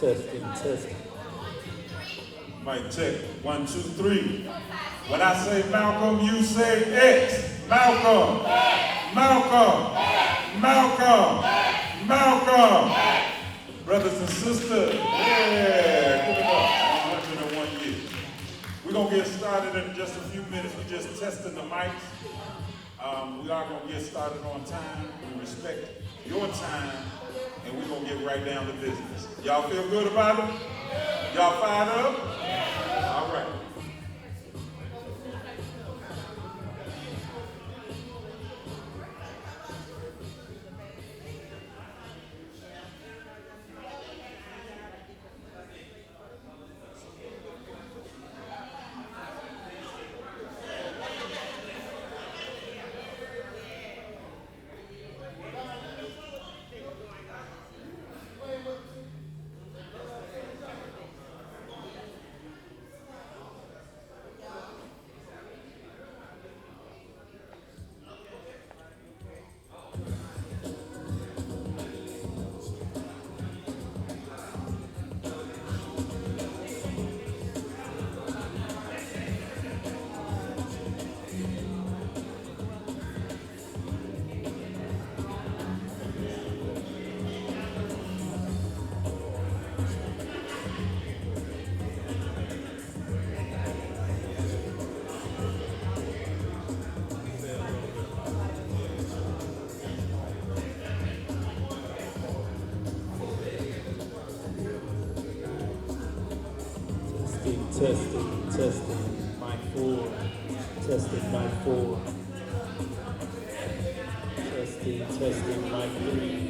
Testing, testing. Mic check. 1, 2, 3. When I say Malcolm, you say X. Malcolm. Malcolm. Malcolm. Malcolm. Brothers and sisters. Yeah. Give it up. 101 years. We're going to get started in just a few minutes. We're just testing the mics. We are going to get started on time. We respect your time. And we're going to get right down to business. Y'all feel good about it? Y'all fired up? All right. Testing, mic 4. Testing, mic 4. Testing, mic 3.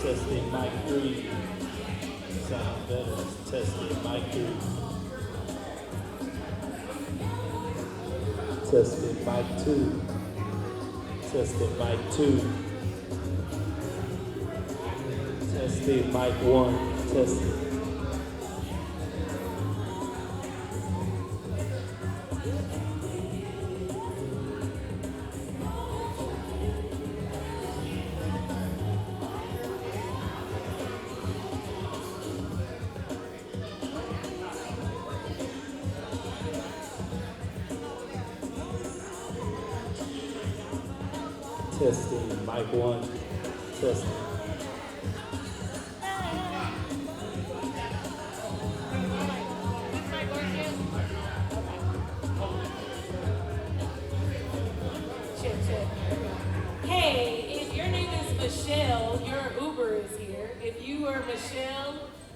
Testing, mic 3. Sound better. Testing, mic 3. Testing, mic 2. Testing, mic 2. Testing, mic 1. Testing. Testing, mic 1, testing. Hey, if your name is Michelle, your Uber is here. If you are Michelle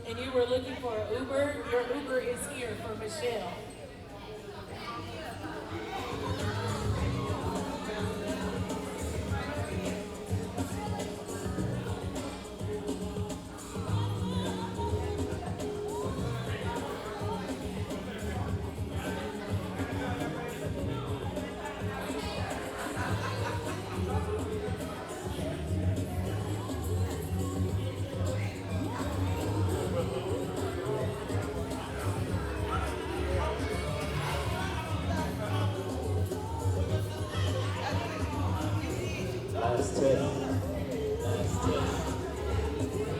and you were looking for an Uber, your Uber is here for Michelle.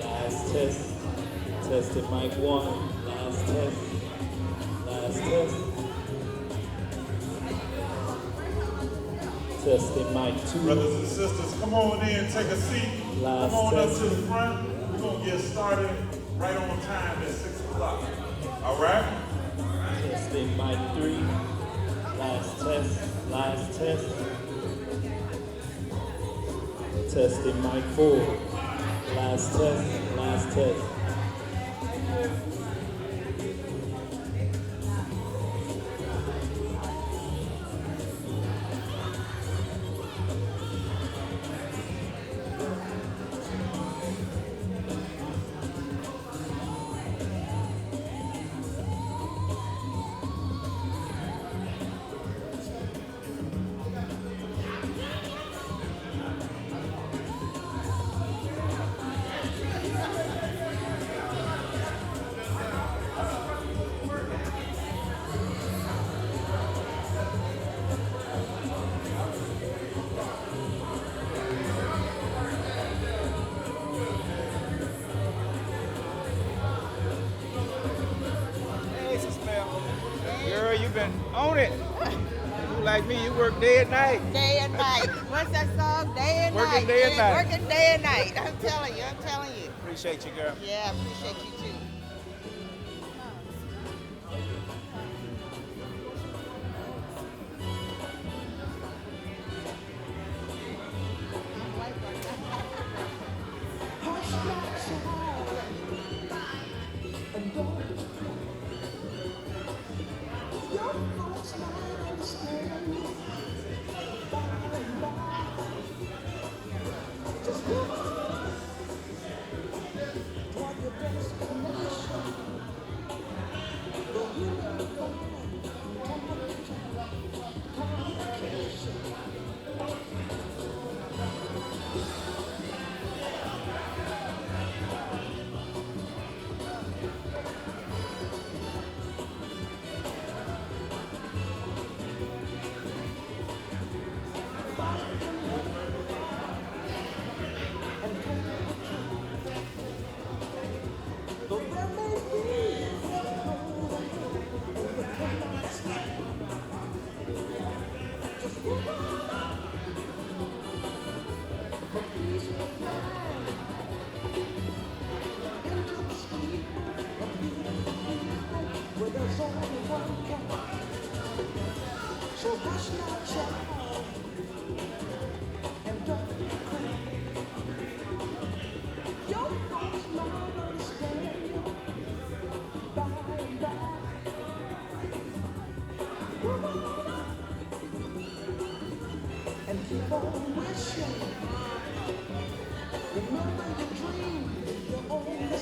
Last test. Testing mic 1. Last test. Testing mic 2. Brothers and sisters, come on in, take a seat. Last come on test. up to the front. We're going to get started right on time at 6 o'clock. All right? Testing mic 3. Last test. Testing mic 4. Last test. been on it. You like me, you work day and night. Day and night. What's that song? Day and Working night. day and night. Working day and night. I'm telling you. Appreciate you, girl. Yeah, I appreciate you too.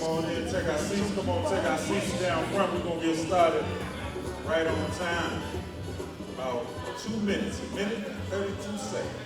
Come on in, take our seats. Come on, take our seats down front. We're going to get started right on time. About 2 minutes, a minute and 32 seconds.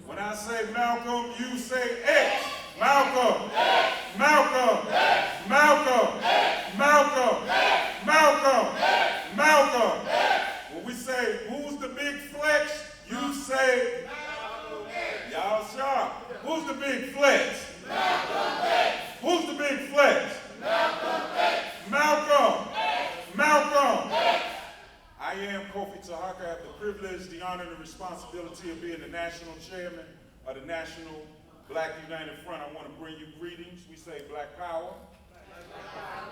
When I say Malcolm, you say X. Malcolm. X. Malcolm. X. Malcolm. X. Malcolm. X. Malcolm. X. Malcolm. X. When we say, who's the big flex? You say, Malcolm X. Y'all sharp. Who's the big flex? Malcolm X. Who's the big flex? Malcolm X. Malcolm. X. Malcolm. X. I am Kofi Tahaka. I have the privilege, the honor, and the responsibility of being the national chairman of the National Black United Front. I want to bring you greetings. We say Black Power. Black Power.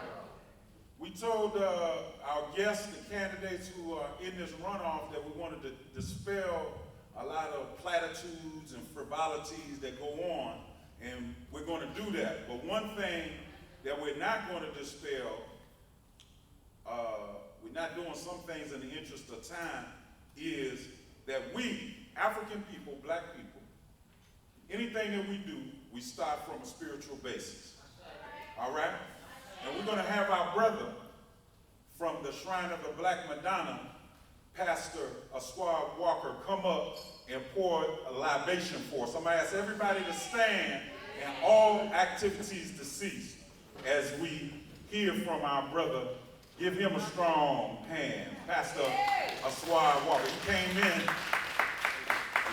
We told our guests, the candidates who are in this runoff, that we wanted to dispel a lot of platitudes and frivolities that go on, and we're going to do that. But one thing that we're not going to dispel, we're not doing some things in the interest of time, is that we, African people, black people, anything that we do, we start from a spiritual basis. All right? And we're going to have our brother from the Shrine of the Black Madonna, Pastor Aswad Walker, come up and pour pour a libation for us. I'm going to ask everybody to stand and all activities to cease as we hear from our brother. Give him a strong hand. Pastor Aswad Walker. He came in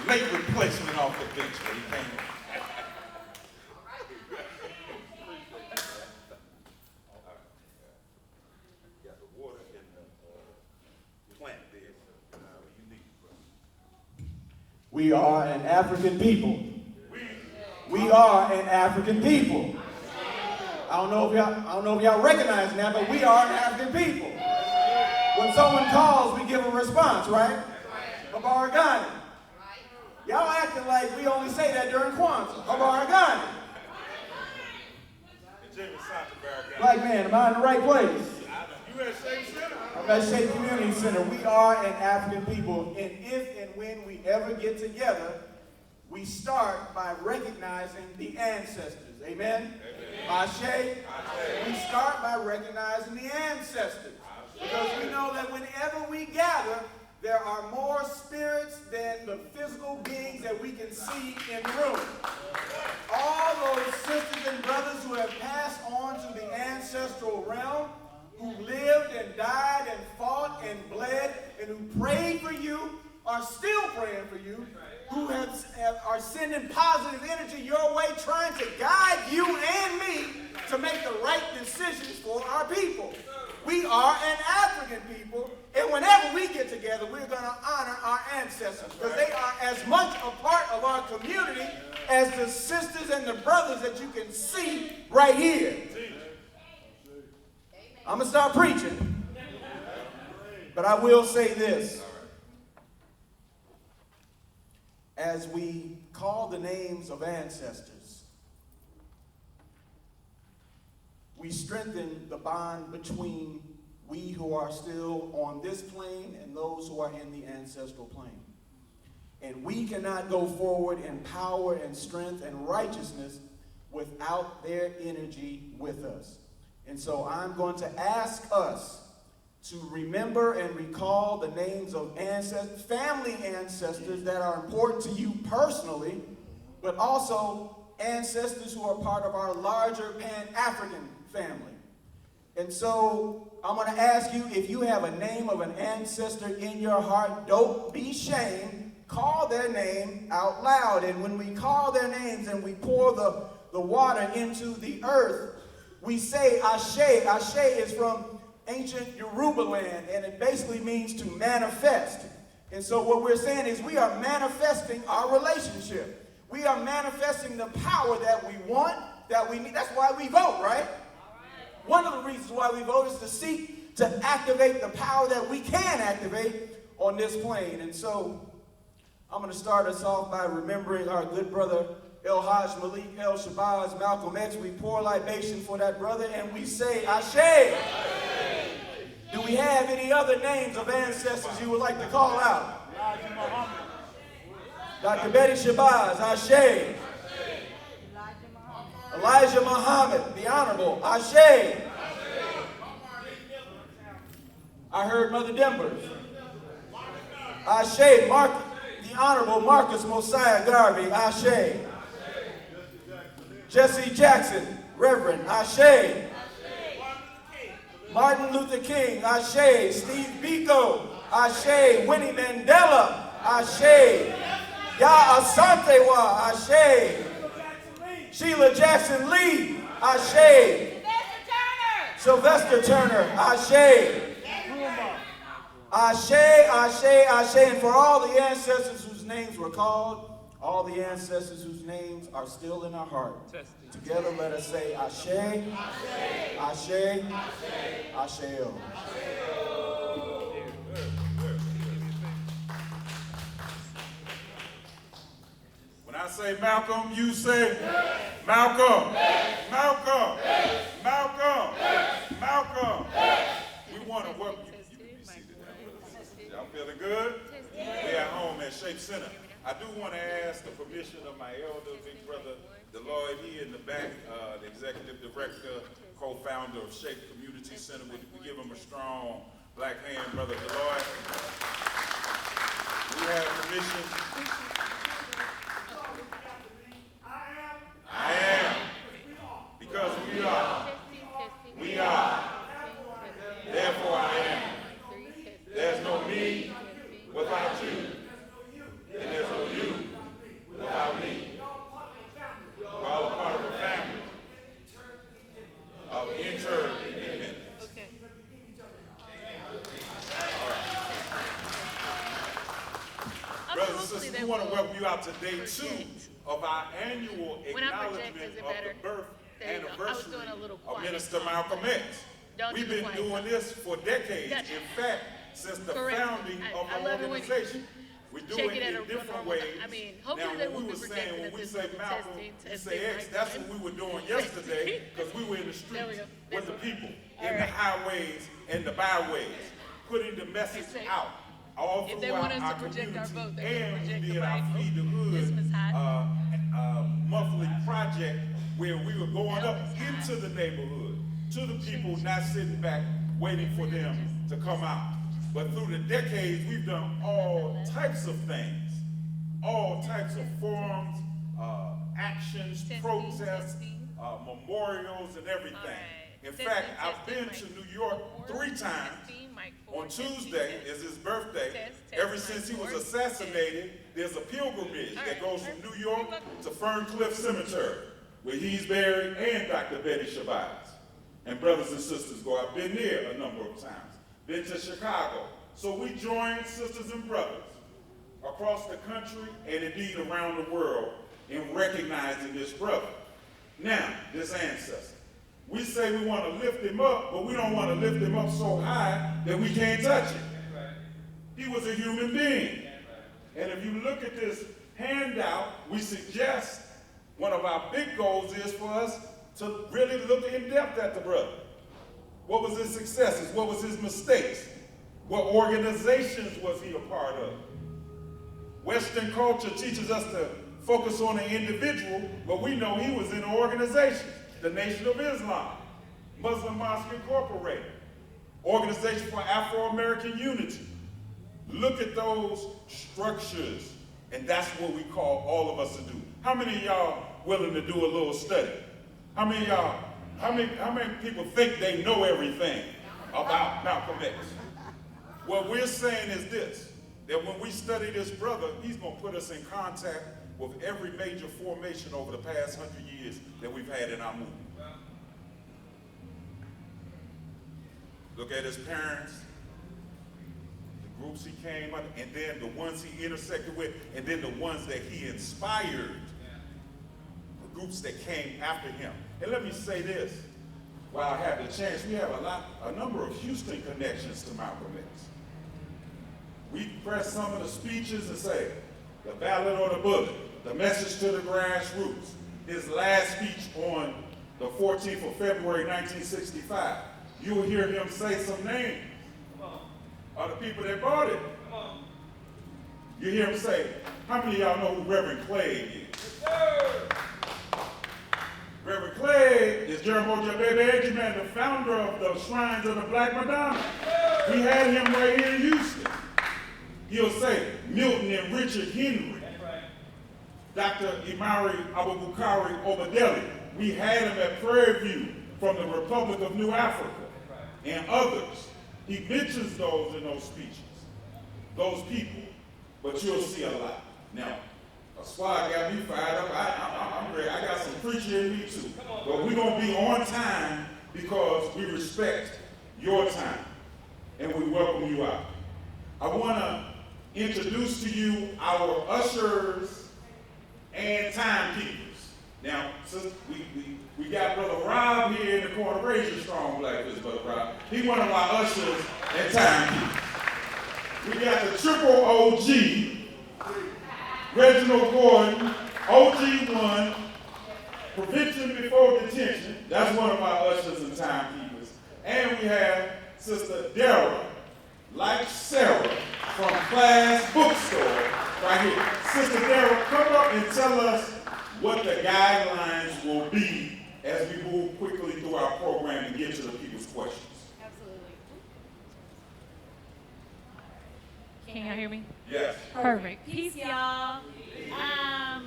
late replacement off the bench, but he came in. Got the water in the plant there. You need, brother. We are an African people. We are an African people. I don't know if y'all recognize that, but we are an African people. When someone calls, we give a response, right? Habaragani. Y'all acting like we only say that during Kwanzaa. Habaragani. Black man, am I in the right place? You at Shape Center? I'm at Shape Community Center. We are an African people, and if and when we ever get together, we start by recognizing the ancestors. Amen? Ashe. We start by recognizing the ancestors. Because we know that whenever we gather, there are more spirits than the physical beings that we can see in the room. All those sisters and brothers who have passed on to the ancestral realm, who lived and died and fought and bled and who prayed for you, are still praying for you, who are sending positive energy your way, trying to guide you and me to make the right decisions for our people. We are an African people, and whenever we get together, we're going to honor our ancestors because they are as much a part of our community as the sisters and the brothers that you can see right here. I'm going to start preaching, but I will say this. As we call the names of ancestors, we strengthen the bond between we who are still on this plane and those who are in the ancestral plane. And we cannot go forward in power and strength and righteousness without their energy with us. And so I'm going to ask us to remember and recall the names of ancestors, family ancestors that are important to you personally, but also ancestors who are part of our larger Pan-African family. And so I'm going to ask you, if you have a name of an ancestor in your heart, don't be ashamed. Call their name out loud. And when we call their names and we pour the water into the earth, we say Ashe. Ashe is from ancient Yoruba land, and it basically means to manifest. And so what we're saying is we are manifesting our relationship. We are manifesting the power that we want, that we need. That's why we vote, right? One of the reasons why we vote is to seek to activate the power that we can activate on this plane. And so I'm going to start us off by remembering our good brother El Hajj Malik El Shabazz Malcolm X. We pour libation for that brother and we say Ashe. Do we have any other names of ancestors you would like to call out? Dr. Betty Shabazz, Ashe. Elijah Muhammad, the Honorable, Ashe. I heard Mother Denvers. Ashe, the Honorable Marcus Mosiah Garvey, Ashe. Jesse Jackson, Reverend, Ashe. Martin Luther King, Ashe. Steve Biko, Ashe. Winnie Mandela, Ashe. Ya Asantewa, Ashe. Sheila Jackson Lee, Ashe. Sylvester Turner, Ashe. Ashe, Ashe, Ashe. And for all the ancestors whose names were called, all the ancestors whose names are still in our heart. Together let us say Ashe, Ashe, Asheo. When I say Malcolm, you say Malcolm. Malcolm. Malcolm. Malcolm. We want to welcome you. You can be seated now. Y'all feeling good? We're at home at Shape Center. I do want to ask the permission of my elder, big brother, Deloitte. He in the back, the executive director, co-founder of Shape Community Center. We give him a strong black hand, brother Deloitte. We have permission welcome you out to day 2 of our annual When I project, acknowledgement is it of better? the birth There you go. I was anniversary doing a little of quiet Minister song. Malcolm X. Don't We've do the been quiet doing song. this for decades. Gotcha. In fact, since the Correct. founding of I the love it when you organization. We do check it it at in a different normal ways. time. I mean, hopefully now, they when won't we be were saying, projecting when we this say as Malcolm, testing, you testing, say X, mic that's testing. what we were doing yesterday, because we were in the There we streets go. with the That's people, all in the right. highways and the byways, putting the message They say, out all if they throughout want us to our project our community. vote, they're gonna And project we the did our Bible. Feed the Hood This was hot. monthly project where we were going up into the neighborhood, to the people, not sitting back waiting for them to come out. But through the decades, we've done all types of things, all types of forums, actions, protests, memorials, and everything. In fact, I've been to New York 3 times. On Tuesday is his birthday. Ever since he was assassinated, there's a pilgrimage that goes from New York to Ferncliff Cemetery, where he's buried, and Dr. Betty Shabazz. And brothers and sisters go. I've been there a number of times. Been to Chicago. So we join sisters and brothers across the country and indeed around the world in recognizing this brother. Now, this ancestor. We say we want to lift him up, but we don't want to lift him up so high that we can't touch him. He was a human being. And if you look at this handout, we suggest one of our big goals is for us to really look in depth at the brother. What was his successes? What was his mistakes? What organizations was he a part of? Western culture teaches us to focus on the individual, but we know he was in an organization. The Nation of Islam, Muslim Mosque Incorporated, Organization for Afro-American Unity. Look at those structures, and that's what we call all of us to do. How many of y'all willing to do a little study? How many of y'all, how many people think they know everything about Malcolm X? What we're saying is this, that when we study this brother, he's gonna put us in contact with every major formation over the past 100 years that we've had in our movement. Look at his parents, the groups he came up, and then the ones he intersected with, and then the ones that he inspired, the groups that came after him. And let me say this, while I have the chance, we have a number of Houston connections to Malcolm X. We press some of the speeches and say, the ballot or the bullet, the message to the grassroots. His last speech on the 14th of February, 1965. You'll hear him say some names of the people that bought it. You hear him say, how many of y'all know who Reverend Clay is? Reverend Clay is Jeremiah Baby man, the founder of the Shrines of the Black Madonna. We had him right here in Houston. He'll say Milton and Richard Henry. Dr. Imari Abubakari Obadeli. We had him at Prairie View from the Republic of New Africa and others. He mentions those in those speeches, those people, but you'll see a lot. Now, a squad got me fired up. I'm ready. I got some preaching in me too. But we're going to be on time because we respect your time and we welcome you out. I want to introduce to you our ushers and timekeepers. Now, since we got Brother Rob here in the corner. Raise your strong black fist, Brother Rob. He's one of our ushers and timekeepers. We got the triple OG, Reginald Gordon, OG1, Prevention Before Detention. That's one of our ushers and timekeepers. And we have Sister Dara, like Sarah, from Class Bookstore, right here. Sister Dara, come up and tell us what the guidelines will be as we move quickly through our program and get to the people's questions. Absolutely. Can y'all hear me? Yes. Perfect. Peace, y'all.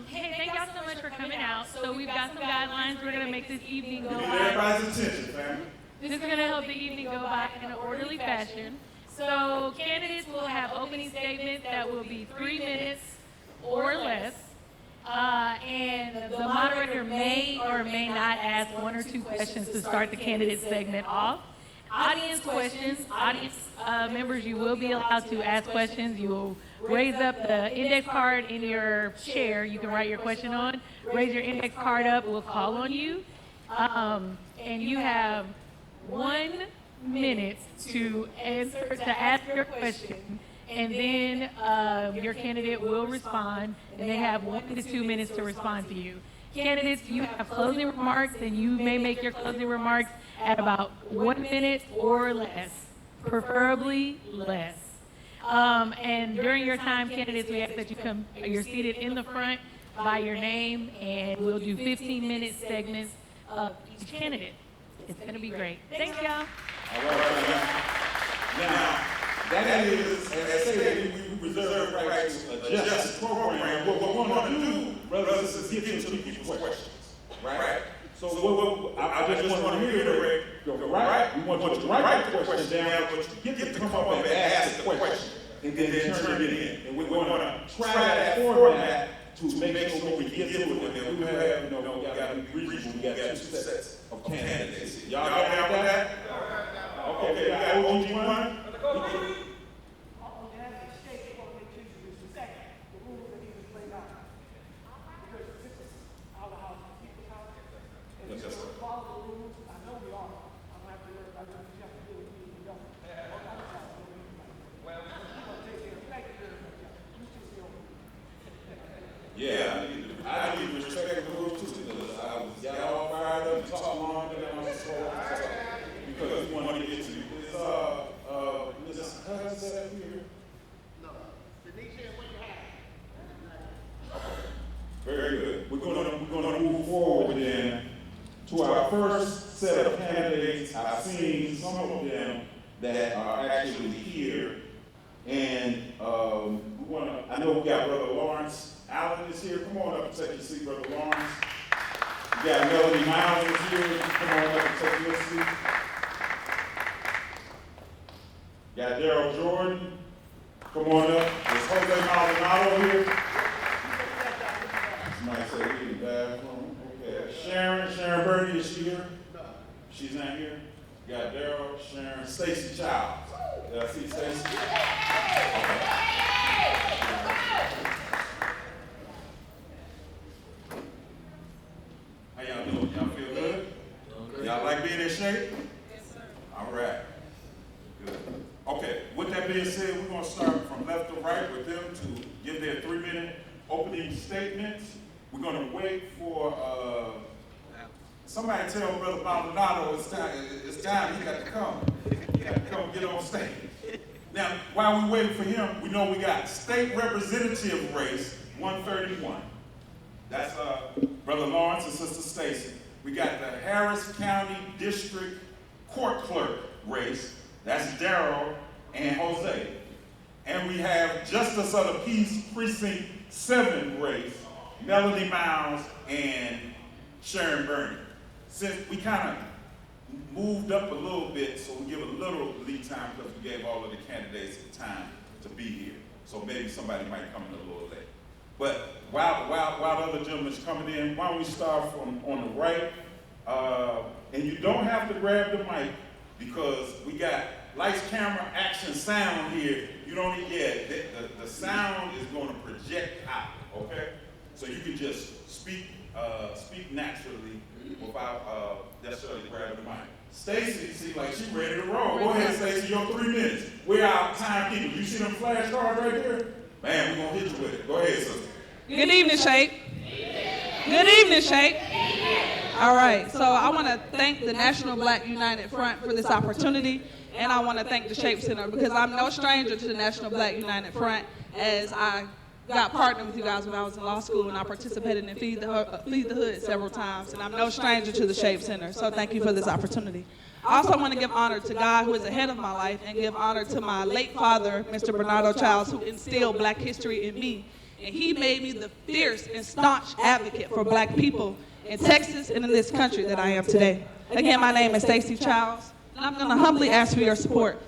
Hey, thank y'all so much for coming out. So we've got some guidelines. We're going to make this evening go Need by. everybody's attention, family. This is going to help the evening go by in an orderly fashion. So candidates will have opening statements that will be 3 minutes or less. And the moderator may or may not ask 1 or 2 questions to start the candidate segment off. audience questions. Audience members, you will be allowed to ask questions. You will raise up the index card in your chair. You can write your question on. Raise your index card up. We'll call on you. And you have 1 minute to ask your question. And then your candidate will respond, and they have 1 to 2 minutes to respond to you. Candidates, you have closing remarks, and you may make your closing remarks at about 1 minute or less, preferably less. And during your time, candidates, we ask that you're seated in the front by your name, and we'll do 15-minute segments of each candidate. It's going to be great. Thanks, y'all. All right. Now, that is, as I said, we reserve the right to adjust the program. What we want to do, brothers, is get into people's questions, right? So I just want to reiterate, right? We want you to write the question down, but you get to come up and ask the question, and then turn it in. And we want to try that format to make sure we get to it. And we have, we got to be reasonable. We got 2 sets of candidates. Y'all got that? Okay, we got OG1. Yeah, I need to respect the rules too, because I got all fired up and talked longer than I was supposed to, because we want to get to this. How does that here? No, Denise, what you have? Okay, very good. We're going to move forward then to our first set of candidates. I've seen some of them that are actually here, and I know we got Brother Lawrence Allen is here. Come on up and take your seat, Brother Lawrence. We got Melody Miles is here. Come on up and take your seat. Got Daryl Jordan. Come on up. There's Jose Maldonado here. Somebody said he in the bathroom. Okay. Sharon Birdie, is she here? No. She's not here. Got Daryl, Sharon, Stacy Childs. Did I see Stacy? Okay. How y'all doing? Y'all feel good? Y'all like being in shape? Yes, sir. All right. Good. Okay, with that being said, we're going to start from left to right with them to give their 3-minute opening statements. We're going to wait for somebody tell Brother Maldonado it's time. He got to come. He got to come get on stage. Now, while we're waiting for him, we know we got state representative race 131. That's Brother Lawrence and Sister Stacy. We got the Harris County District Court Clerk race. That's Daryl and Jose. And we have Justice of the Peace Precinct 7 race, Melody Miles and Sharon Burney. Since we kind of moved up a little bit, so we give a little lead time because we gave all of the candidates time to be here. So maybe somebody might come in a little late. But while the other gentlemen's coming in, why don't we start from on the right? And you don't have to grab the mic because we got lights, camera, action, sound here. You don't need, the sound is going to project out, okay? So you can just speak naturally without necessarily grabbing the mic. Stacy, see, like she ready to roll. Go ahead, Stacy, your 3 minutes. We're our timekeeper. You see them flashcards right there? Man, we're going to hit you with it. Go ahead, sister. Good evening, Shape. Good evening, Shape. All right, so I want to thank the National Black United Front for this opportunity, and I want to thank the Shape Center because I'm no stranger to the National Black United Front, as I got partnered with you guys when I was in law school, and I participated in Feed the Hood several times, and I'm no stranger to the Shape Center, so thank you for this opportunity. I also want to give honor to God, who is ahead of my life, and give honor to my late father, Mr. Bernardo Childs, who instilled Black history in me. And he made me the fierce and staunch advocate for Black people in Texas and in this country that I am today. Again, my name is Stacy Childs, and I'm going to humbly ask for your support.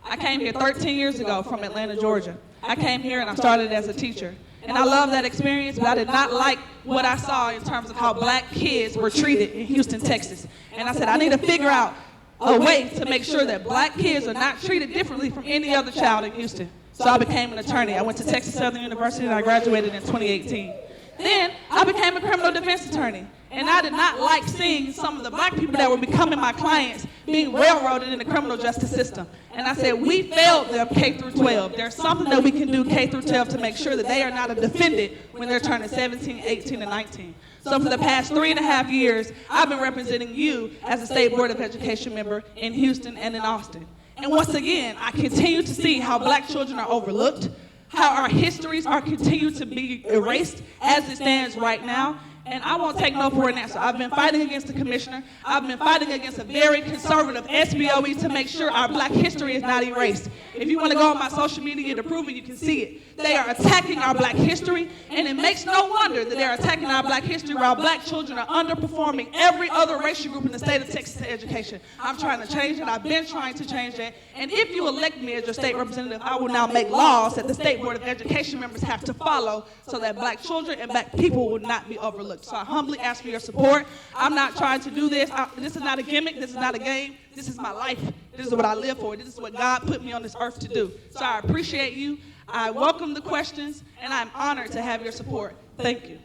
I came here 13 years ago from Atlanta, Georgia. I came here and I started as a teacher. And I love that experience, but I did not like what I saw in terms of how Black kids were treated in Houston, Texas. And I said, I need to figure out a way to make sure that black kids are not treated differently from any other child in Houston. So I became an attorney. I went to Texas Southern University and I graduated in 2018. Then I became a criminal defense attorney. And I did not like seeing some of the black people that were becoming my clients being railroaded in the criminal justice system. And I said, we failed them K through 12. There's something that we can do K through 12 to make sure that they are not a defendant when they're turning 17, 18, and 19. So for the past 3.5 years, I've been representing you as a State Board of Education member in Houston and in Austin. And once again, I continue to see how black children are overlooked, how our histories are continued to be erased as it stands right now. And I won't take no for an answer. I've been fighting against the commissioner. I've been fighting against a very conservative SBOE to make sure our black history is not erased. If you want to go on my social media to prove it, you can see it. They are attacking our black history, and it makes no wonder that they're attacking our black history while black children are underperforming every other racial group in the state of Texas in education. I'm trying to change it. I've been trying to change that. And if you elect me as your state representative, I will now make laws that the State Board of Education members have to follow so that black children and black people will not be overlooked. So I humbly ask for your support. I'm not trying to do this. This is not a gimmick. This is not a game. This is my life. This is what I live for. This is what God put me on this earth to do. So I appreciate you. I welcome the questions, and I'm honored to have your support. Thank you.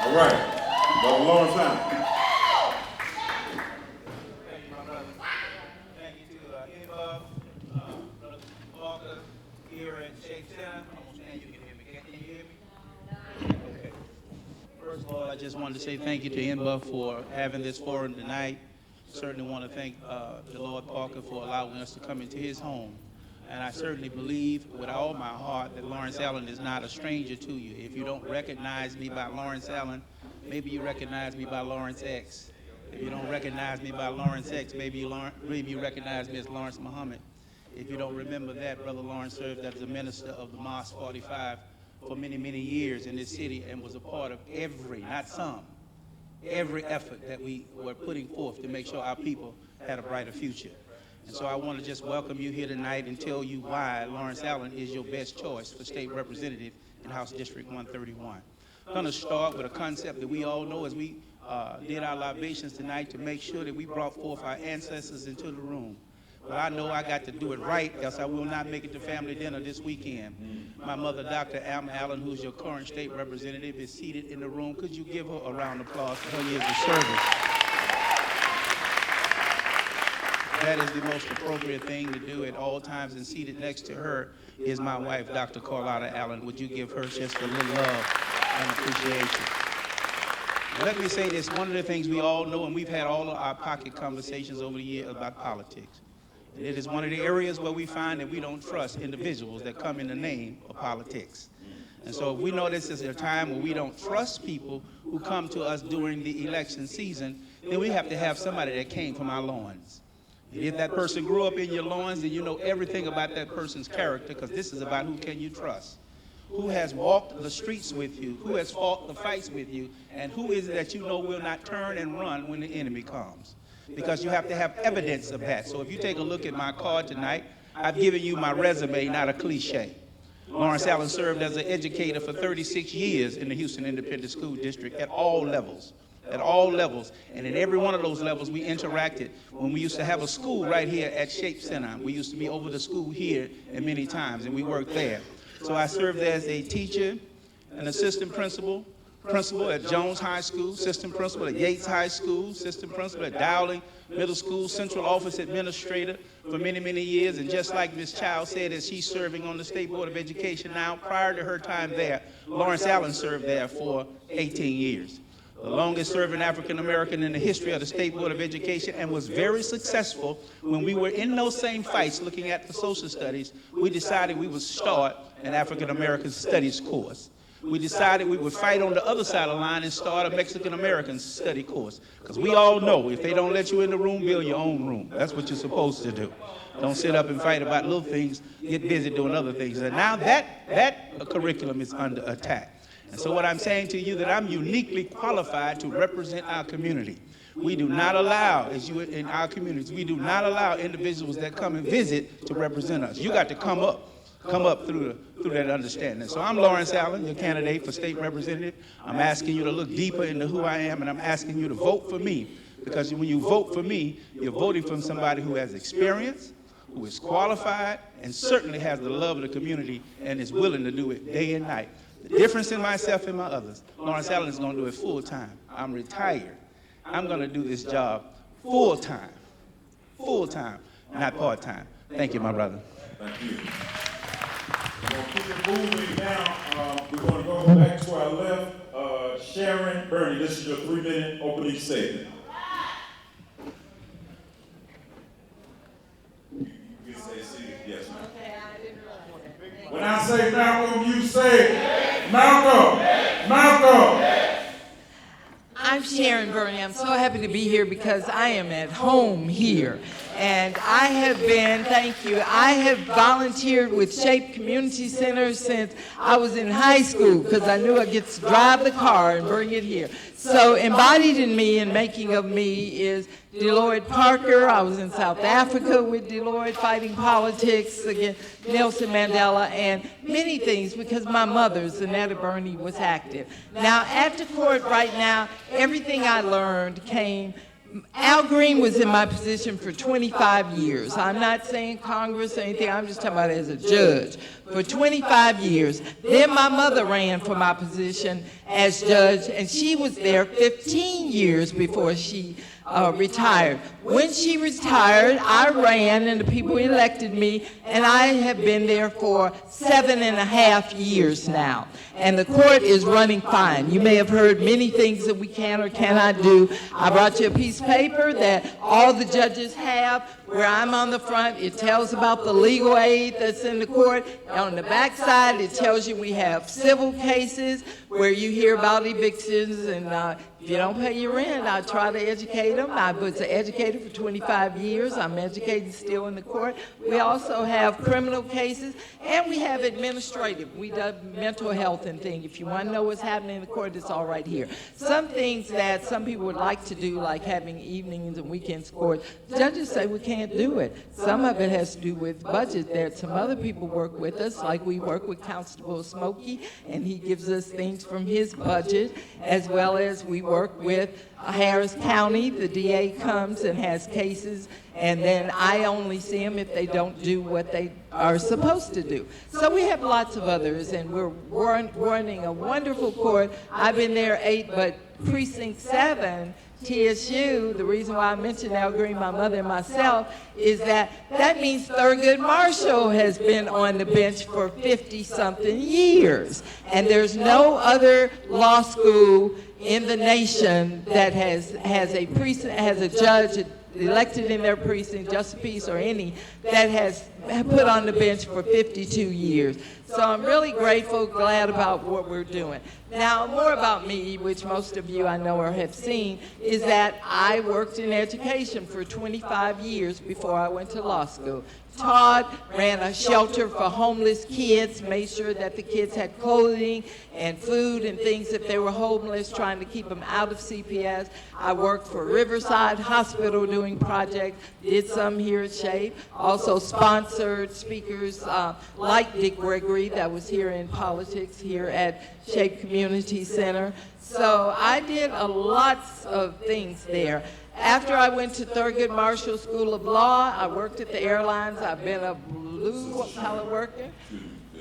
All right. Brother Lawrence Allen. Thank you, my brother. Thank you to NBUF, Brother Walker, here at Shake Center. I understand you can hear me. Can you hear me? Okay. First of all, I just wanted to say thank you to NBUF for having this forum tonight. Certainly want to thank the Lord Parker for allowing us to come into his home. And I certainly believe with all my heart that Lawrence Allen is not a stranger to you. If you don't recognize me by Lawrence Allen, maybe you recognize me by Lawrence X. If you don't recognize me by Lawrence X, maybe you recognize me as Lawrence Muhammad. If you don't remember that, Brother Lawrence served as the minister of the Mosque 45 for many, many years in this city and was a part of every, not some, every effort that we were putting forth to make sure our people had a brighter future. And so I want to just welcome you here tonight and tell you why Lawrence Allen is your best choice for state representative in House District 131. I'm going to start with a concept that we all know as we did our libations tonight to make sure that we brought forth our ancestors into the room. But I know I got to do it right, else I will not make it to family dinner this weekend. My mother, Dr. Alma Allen, who's your current state representative, is seated in the room. Could you give her a round of applause for her years of service? That is the most appropriate thing to do at all times, and seated next to her is my wife, Dr. Carlotta Allen. Would you give her just a little love and appreciation? Let me say this, one of the things we all know, and we've had all of our pocket conversations over the years about politics. And it is one of the areas where we find that we don't trust individuals that come in the name of politics. And so if we know this is a time where we don't trust people who come to us during the election season, then we have to have somebody that came from our loins. If that person grew up in your loins, then you know everything about that person's character, because this is about who can you trust. Who has walked the streets with you, who has fought the fights with you, and who is it that you know will not turn and run when the enemy comes. Because you have to have evidence of that. So if you take a look at my card tonight, I've given you my resume, not a cliche. Lawrence Allen served as an educator for 36 years in the Houston Independent School District at all levels. At all levels, and in every one of those levels we interacted. When we used to have a school right here at Shape Center, we used to be over the school here and many times, and we worked there. So I served as a teacher, an assistant principal at Jones High School, assistant principal at Yates High School, assistant principal at Dowling Middle School, central office administrator for many, many years. And just like Ms. Child said, as she's serving on the State Board of Education now, prior to her time there, Lawrence Allen served there for 18 years. The longest serving African American in the history of the State Board of Education, and was very successful. When we were in those same fights looking at the social studies, we decided we would start an African American studies course. We decided we would fight on the other side of the line and start a Mexican American study course. Because we all know if they don't let you in the room, build your own room. That's what you're supposed to do. Don't sit up and fight about little things, get busy doing other things. And now that curriculum is under attack. And so what I'm saying to you, that I'm uniquely qualified to represent our community. We do not allow, as you in our communities, we do not allow individuals that come and visit to represent us. You got to come up through that understanding. So I'm Lawrence Allen, your candidate for state representative. I'm asking you to look deeper into who I am, and I'm asking you to vote for me Because when you vote for me, you're voting for somebody who has experience, who is qualified, and certainly has the love of the community and is willing to do it day and night. The difference in myself and my others, Lawrence Allen is going to do it full time. I'm retired. I'm going to do this job full time, not part time. Thank you, my brother. Thank you. We're going to keep it moving now. We're going to go back to our left. Sharon Bernie, this is your 3-minute opening statement. You can say see, yes, ma'am. When I say Malcolm, you say Malcolm. Malcolm. I'm Sharon Burney. I'm so happy to be here because I am at home here. And I have been, thank you, I have volunteered with Shape Community Center since I was in high school because I knew I'd get to drive the car and bring it here. So embodied in me and making of me is Deloitte Parker. I was in South Africa with Deloitte fighting politics against Nelson Mandela and many things because my mother, Zanetta Burney, was active. Now at the court right now, everything I learned came. Al Green was in my position for 25 years. I'm not saying Congress or anything, I'm just talking about as a judge. For 25 years. Then my mother ran for my position as judge, and she was there 15 years before she retired. When she retired, I ran, and the people elected me, and I have been there for 7.5 years now. And the court is running fine. You may have heard many things that we can or cannot do. I brought you a piece of paper that all the judges have where I'm on the front. It tells about the legal aid that's in the court. On the back side, it tells you we have civil cases where you hear about evictions, and if you don't pay your rent, I try to educate them. I was an educator for 25 years. I'm educated still in the court. We also have criminal cases, and we have administrative. We do mental health and things. If you want to know what's happening in the court, it's all right here. Some things that some people would like to do, like having evenings and weekends court, judges say we can't do it. Some of it has to do with budget. That some other people work with us, like we work with Constable Smokey, and he gives us things from his budget, as well as we work with Harris County. The DA comes and has cases, and then I only see them if they don't do what they are supposed to do. So we have lots of others, and we're running a wonderful court. I've been there 8, but Precinct 7, TSU, the reason why I mentioned Al Green, my mother, and myself, is that means Thurgood Marshall has been on the bench for 50-something years. And there's no other law school in the nation that has a judge elected in their precinct, just a piece or any, that has put on the bench for 52 years. So I'm really grateful, glad about what we're doing. Now, more about me, which most of you I know or have seen, is that I worked in education for 25 years before I went to law school. Taught, ran a shelter for homeless kids, made sure that the kids had clothing and food and things if they were homeless, trying to keep them out of CPS. I worked for Riverside Hospital doing projects, did some here at SHAPE, also sponsored speakers like Dick Gregory that was here in politics here at SHAPE Community Center. So I did lots of things there. After I went to Thurgood Marshall School of Law, I worked at the airlines. I've been a blue-collar worker.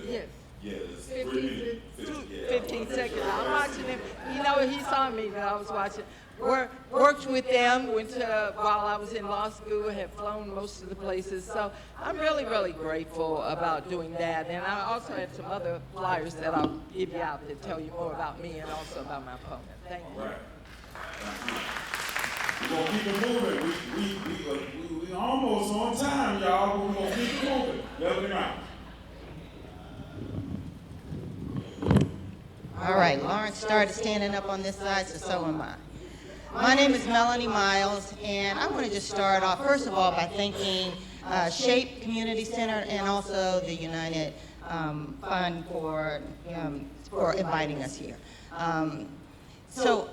Yes. Yes. 15 seconds. I'm watching him. You know, he saw me when I was watching. Worked with them, went to, while I was in law school, have flown most of the places. So I'm really, really grateful about doing that. And I also have some other flyers that I'll give you out that tell you more about me and also about my opponent. Thank you. All right. Thank you. We're going to keep it moving. We almost on time, y'all, but we're going to keep it moving. Let me know. All right, Lawrence started standing up on this side, so am I. My name is Melanie Miles, and I want to just start off, first of all, by thanking SHAPE Community Center and also the United Fund for inviting us here. So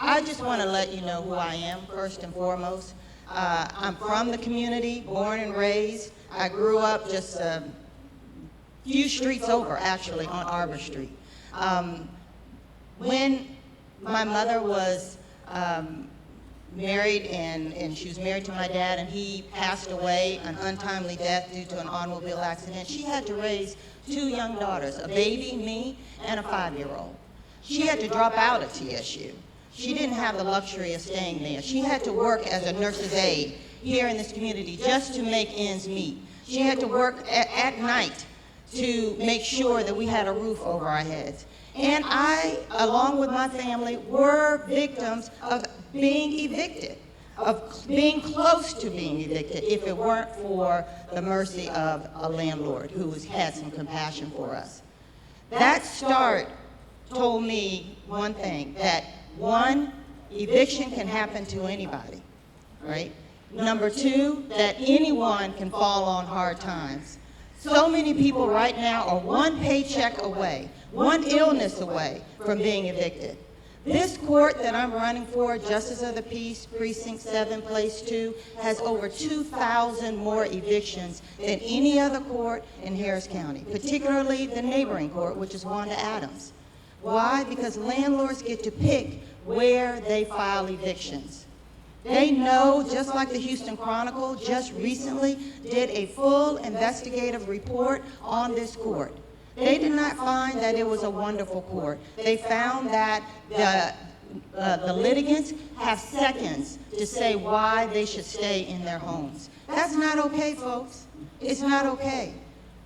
I just want to let you know who I am, first and foremost. I'm from the community, born and raised. I grew up just a few streets over, actually, on Arbor Street. When my mother was married, and she was married to my dad, and he passed away an untimely death due to an automobile accident. She had to raise 2 young daughters, a baby, me, and a 5-year-old. She had to drop out of TSU. She didn't have the luxury of staying there. She had to work as a nurse's aide here in this community just to make ends meet. She had to work at night to make sure that we had a roof over our heads. And I, along with my family, were victims of being evicted, of being close to being evicted, if it weren't for the mercy of a landlord who had some compassion for us. That start told me one thing, that one, eviction can happen to anybody, right? Number 2, that anyone can fall on hard times. So many people right now are one paycheck away, one illness away from being evicted. This court that I'm running for, Justice of the Peace, Precinct 7, Place 2, has over 2,000 more evictions than any other court in Harris County, particularly the neighboring court, which is Wanda Adams. Why? Because landlords get to pick where they file evictions. They know, just like the Houston Chronicle just recently did a full investigative report on this court. They did not find that it was a wonderful court. They found that the litigants have seconds to say why they should stay in their homes. That's not okay, folks. It's not okay.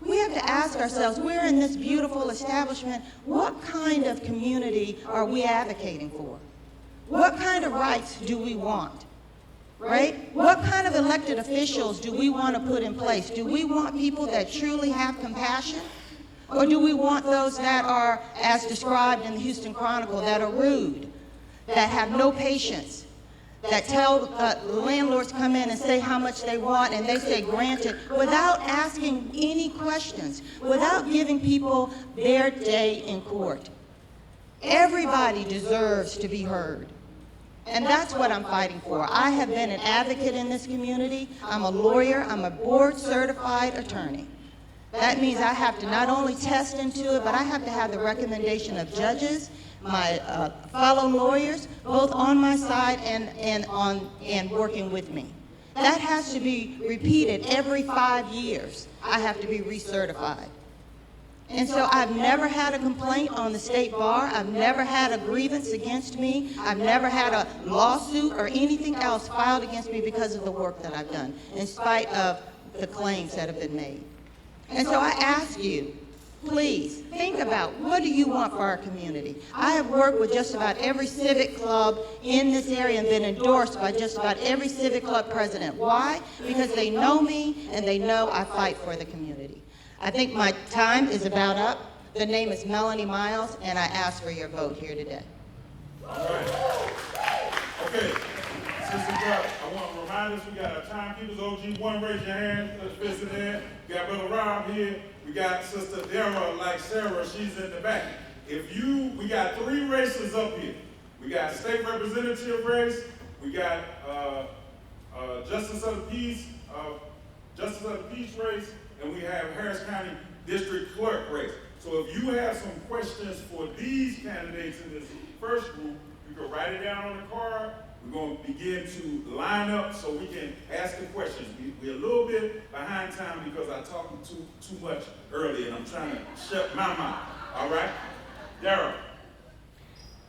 We have to ask ourselves, we're in this beautiful establishment, what kind of community are we advocating for? What kind of rights do we want? Right? What kind of elected officials do we want to put in place? Do we want people that truly have compassion? Or do we want those that are, as described in the Houston Chronicle, that are rude, that have no patience, that tell landlords come in and say how much they want, and they say granted, without asking any questions, without giving people their day in court? Everybody deserves to be heard. And that's what I'm fighting for. I have been an advocate in this community. I'm a lawyer. I'm a board-certified attorney. That means I have to not only test into it, but I have to have the recommendation of judges, my fellow lawyers, both on my side and working with me. That has to be repeated every 5 years. I have to be recertified. And so I've never had a complaint on the state bar. I've never had a grievance against me. I've never had a lawsuit or anything else filed against me because of the work that I've done, in spite of the claims that have been made. And so I ask you, please think about, what do you want for our community? I have worked with just about every civic club in this area and been endorsed by just about every civic club president. Why? Because they know me and they know I fight for the community. I think my time is about up. The name is Melanie Miles, and I ask for your vote here today. All right. Okay. Sister Brock, I want to remind us, we got our timekeepers, OG1, raise your hand, let's visit there. We got Brother Rob here. We got Sister Dara, like Sarah, she's in the back. We got 3 races up here. We got state representative race, we got Justice of the Peace race, and we have Harris County District Clerk race. So if you have some questions for these candidates in this first group, you can write it down on the card. We're going to begin to line up so we can ask the questions. We're a little bit behind time because I talked too much earlier, and I'm trying to shut my mouth. All right? Darryl.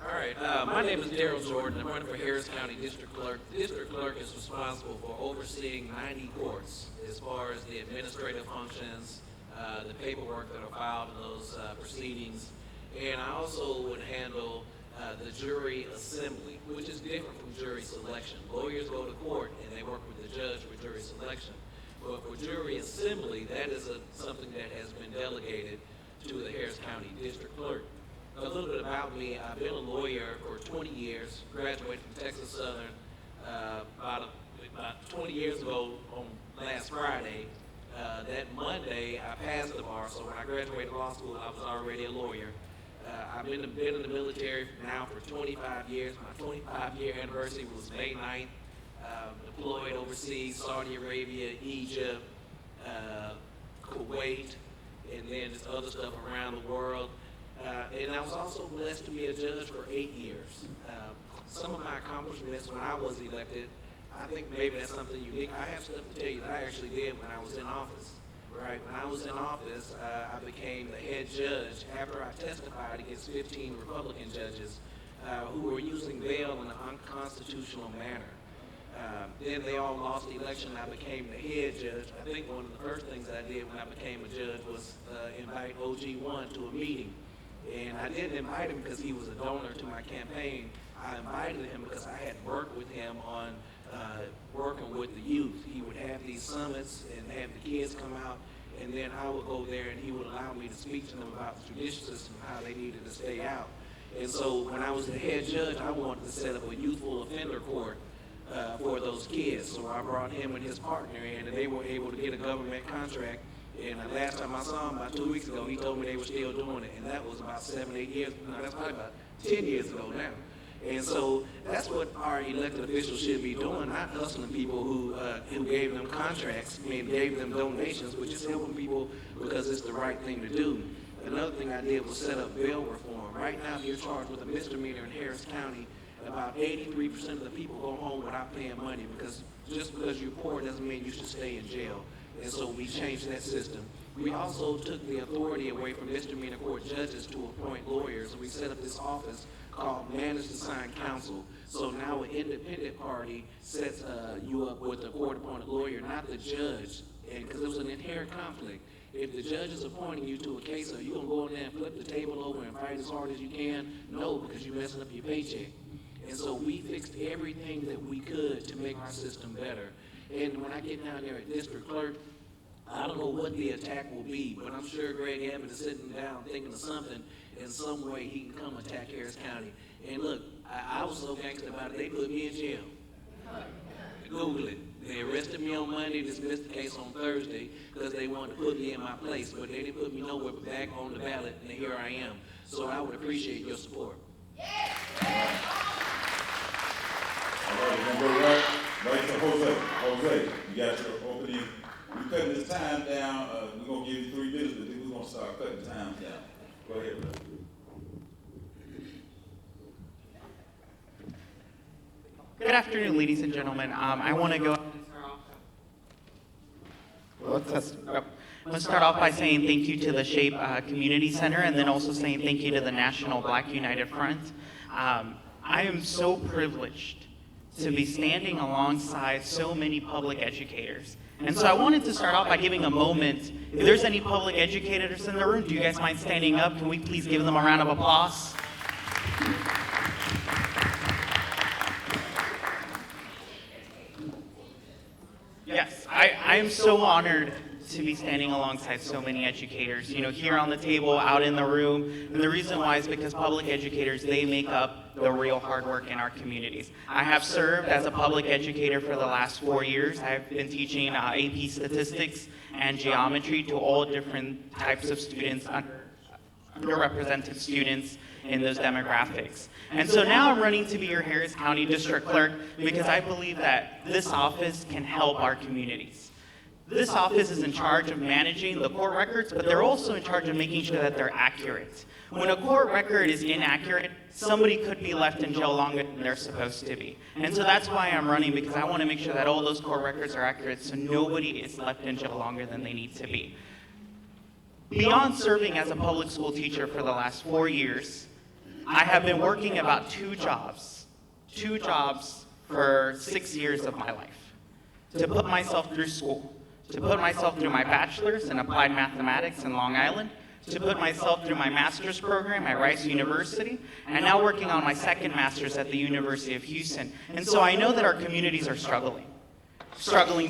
All right, my name is Daryl Jordan. I'm running for Harris County District Clerk. The District Clerk is responsible for overseeing 90 courts as far as the administrative functions, the paperwork that are filed in those proceedings, and I also would handle the jury assembly, which is different from jury selection. Lawyers go to court and they work with the judge for jury selection. But for jury assembly, that is something that has been delegated to the Harris County District Clerk. A little bit about me, I've been a lawyer for 20 years, graduated from Texas Southern about 20 years ago on last Friday. That Monday, I passed the bar, so when I graduated law school, I was already a lawyer. I've been in the military now for 25 years. My 25-year anniversary was May 9th. Deployed overseas, Saudi Arabia, Egypt, Kuwait, and then just other stuff around the world. And I was also blessed to be a judge for 8 years. some of my accomplishments when I was elected, I think maybe that's something unique. I have stuff to tell you that I actually did when I was in office. Right, when I was in office, I became the head judge after I testified against 15 Republican judges who were using bail in an unconstitutional manner. Then they all lost the election, and I became the head judge. I think one of the first things I did when I became a judge was invite OG1 to a meeting. And I didn't invite him because he was a donor to my campaign. I invited him because I had worked with him on working with the youth. He would have these summits and have the kids come out, and then I would go there and he would allow me to speak to them about the judicial system, how they needed to stay out. And so when I was the head judge, I wanted to set up a youthful offender court for those kids. So I brought him and his partner in, and they were able to get a government contract. And the last time I saw him, about 2 weeks ago, he told me they were still doing it. And that was about 7, 8 years, no, that's probably about 10 years ago now. And so that's what our elected officials should be doing, not hustling people who gave them contracts, gave them donations, but just helping people because it's the right thing to do. Another thing I did was set up bail reform. Right now, if you're charged with a misdemeanor in Harris County, about 83% of the people go home without paying money, because just because you're poor doesn't mean you should stay in jail. And so we changed that system. We also took the authority away from misdemeanor court judges to appoint lawyers, and we set up this office called Managed Assigned Counsel. So now an independent party sets you up with a court-appointed lawyer, not the judge, and because there was an inherent conflict. If the judge is appointing you to a case, are you going to go in there and flip the table over and fight as hard as you can? No, because you're messing up your paycheck. And so we fixed everything that we could to make our system better. And when I get down there at district clerk, I don't know what the attack will be, but I'm sure Greg Abbott is sitting down thinking of something. In some way, he can come attack Harris County. And look, I was so gangster about it, they put me in jail. Google it. They arrested me on Monday, dismissed the case on Thursday because they wanted to put me in my place, but they didn't put me nowhere but back on the ballot, and here I am. So I would appreciate your support. All right, we're going to go right to Jose. Jose, you got your opening. We're cutting this time down. We're going to give you 3 minutes, but then we're going to start cutting time down. Go ahead, brother. Good afternoon, ladies and gentlemen. I want to go. Let's start off by saying thank you to the SHAPE Community Center, and then also saying thank you to the National Black United Front. I am so privileged to be standing alongside so many public educators. And so I wanted to start off by giving a moment. If there's any public educators in the room, do you guys mind standing up? Can we please give them a round of applause? Yes, I am so honored to be standing alongside so many educators, you know, here on the table, out in the room. And the reason why is because public educators, they make up the real hard work in our communities. I have served as a public educator for the last 4 years. I've been teaching AP statistics and geometry to all different types of students, underrepresented students in those demographics. And so now I'm running to be your Harris County District Clerk because I believe that this office can help our communities. This office is in charge of managing the court records, but they're also in charge of making sure that they're accurate. When a court record is inaccurate, somebody could be left in jail longer than they're supposed to be. And so that's why I'm running, because I want to make sure that all those court records are accurate so nobody is left in jail longer than they need to be. Beyond serving as a public school teacher for the last 4 years, I have been working about 2 jobs for 6 years of my life, to put myself through school, to put myself through my bachelor's in applied mathematics in Long Island, to put myself through my master's program at Rice University, and now working on my 2nd master's at the University of Houston. And so I know that our communities are struggling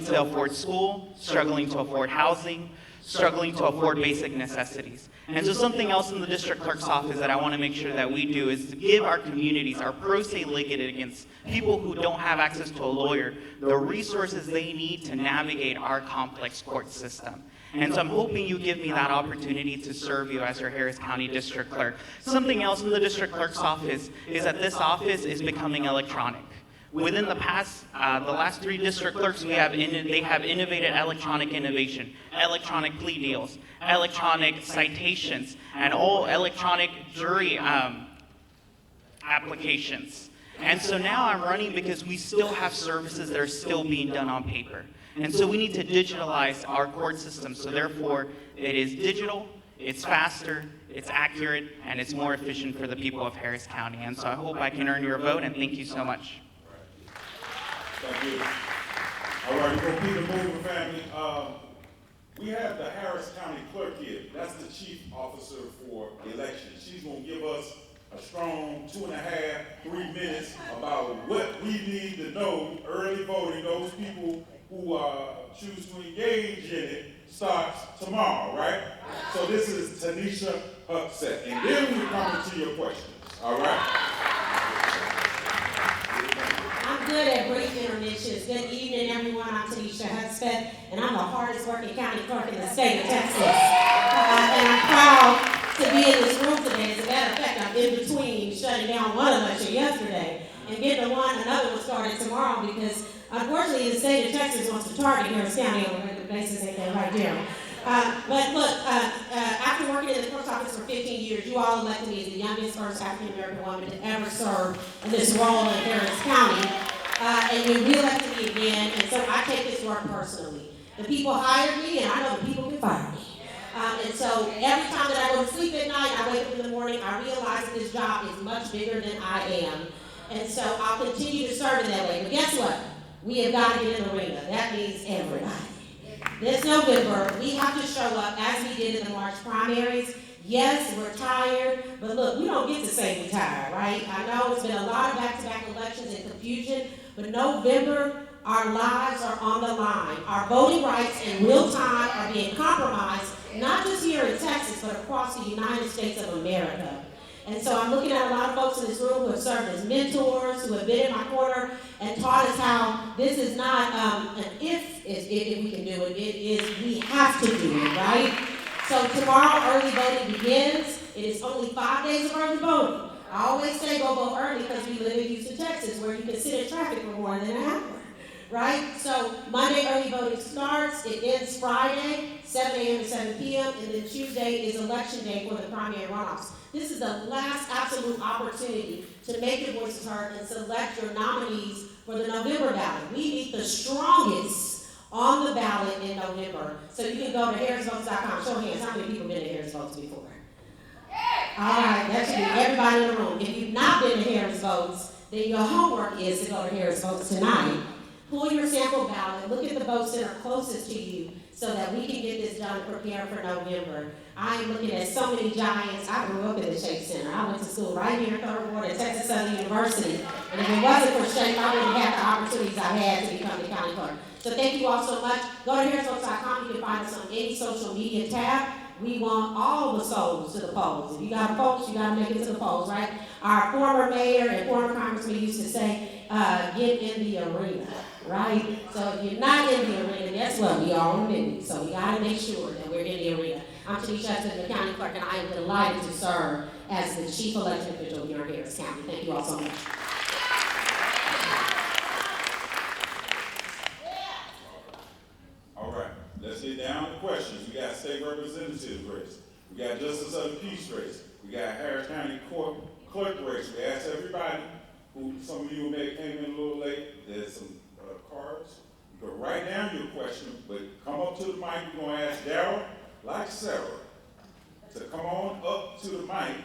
to afford school, struggling to afford housing, struggling to afford basic necessities. And so something else in the district clerk's office that I want to make sure that we do is to give our communities, our pro se litigants, people who don't have access to a lawyer, the resources they need to navigate our complex court system. And so I'm hoping you give me that opportunity to serve you as your Harris County District Clerk. Something else in the district clerk's office is that this office is becoming electronic. Within the last 3 district clerks, they have innovated electronic innovation, electronic plea deals, electronic citations, and all electronic jury applications. And so now I'm running because we still have services that are still being done on paper. And so we need to digitalize our court system. So therefore, it is digital, it's faster, it's accurate, and it's more efficient for the people of Harris County. And so I hope I can earn your vote, and thank you so much. Thank you. All right, we're going to keep it moving, family. We have the Harris County Clerk here. That's the Chief Officer for Elections. She's going to give us a strong 2.5, 3 minutes about what we need to know. Early voting, those people who choose to engage in it, starts tomorrow, right? So this is Tanisha Huckset. And then we're coming to your questions, all right? I'm good at brief intermissions. Good evening, everyone. I'm Tanisha Hudspeth, and I'm the hardest working county clerk in the state of Texas. And I'm proud to be in this room today. As a matter of fact, I'm in between shutting down one election yesterday and getting another one started tomorrow because, unfortunately, the state of Texas wants to target Harris County on a regular basis, ain't that right there? But look, after working in the clerk's office for 15 years, you all elected me as the youngest first African-American woman to ever serve in this role in Harris County. And you re-elected me again, and so I take this work personally. The people hired me, and I know the people can fire me. And so every time that I go to sleep at night, I wake up in the morning, I realize that this job is much bigger than I am. And so I'll continue to serve in that way. But guess what? We have got to get in the arena. That means everybody. This November, we have to show up as we did in the March primaries. Yes, we're tired, but look, we don't get to say we're tired, right? I know it's been a lot of back-to-back elections and confusion, but November, our lives are on the line. Our voting rights in real time are being compromised, not just here in Texas, but across the United States of America. And so I'm looking at a lot of folks in this room who have served as mentors, who have been in my corner and taught us how this is not an if we can do it, it is we have to do it, right? So tomorrow early voting begins. It is only 5 days of early voting. I always say go vote early because we live in Houston, Texas, where you can sit in traffic for more than an hour, right? So Monday early voting starts, it ends Friday, 7 a.m. to 7 p.m., and then Tuesday is election day for the primary runoffs. This is the last absolute opportunity to make your voices heard and select your nominees for the November ballot. We need the strongest on the ballot in November. So you can go to harrisvotes.com. Show hands, how many people have been to Harris Votes before? All right, that should be everybody in the room. If you've not been to Harris Votes, then your homework is to go to Harris Votes tonight. Pull your sample ballot, look at the votes that are closest to you so that we can get this done and prepare for November. I am looking at so many giants. I grew up in the Shape Center. I went to school right here in Third Ward at Texas Southern University. And if it wasn't for Shape, I wouldn't have the opportunities I've had to become the county clerk. So thank you all so much. Go to harrisvotes.com. You can find us on any social media tab. We want all the souls to the polls. If you got votes, you got to make it to the polls, right? Our former mayor and former congressman used to say, get in the arena, right? So if you're not in the arena, guess what? We are on the menu. So we got to make sure that we're in the arena. I'm Tanisha Hudspeth, the county clerk, and I am delighted to serve as the chief election official here in Harris County. Thank you all so much. All right, let's get down to questions. We got state representative race. We got justice of the peace race. We got Harris County court clerk race. We asked everybody who, some of you may came in a little late, there's some cards. You can write down your question, but come up to the mic. We're going to ask Darryl, like Sarah, to come on up to the mic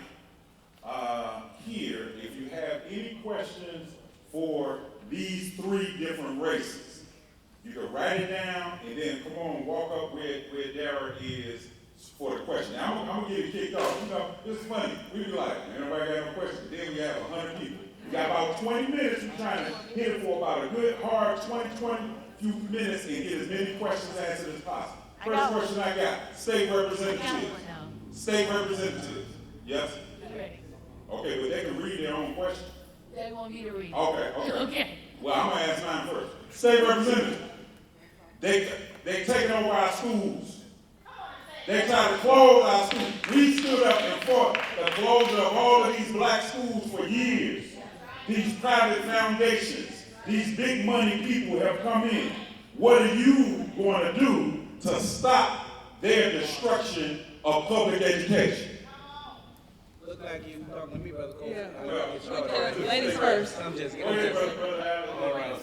here if you have any questions for these 3 different races. You can write it down and then come on, walk up where Darryl is for the question. Now, I'm going to get it kicked off. You know, it's funny. We be like, nobody got no questions. Then we have 100 people. We got about 20 minutes. We're trying to hit it for about a good, hard 20 few minutes and get as many questions answered as possible. First question I got, state representative. State representative. Yes? Okay, but they can read their own question. They want me to read. Okay. Okay. Well, I'm going to ask mine first. State representative. They taking over our schools. They try to close our schools. We stood up and fought the closure of all of these black schools for years. These private foundations, these big money people have come in. What are you going to do to stop their destruction of public education? Look like you talking to me, Brother Cole. Yeah. Well, Ladies first. I'm just Go ahead, brother Allen. All right.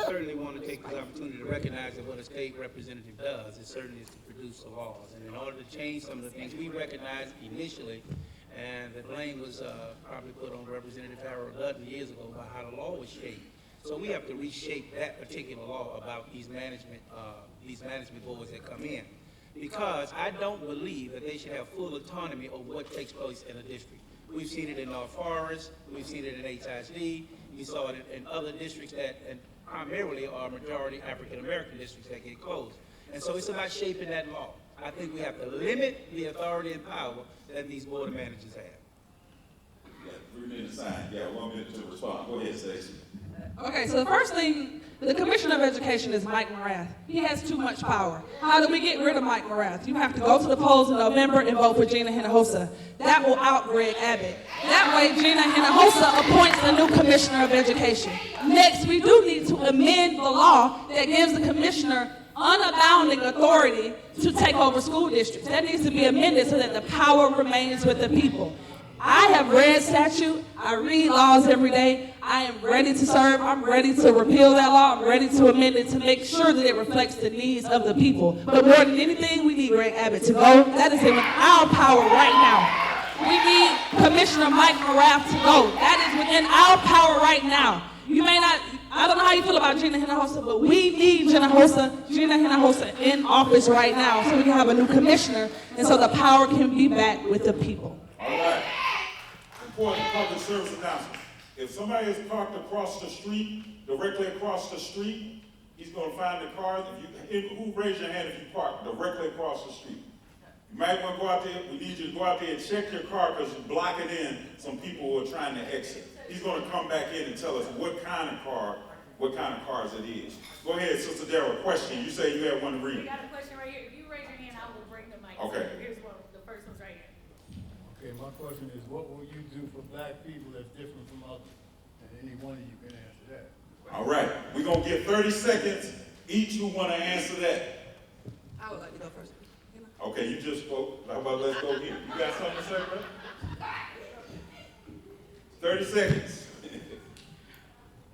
Certainly want to take this opportunity to recognize that what a state representative does is certainly is to produce the laws. And in order to change some of the things we recognized initially, and the blame was probably put on Representative Harold Dutton years ago about how the law was shaped. So we have to reshape that particular law about these management boards that come in. Because I don't believe that they should have full autonomy over what takes place in a district. We've seen it in North Forest, we've seen it in HISD, we saw it in other districts that and primarily are majority African American districts that get closed. And so it's about shaping that law. I think we have to limit the authority and power that these board of managers have. You got 3 minutes signed. You got 1 minute to respond. Go ahead, Stacey. Okay, so the first thing, the Commissioner of Education is Mike Morath. He has too much power. How do we get rid of Mike Morath? You have to go to the polls in November and vote for Gina Hinojosa. That will out Greg Abbott. That way, Gina Hinojosa appoints a new Commissioner of Education. Next, we do need to amend the law that gives the Commissioner unabounding authority to take over school districts. That needs to be amended so that the power remains with the people. I have read statute, I read laws every day, I am ready to serve, I'm ready to repeal that law, I'm ready to amend it to make sure that it reflects the needs of the people. But more than anything, we need Greg Abbott to go. That is in our power right now. We need Commissioner Mike Morath to go. That is within our power right now. You may not, I don't know how you feel about Gina Hinojosa, but we need Gina Hinojosa in office right now so we can have a new commissioner and so the power can be back with the people. All right. Important public service announcement. If somebody is parked across the street, directly across the street, he's going to find the car. Who raise your hand if you park directly across the street? You might want to go out there. We need you to go out there and check your car because you're blocking in some people who are trying to exit. He's going to come back in and tell us what kind of cars it is. Go ahead, Sister Darrell. Question. You say you have one to read. We got a question right here. If you raise your hand, I will bring the mic. Okay. Here's one. The first one's right here. Okay, my question is, what will you do for black people that's different from others? And any one of you can answer that. All right. We're going to give 30 seconds each who want to answer that. I would like to go first. Okay, you just spoke. How about let's go here? You got something to say, bro? 30 seconds.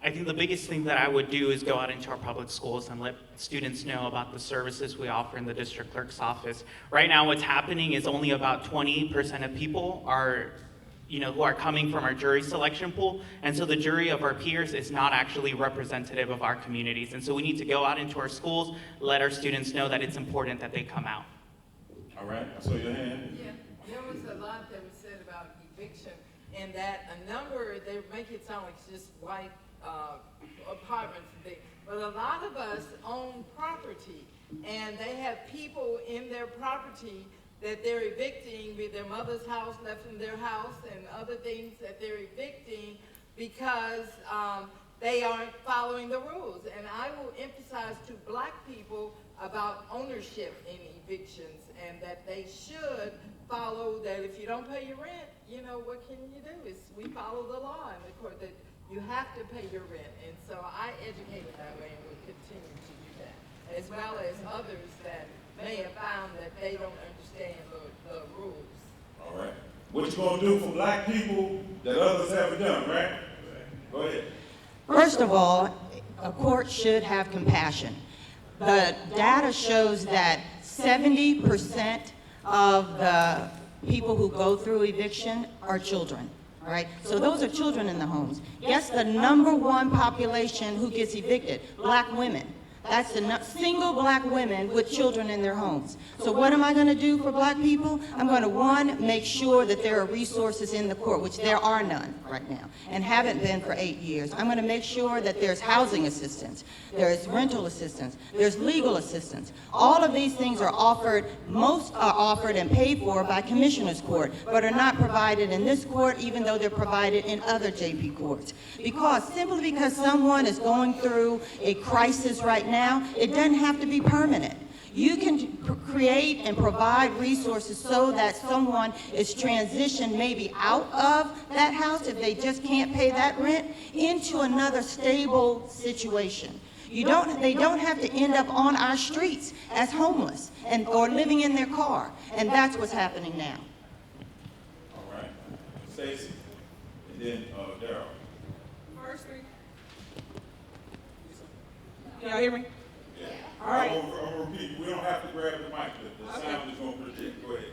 I think the biggest thing that I would do is go out into our public schools and let students know about the services we offer in the district clerk's office. Right now, what's happening is only about 20% of people are, who are coming from our jury selection pool, and so the jury of our peers is not actually representative of our communities. And so we need to go out into our schools, let our students know that it's important that they come out. All right, I saw your hand. Yeah, there was a lot that was said about eviction, and that a number, they make it sound like it's just white apartments and things, but a lot of us own property, and they have people in their property that they're evicting, with their mother's house left in their house and other things that they're evicting because they aren't following the rules. And I will emphasize to black people about ownership in evictions, and that they should follow that. If you don't pay your rent, what can you do? We follow the law in the court that you have to pay your rent. And so I educate that way and will continue to do that, as well as others that may have found that they don't understand the rules. All right. What you gonna do for black people that others haven't done, right? Go ahead. First of all, a court should have compassion. The data shows that 70% of the people who go through eviction are children, right? So those are children in the homes. Guess the #1 population who gets evicted? Black women. That's the single black women with children in their homes. So what am I going to do for black people? I'm going to, one, make sure that there are resources in the court, which there are none right now, and haven't been for 8 years. I'm going to make sure that there's housing assistance, there's rental assistance, there's legal assistance. All of these things are offered, most are offered and paid for by Commissioner's Court, but are not provided in this court, even though they're provided in other JP courts. Simply because someone is going through a crisis right now, it doesn't have to be permanent. You can create and provide resources so that someone is transitioned maybe out of that house, if they just can't pay that rent, into another stable situation. They don't have to end up on our streets as homeless or living in their car. And that's what's happening now. All right. Stacey. And then Darrell. First three. Can y'all hear me? Yeah. All right. I'm gonna repeat. We don't have to grab the mic. The sound is gonna project. Go ahead.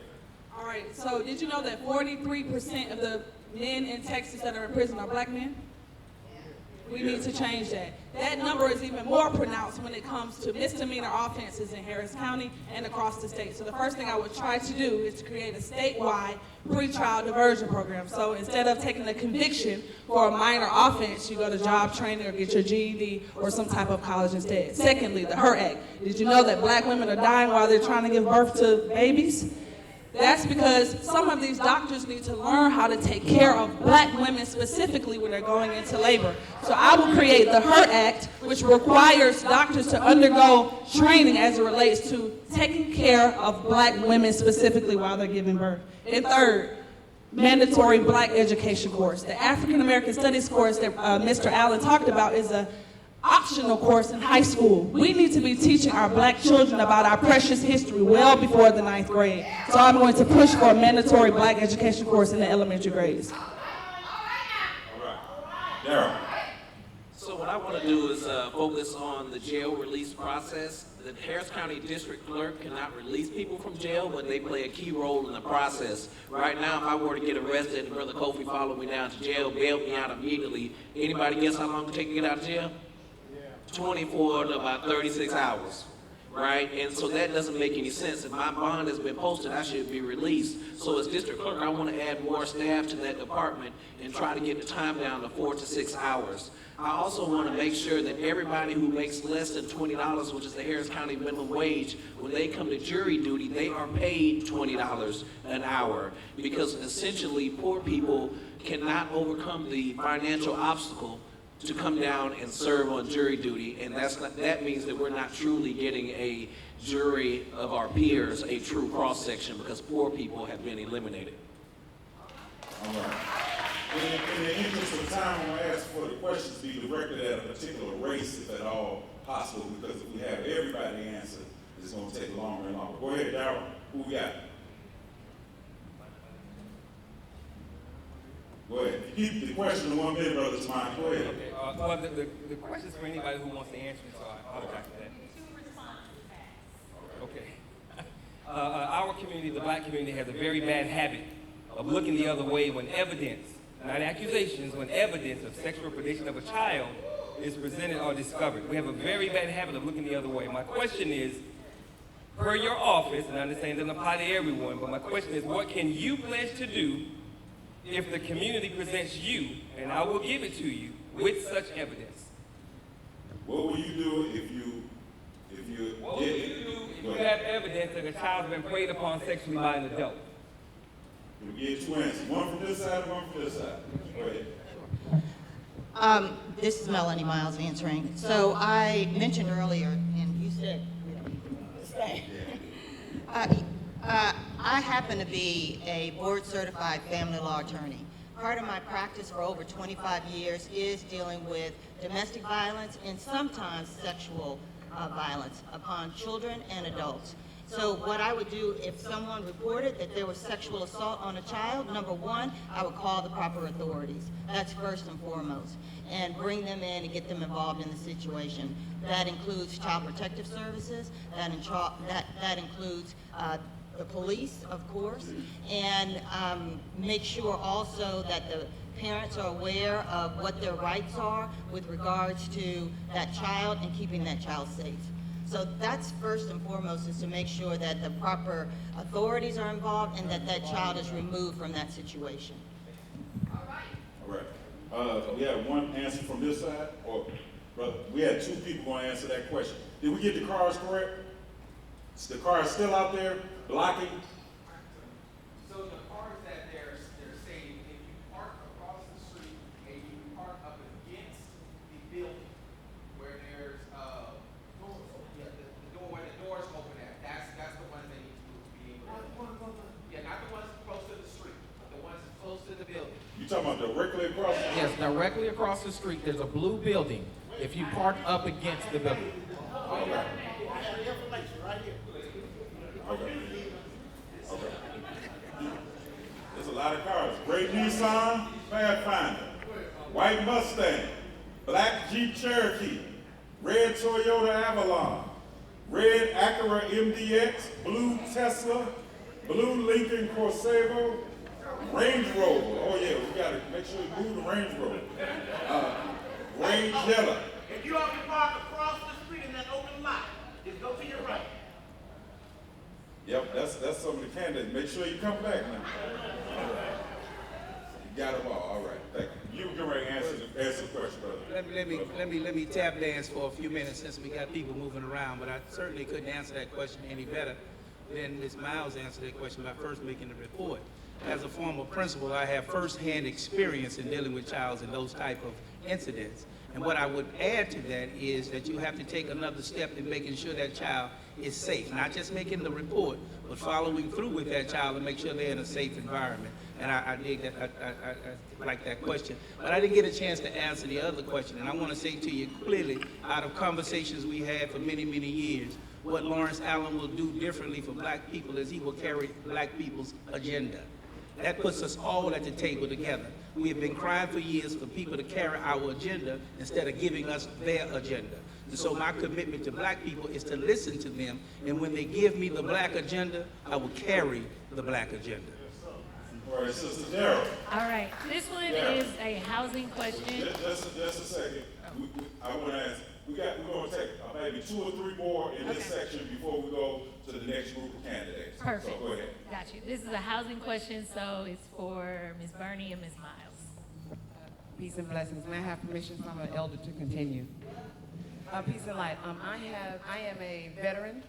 All right, so did you know that 43% of the men in Texas that are in prison are black men? We need to change that. That number is even more pronounced when it comes to misdemeanor offenses in Harris County and across the state. So the first thing I would try to do is to create a statewide pretrial diversion program. So instead of taking a conviction for a minor offense, you go to job training or get your GED or some type of college instead. Secondly, the HURT Act. Did you know that black women are dying while they're trying to give birth to babies? That's because some of these doctors need to learn how to take care of black women specifically when they're going into labor. So I will create the HURT Act, which requires doctors to undergo training as it relates to taking care of black women specifically while they're giving birth. And third, mandatory black education course. The African American Studies course that Mr. Allen talked about is a optional course in high school. We need to be teaching our black children about our precious history well before the 9th grade. So I'm going to push for a mandatory black education course in the elementary grades. All right. Darrell. So what I want to do is focus on the jail release process. The Harris County District Clerk cannot release people from jail, but they play a key role in the process. Right now, if I were to get arrested and Brother Kofi followed me down to jail, bailed me out immediately, anybody guess how long it take to get out of jail? 24 to about 36 hours, right? And so that doesn't make any sense. If my bond has been posted, I should be released. So as district clerk, I want to add more staff to that department and try to get the time down to 4 to 6 hours. I also want to make sure that everybody who makes less than $20, which is the Harris County minimum wage, when they come to jury duty, they are paid $20 an hour, because essentially poor people cannot overcome the financial obstacle to come down and serve on jury duty, and that means that we're not truly getting a jury of our peers, a true cross-section, because poor people have been eliminated. All right. In the interest of time, I'm going to ask for the questions to be directed at a particular race, if at all possible, because if we have everybody answer, it's going to take longer and longer. Go ahead, Darrell. Who we got? Go ahead. Keep the question to 1 minute, brother. It's mine. Go ahead. Okay. Well, the question is for anybody who wants to answer it, so I apologize for that. Okay. Our community, the black community, has a very bad habit of looking the other way when evidence, not accusations, when evidence of sexual predation of a child is presented or discovered. We have a very bad habit of looking the other way. My question is, per your office, and I understand it doesn't apply to everyone, but my question is, what can you pledge to do if the community presents you, and I will give it to you, with such evidence? What will you do if you what will you do if you have evidence that a child has been preyed upon sexually by an adult? We'll give 2 answers. One from this side, one from this side. Go ahead. This is Melanie Miles answering. So I mentioned earlier, and you said, stay. I happen to be a board-certified family law attorney. Part of my practice for over 25 years is dealing with domestic violence and sometimes sexual violence upon children and adults. So what I would do if someone reported that there was sexual assault on a child, number one, I would call the proper authorities. That's first and foremost. And bring them in and get them involved in the situation. That includes Child Protective Services, that includes the police, of course, and make sure also that the parents are aware of what their rights are with regards to that child and keeping that child safe. So that's first and foremost, is to make sure that the proper authorities are involved and that that child is removed from that situation. All right. We have one answer from this side, or brother, we had 2 people going to answer that question. Did we get the cars correct? The car is still out there blocking? So the cars that they're saying, if you park across the street and you park up against the building where there's the door where the doors open at, that's the ones they need to be able to. Yeah, not the ones close to the street, the ones close to the building. You talking about directly across the street? Yes, directly across the street. There's a blue building. If you park up against the building. Okay. There's a lot of cars. Great Nissan. Pathfinder, white Mustang, black Jeep Cherokee, red Toyota Avalon, red Acura MDX, blue Tesla, blue Lincoln Corsair, Range Rover. Oh yeah, we gotta make sure we move the Range Rover. Gray Jetta. If you all can park across the street in that open lot, just go to your right. Yep, that's some of the candidates. Make sure you come back now. You got them all. All right, thank you. You can ready to answer the question, brother. Let me tap dance for a few minutes since we got people moving around, but I certainly couldn't answer that question any better than Ms. Miles answered that question by first making the report. As a former principal, I have firsthand experience in dealing with child in those type of incidents. And what I would add to that is that you have to take another step in making sure that child is safe, not just making the report, but following through with that child and make sure they're in a safe environment. And I dig that, I like that question. But I didn't get a chance to answer the other question. And I want to say to you clearly, out of conversations we had for many, many years, what Lawrence Allen will do differently for black people is he will carry black people's agenda. That puts us all at the table together. We have been crying for years for people to carry our agenda instead of giving us their agenda. And so my commitment to black people is to listen to them, and when they give me the black agenda, I will carry the black agenda. All right, Sister Darryl. All right, this one is a housing question. Just a second. I want to ask. We're going to take maybe 2 or 3 more in this section before we go to the next group of candidates. Perfect. So go ahead. Got you. This is a housing question, so it's for Ms. Burney and Ms. Miles. Peace and blessings. May I have permission from an elder to continue? Peace and light. I am a veteran.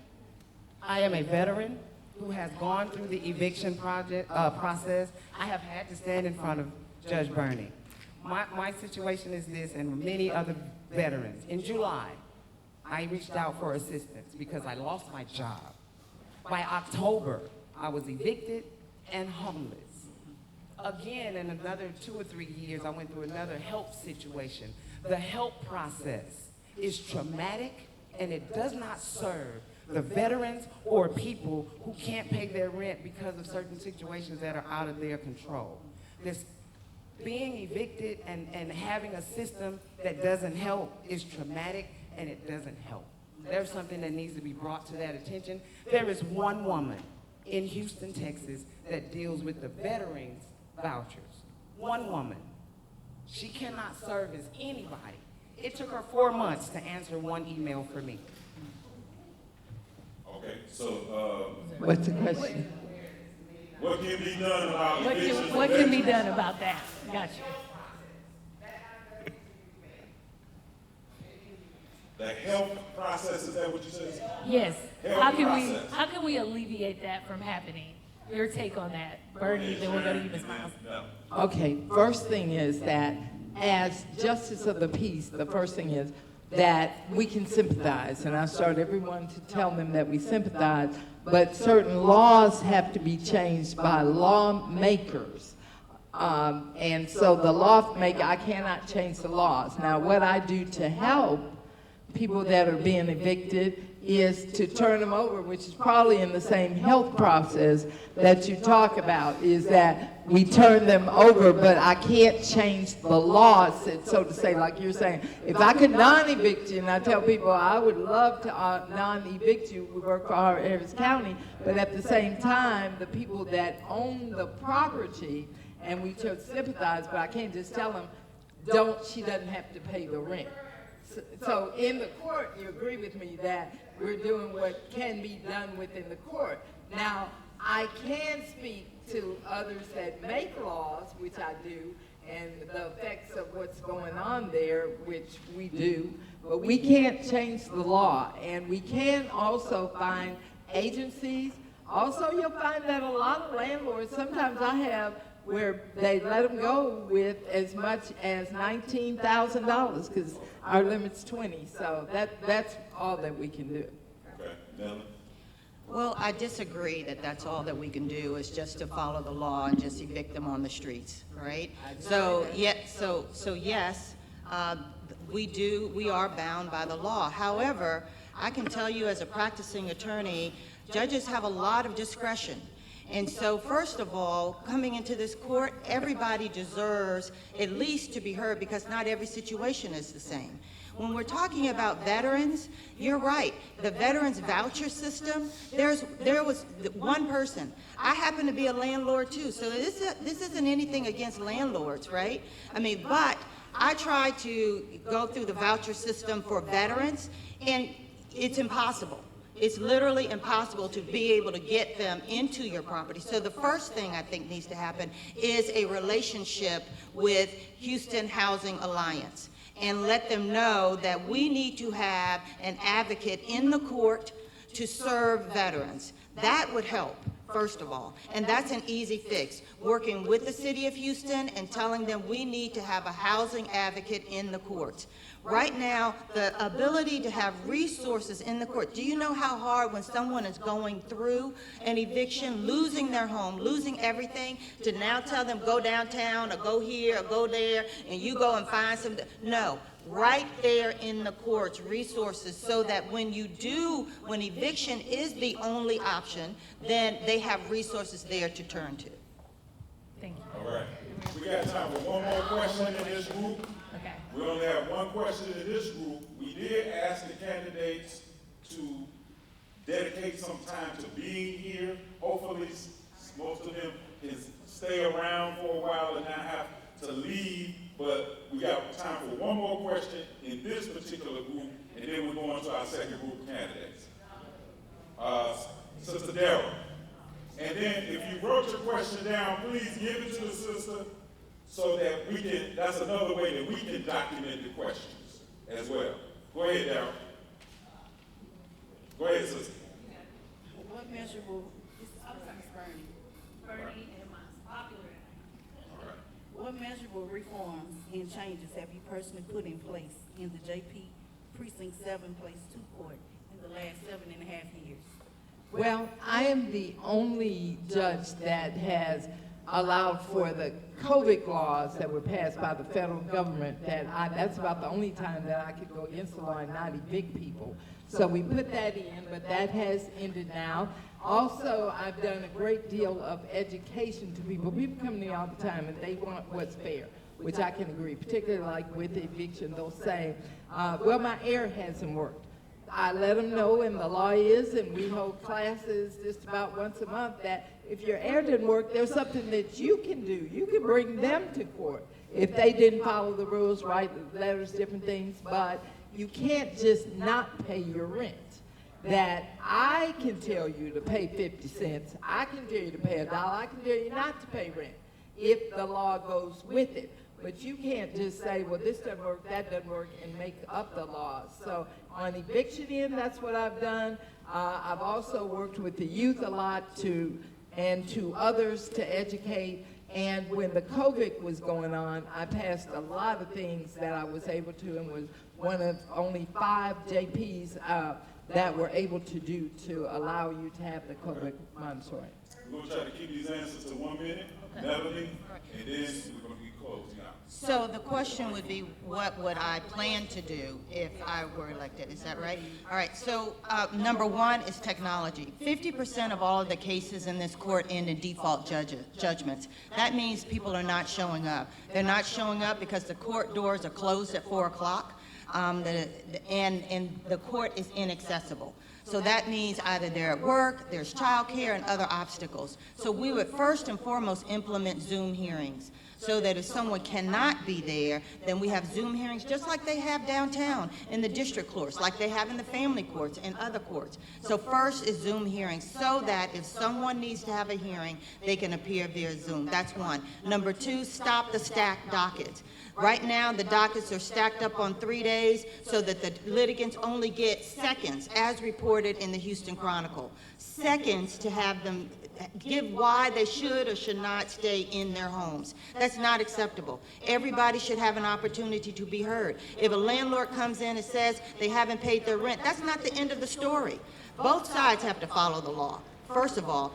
I am a veteran who has gone through the eviction process. I have had to stand in front of Judge Burney. My situation is this, and many other veterans. In July, I reached out for assistance because I lost my job. By October, I was evicted and homeless. Again, in another 2 or 3 years, I went through another help situation. The help process is traumatic, and it does not serve the veterans or people who can't pay their rent because of certain situations that are out of their control. Being evicted and having a system that doesn't help is traumatic, and it doesn't help. There's something that needs to be brought to that attention. There is one woman in Houston, Texas, that deals with the veterans' vouchers. One woman. She cannot serve as anybody. It took her 4 months to answer one email for me. Okay, so what's the question? What can be done about evictions? What can be done about that? Gotcha. The health process, is that what you said? Yes. Health How can we alleviate that from happening? Your take on that, Bernie, then we'll go to you, Ms. Miles. Okay, first thing is that as Justice of the Peace, the first thing is that we can sympathize, and I start everyone to tell them that we sympathize, but certain laws have to be changed by lawmakers. And so the lawmaker, I cannot change the laws. Now, what I do to help people that are being evicted is to turn them over, which is probably in the same health process that you talk about, is that we turn them over, but I can't change the laws, so to say, like you're saying. If I could non-evict you, and I tell people I would love to non-evict you, we work for Harris County, but at the same time, the people that own the property, and we should sympathize, but I can't just tell them, she doesn't have to pay the rent. So in the court, you agree with me that we're doing what can be done within the court. Now, I can speak to others that make laws, which I do, and the effects of what's going on there, which we do, but we can't change the law. And we can also find agencies. Also, you'll find that a lot of landlords, sometimes I have where they let them go with as much as $19,000 because our limit's 20. So that's all that we can do. Okay, Nellie? Well, I disagree that that's all that we can do is just to follow the law and just evict them on the streets, right? So yes, we are bound by the law. However, I can tell you as a practicing attorney, judges have a lot of discretion. And so, first of all, coming into this court, everybody deserves at least to be heard because not every situation is the same. When we're talking about veterans, you're right. The veterans voucher system, there was one person. I happen to be a landlord too, so this isn't anything against landlords, right? I mean, but I tried to go through the voucher system for veterans, and it's impossible. It's literally impossible to be able to get them into your property. So the first thing I think needs to happen is a relationship with Houston Housing Alliance and let them know that we need to have an advocate in the court to serve veterans. That would help, first of all, and that's an easy fix. Working with the city of Houston and telling them we need to have a housing advocate in the courts. Right now, the ability to have resources in the court. Do you know how hard when someone is going through an eviction, losing their home, losing everything, to now tell them go downtown or go here or go there and you go and find some? No. Right there in the courts, resources so that when eviction is the only option, then they have resources there to turn to. Thank you. All right. We got time for one more question in this group. Okay. We only have one question in this group. We did ask the candidates to dedicate some time to being here. Hopefully, most of them can stay around for a while and not have to leave. But we got time for one more question in this particular group, and then we're going to our second group of candidates. Sister Darrell. And then if you wrote your question down, please give it to the sister so that we can, that's another way that we can document the questions as well. Go ahead, Darrell. Go ahead, sister. What measurable, Bernie and mine's popular. All right. what measurable reforms and changes have you personally put in place in the JP Precinct 7 Place 2 Court in the last 7.5 years? Well, I am the only judge that has allowed for the COVID laws that were passed by the federal government. That's about the only time that I could go against the law and not evict people. So we put that in, but that has ended now. Also, I've done a great deal of education to people. People come to me all the time and they want what's fair, which I can agree, particularly like with eviction. They'll say, well, my air hasn't worked. I let them know, and the law is, and we hold classes just about once a month, that if your air didn't work, there's something that you can do. You can bring them to court if they didn't follow the rules, write letters, different things, but you can't just not pay your rent. That I can tell you to pay 50 cents, I can tell you to pay $1, I can tell you not to pay rent if the law goes with it. But you can't just say, well, this doesn't work, that doesn't work, and make up the laws. So on eviction end, that's what I've done. I've also worked with the youth a lot and to others to educate. And when the COVID was going on, I passed a lot of things that I was able to, and was one of only 5 JPs that were able to do to allow you to have the COVID monitoring. We're going to try to keep these answers to 1 minute, Melanie, and then we're going to be closing out. So the question would be, what would I plan to do if I were elected? Is that right? All right, so number one is technology. 50% of all of the cases in this court end in default judgments. That means people are not showing up. They're not showing up because the court doors are closed at 4 o'clock. And the court is inaccessible. So that means either they're at work, there's childcare, and other obstacles. So we would first and foremost implement Zoom hearings, so that if someone cannot be there, then we have Zoom hearings just like they have downtown in the district courts, like they have in the family courts and other courts. So first is Zoom hearings, so that if someone needs to have a hearing, they can appear via Zoom. That's one. Number two, stop the stacked dockets. Right now, the dockets are stacked up on 3 days so that the litigants only get seconds, as reported in the Houston Chronicle. Seconds to have them give why they should or should not stay in their homes. That's not acceptable. Everybody should have an opportunity to be heard. If a landlord comes in and says they haven't paid their rent, that's not the end of the story. Both sides have to follow the law. first of all.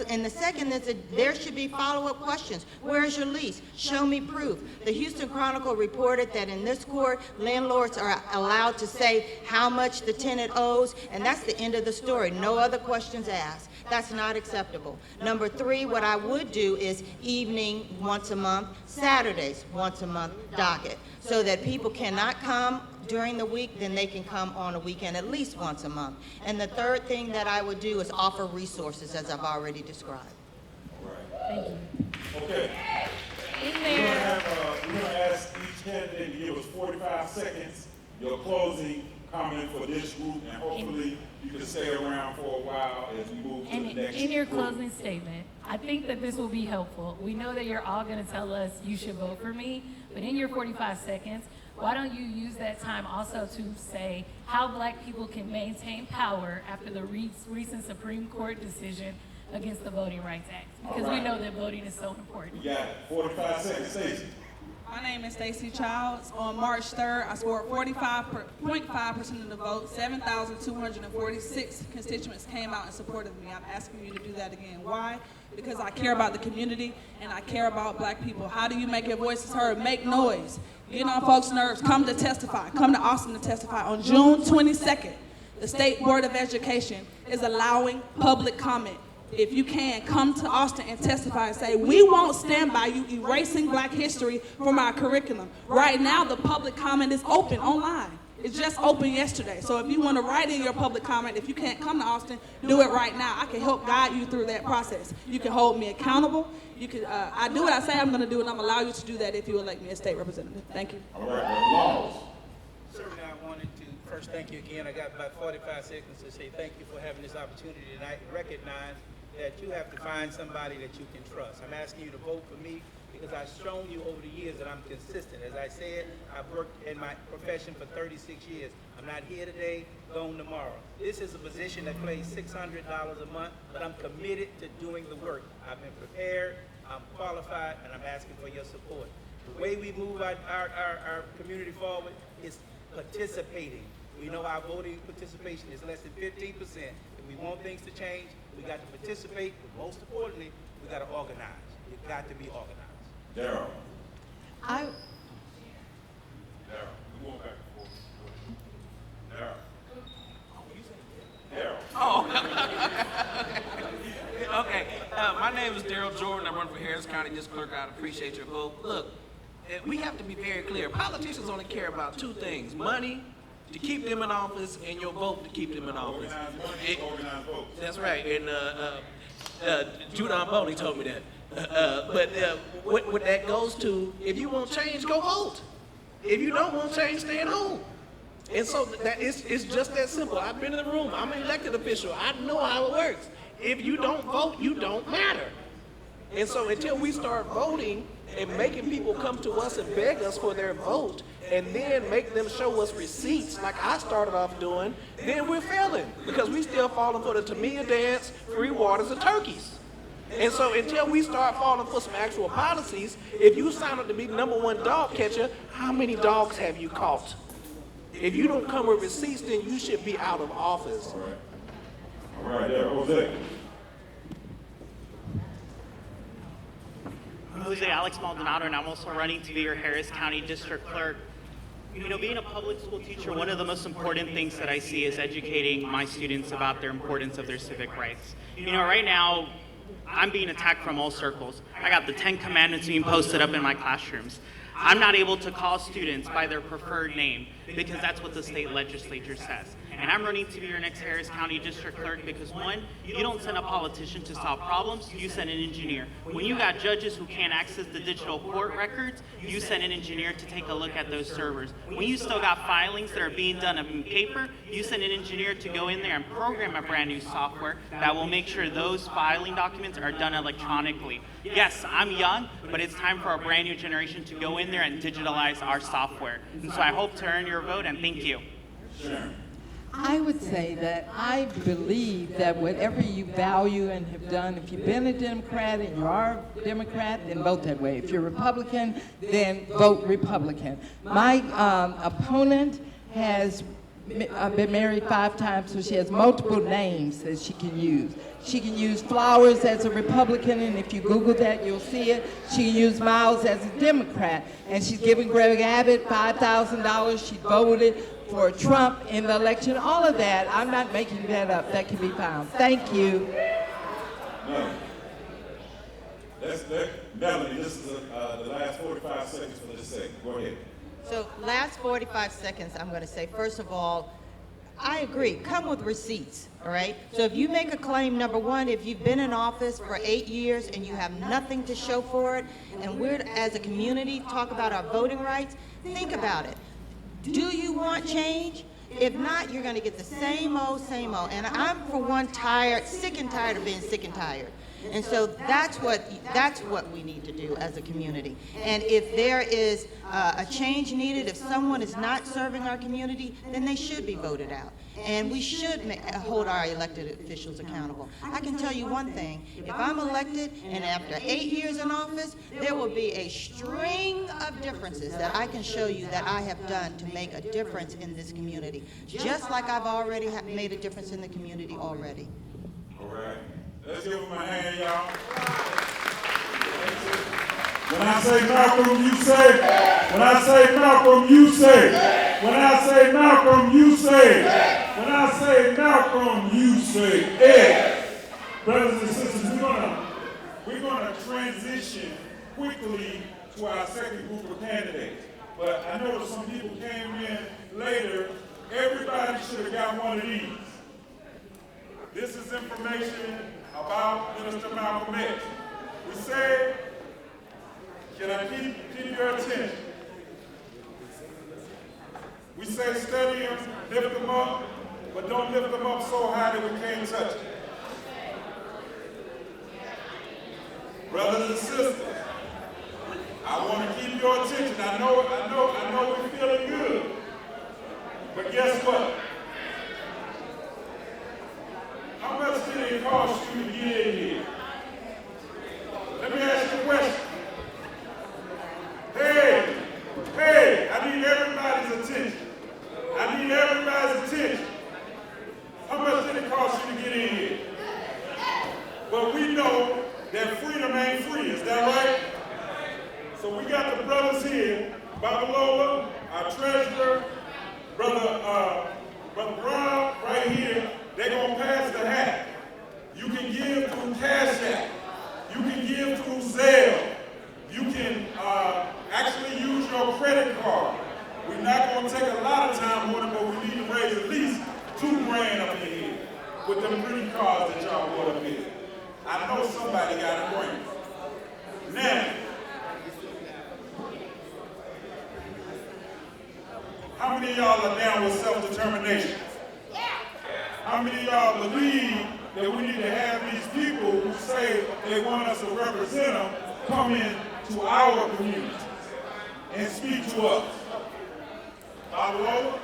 And the second is that there should be follow-up questions. Where's your lease? Show me proof. The Houston Chronicle reported that in this court, landlords are allowed to say how much the tenant owes, and that's the end of the story. No other questions asked. That's not acceptable. Number 3, what I would do is evening once a month, Saturdays once a month docket, so that people cannot come during the week, then they can come on a weekend at least once a month. And the third thing that I would do is offer resources, as I've already described. Thank you. Okay. In We're there. going to ask each candidate to give us 45 seconds, your closing comment for this group, and hopefully you can stay around for a while as we move to the And next in your group. closing statement, I think that this will be helpful. We know that you're all going to tell us you should vote for me, but in your 45 seconds, why don't you use that time also to say how Black people can maintain power after the recent Supreme Court decision against the Voting Rights Act? Because we know that voting is so important. You got 45 seconds, Stacey. My name is Stacey Childs. On March 3rd, I scored 45.5% of the vote. 7,246 constituents came out and supported me. I'm asking you to do that again. Why? Because I care about the community and I care about Black people. How do you make your voices heard? Make noise. Get on folks' nerves. Come to testify. Come to Austin to testify. On June 22nd, the State Board of Education is allowing public comment. If you can, come to Austin and testify and say, we won't stand by you erasing Black history from our curriculum. Right now, the public comment is open online. It's just open yesterday. So if you want to write in your public comment, if you can't come to Austin, do it right now. I can help guide you through that process. You can hold me accountable. You can, I do what I say I'm going to do, and I'm going to allow you to do that if you elect me as state representative. Thank you. All right, Laws. Certainly, I wanted to first thank you again. I got about 45 seconds to say thank you for having this opportunity tonight and recognize that you have to find somebody that you can trust. I'm asking you to vote for me because I've shown you over the years that I'm consistent. As I said, I've worked in my profession for 36 years. I'm not here today, gone tomorrow. This is a position that pays $600 a month, but I'm committed to doing the work. I've been prepared, I'm qualified, and I'm asking for your support. The way we move our community forward is participating. We know our voting participation is less than 15%. If we want things to change, we got to participate, but most importantly, we got to organize. We've got to be organized. Daryl. I Daryl. We going back and forth. Daryl. Daryl. Oh. Okay. My name is Daryl Jordan. I run for Harris County District Clerk. I appreciate your vote. Look, we have to be very clear. Politicians only care about 2 things: money, to keep them in office, and your vote to keep them in office. Organized votes. That's right. And Judon Boney told me that. But what that goes to, if you want change, go vote. If you don't want change, stay at home. And so it's just that simple. I've been in the room. I'm an elected official. I know how it works. If you don't vote, you don't matter. And so until we start voting and making people come to us and beg us for their vote, and then make them show us receipts like I started off doing, then we're failing because we still falling for the Tamia dance, free waters, and turkeys. And so until we start falling for some actual policies, if you sign up to be #1 dog catcher, how many dogs have you caught? If you don't come with receipts, then you should be out of office. All right, there, Jose. I'm Jose Alex Maldonado, and I'm also running to be your Harris County District Clerk. You know, being a public school teacher, one of the most important things that I see is educating my students about their importance of their civic rights. You know, right now, I'm being attacked from all circles. I got the 10 Commandments being posted up in my classrooms. I'm not able to call students by their preferred name because that's what the state legislature says. And I'm running to be your next Harris County District Clerk because, one, you don't send a politician to solve problems, you send an engineer. When you got judges who can't access the digital court records, you send an engineer to take a look at those servers. When you still got filings that are being done in paper, you send an engineer to go in there and program a brand new software that will make sure those filing documents are done electronically. Yes, I'm young, but it's time for a brand new generation to go in there and digitalize our software. And so I hope to earn your vote, and thank you. I would say that I believe that whatever you value and have done, if you've been a Democrat and you are a Democrat, then vote that way. If you're Republican, then vote Republican. My opponent has been married 5 times, so she has multiple names that she can use. She can use Flowers as a Republican, and if you Google that, you'll see it. She can use Miles as a Democrat, and she's giving Greg Abbott $5,000. She voted for Trump in the election. All of that, I'm not making that up. That can be found. Thank you. Melanie, this is the last 45 seconds for this segment. Go ahead. So last 45 seconds, I'm going to say, first of all, I agree. Come with receipts, all right? So if you make a claim, number one, if you've been in office for 8 years and you have nothing to show for it, and we're, as a community, talk about our voting rights, think about it. Do you want change? If not, you're going to get the same old, same old. And I'm, for one, tired, sick and tired of being sick and tired. And so that's what we need to do as a community. And if there is a change needed, if someone is not serving our community, then they should be voted out. And we should hold our elected officials accountable. I can tell you one thing, if I'm elected and after 8 years in office, there will be a string of differences that I can show you that I have done to make a difference in this community, just like I've already made a difference in the community already. All right. Let's give them a hand, y'all. When I say Malcolm, you say. When I say Malcolm, you say. When I say Malcolm, you say. When I say Malcolm, you say. Ed. Brothers and sisters, we're gonna transition quickly to our second group of candidates. But I know some people came in later. Everybody should have got one of these. This is information about Minister Malcolm X. We say, can I keep your attention? We say study him, lift him up, but don't lift him up so high that we can't touch him. Brothers and sisters, I want to keep your attention. I know we're feeling good. But guess what? How much did it cost you to get in here? Let me ask you a question. Hey, I need everybody's attention. I need everybody's attention. How much did it cost you to get in here? Well, we know that freedom ain't free, is that right? So we got the brothers here, Babalola, our treasurer, Brother Brown right here. They're going to pass the hat. You can give through Cash App. You can give through Zelle. You can actually use your credit card. We're not going to take a lot of time on it, but we need to raise at least $2,000 up in here with them green cards that y'all brought up here. I know somebody got a brain. Now, how many of y'all are down with self-determination? How many of y'all believe that we need to have these people who say they want us to represent them come in to our community and speak to us? Babalola,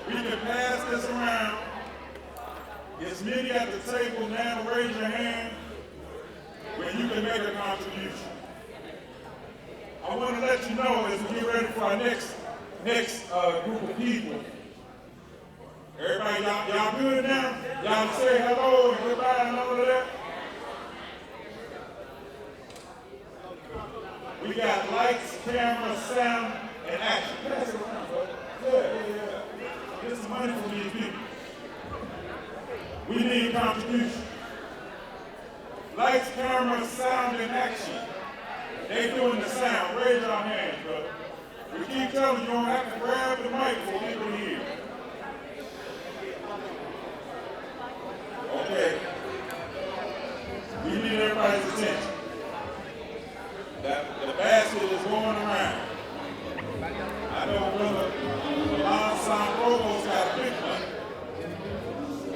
we can pass this around. As many at the table now, raise your hand when you can make a contribution. I want to let you know as we get ready for our next group of people. Everybody, y'all good now? Y'all say hello and goodbye and all of that? We got lights, camera, sound, and action. Pass it around, bro. Yeah. This is money for these people. We need contribution. Lights, camera, sound, and action. They doing the sound. Raise your hands, brother. We keep telling you, you don't have to grab the mic for people to hear. Okay. We need everybody's attention. The basket is going around. I know Brother Milan San Provo's got a big one.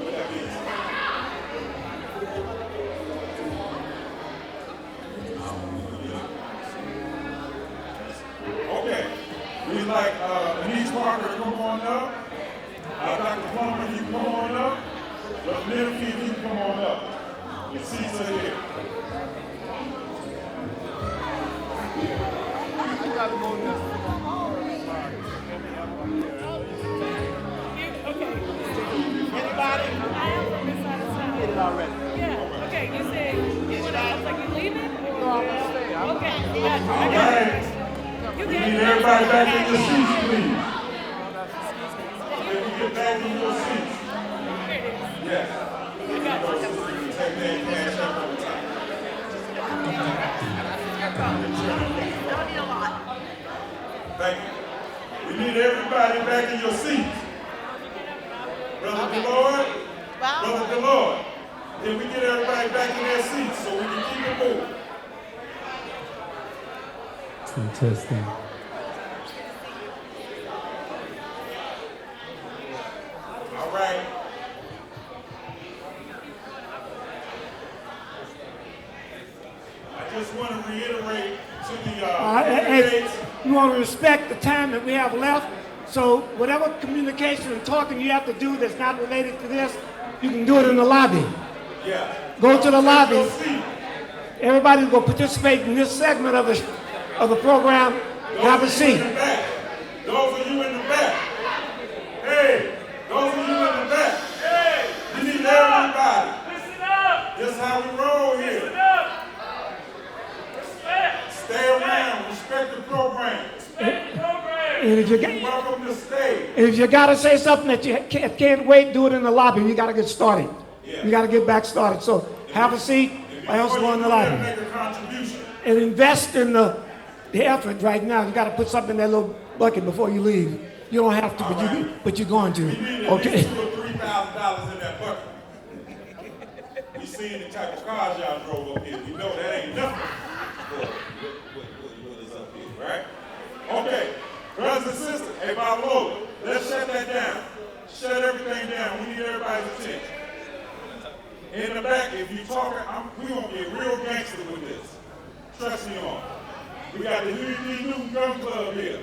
What that means? Okay. We'd like Denise Parker to come on up. Dr. Plummer, you come on up. Brother Middlefield, you come on up. And Caesar here. back in your seats, please. Can you get back in your seats? Yes. Take that cash up on top. Thank you. We need everybody back in your seats. Brother Deloyd, Brother Deloyd, can we get everybody back in their seats so we can keep it moving? Testing. All right. I just want to reiterate to the candidates. You want to respect the time that we have left. So whatever communication and talking you have to do that's not related to this, you can do it in the lobby. Yeah. Go to the lobby. Everybody will participate in this segment of the program. Have a seat. Those of you in the back. Hey, those of you in the back. Hey, you need everybody. Listen up. This is how we roll here. Listen up. Stay around. Respect the program. Respect the program. And welcome to stay. if you got to say something that you can't wait, do it in the lobby. You got to get started. Yeah. You got to get back started. So have a seat. Or else go in the lobby. Make a contribution. And invest in the effort right now. You got to put something in that little bucket before you leave. You don't have to, but you're going to. Okay. $3,000 in that bucket. We seen the type of cars y'all drove up here. We know that ain't nothing for what is up here, right? Okay, brothers and sisters, hey, Bob Lowe, let's shut that down. Shut everything down. We need everybody's attention. In the back, if you're talking, we're going to get real gangster with this. Trust me on. We got the Huey Newton Gun Club here.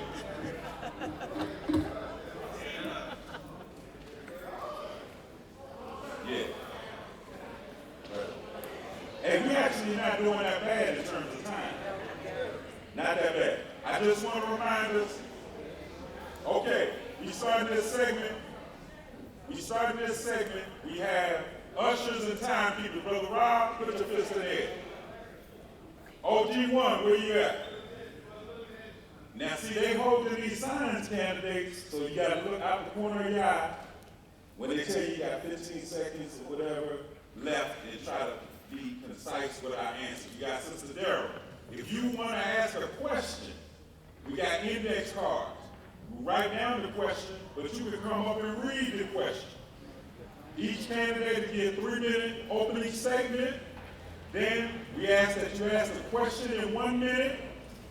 Yeah. Hey, we actually not doing that bad in terms of time. Not that bad. I just want to remind us, okay, we started this segment. We have ushers and timekeepers. Brother Rob, put your fist in the air. OG1, where you at? Now, see, they holding these signs, candidates, so you got to look out the corner of your eye when they tell you got 15 seconds or whatever left and try to be concise with our answers. You got Sister Darrell. If you want to ask a question, we got index cards. We write down the question, but you can come up and read the question. Each candidate will get a 3-minute opening statement. Then we ask that you ask the question in 1 minute,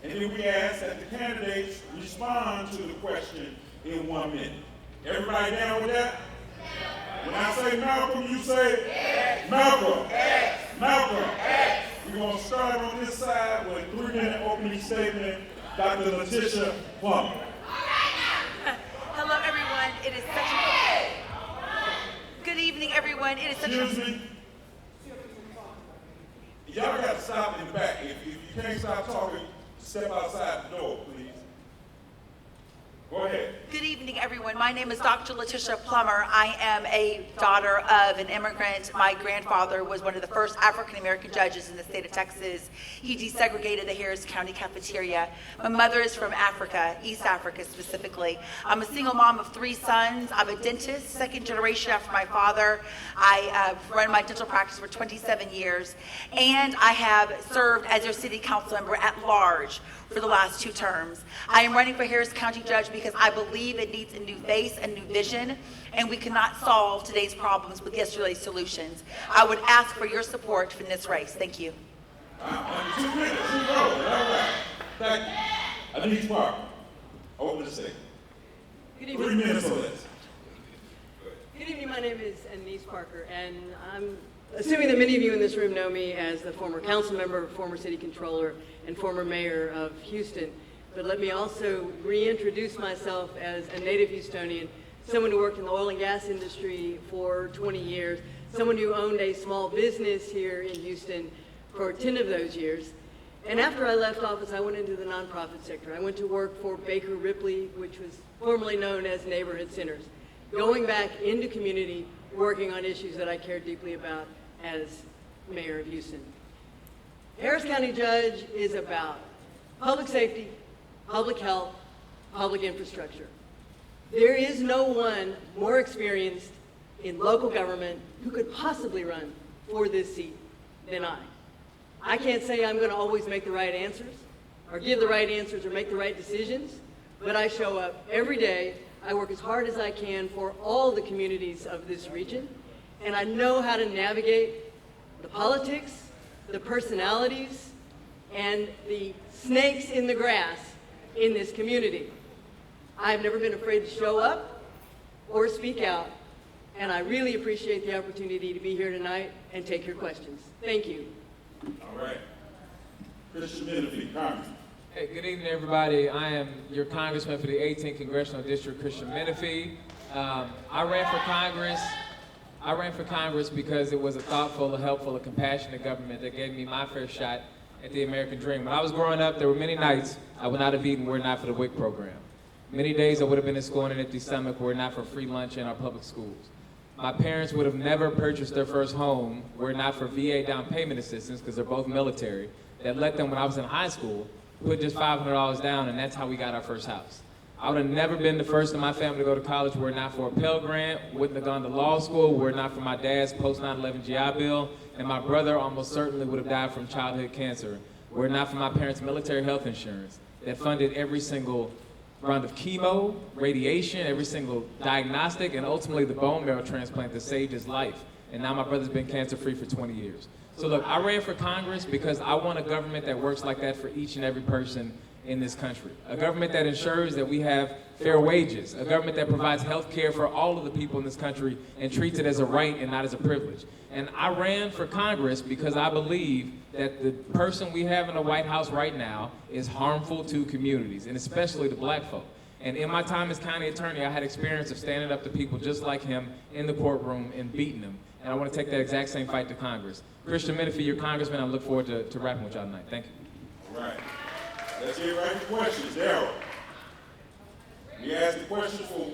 and then we ask that the candidates respond to the question in 1 minute. Everybody down with that? When I say Malcolm, you say yes. Malcolm. Yes. Malcolm. Yes. We're going to start on this side with a 3-minute opening statement. Dr. Letitia Plummer. Hello, everyone. It is such a good evening, everyone. It is such Excuse me. Y'all got to stop in the back. If you can't stop talking, step outside the door, please. Go ahead. Good evening, everyone. My name is Dr. Letitia Plummer. I am a daughter of an immigrant. My grandfather was one of the first African-American judges in the state of Texas. He desegregated the Harris County cafeteria. My mother is from Africa, East Africa specifically. I'm a single mom of 3 sons. I'm a dentist, second generation after my father. I run my dental practice for 27 years, and I have served as your city council member at large for the last 2 terms. I am running for Harris County Judge because I believe it needs a new face and new vision, and we cannot solve today's problems with yesterday's solutions. I would ask for your support in this race. Thank you. 2 minutes, you go. All right. Thank you. Anise Parker, open the statement. Good evening. 3 minutes or less. Good evening. My name is Anise Parker, and I'm assuming that many of you in this room know me as the former council member, former city controller, and former mayor of Houston. But let me also reintroduce myself as a native Houstonian, someone who worked in the oil and gas industry for 20 years, someone who owned a small business here in Houston for 10 of those years. And after I left office, I went into the nonprofit sector. I went to work for Baker Ripley, which was formerly known as Neighborhood Centers, going back into community, working on issues that I cared deeply about as mayor of Houston. Harris County Judge is about public safety, public health, public infrastructure. There is no one more experienced in local government who could possibly run for this seat than I. I can't say I'm going to always make the right answers or give the right answers or make the right decisions, but I show up every day. I work as hard as I can for all the communities of this region, and I know how to navigate the politics, the personalities, and the snakes in the grass in this community. I've never been afraid to show up or speak out, and I really appreciate the opportunity to be here tonight and take your questions. Thank you. All right. Christian Menifee, Congressman. Hey, good evening, everybody. I am your congressman for the 18th Congressional District, Christian Menifee. I ran for Congress because it was a thoughtful, a helpful, a compassionate government that gave me my fair shot at the American dream. When I was growing up, there were many nights I would not have eaten were it not for the WIC program. Many days I would have been in school on an empty stomach were it not for free lunch in our public schools. My parents would have never purchased their first home were it not for VA down payment assistance, because they're both military, that let them, when I was in high school, put just $500 down, and that's how we got our first house. I would have never been the first in my family to go to college were it not for a Pell Grant, wouldn't have gone to law school were it not for my dad's post 9/11 GI Bill, and my brother almost certainly would have died from childhood cancer were it not for my parents' military health insurance that funded every single round of chemo, radiation, every single diagnostic, and ultimately the bone marrow transplant that saved his life. And now my brother's been cancer-free for 20 years. So look, I ran for Congress because I want a government that works like that for each and every person in this country. A government that ensures that we have fair wages. A government that provides health care for all of the people in this country and treats it as a right and not as a privilege. And I ran for Congress because I believe that the person we have in the White House right now is harmful to communities, and especially to black folk. And in my time as county attorney, I had experience of standing up to people just like him in the courtroom and beating them. And I want to take that exact same fight to Congress. Christian Menifee, your congressman, I look forward to rapping with y'all tonight. Thank you. All right. Let's get right to questions. Daryl. We ask the questions for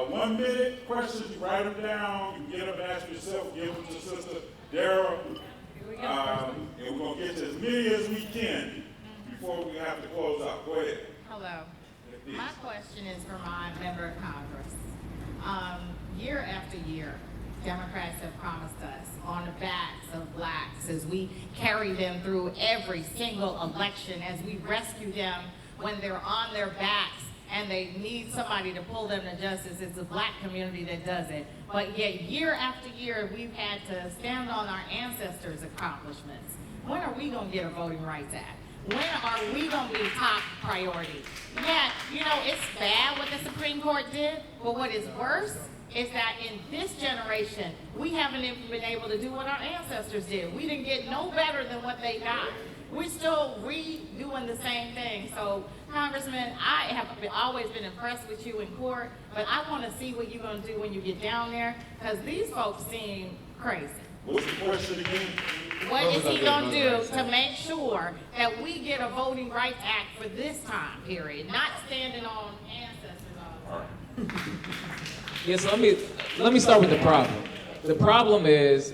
1 minute. Questions, you write them down, you get them, ask yourself, give them to Sister Daryl. And we're going to get to as many as we can before we have to close out. Go ahead. Hello. My question is for my member of Congress. Year after year, Democrats have promised us on the backs of blacks as we carry them through every single election, as we rescue them when they're on their backs and they need somebody to pull them to justice. It's the black community that does it. But yet year after year, we've had to stand on our ancestors' accomplishments. When are we gonna get a Voting Rights Act? When are we gonna be top priority? Yeah, you know, it's bad what the Supreme Court did, but what is worse is that in this generation, we haven't even been able to do what our ancestors did. We didn't get no better than what they got. We're still redoing the same thing. So, Congressman, I have always been impressed with you in court, but I want to see what you're going to do when you get down there, because these folks seem crazy. What's the question again? What is he going to do to make sure that we get a Voting Rights Act for this time period, not standing on ancestors all the time? Yes, let me start with the problem. The problem is,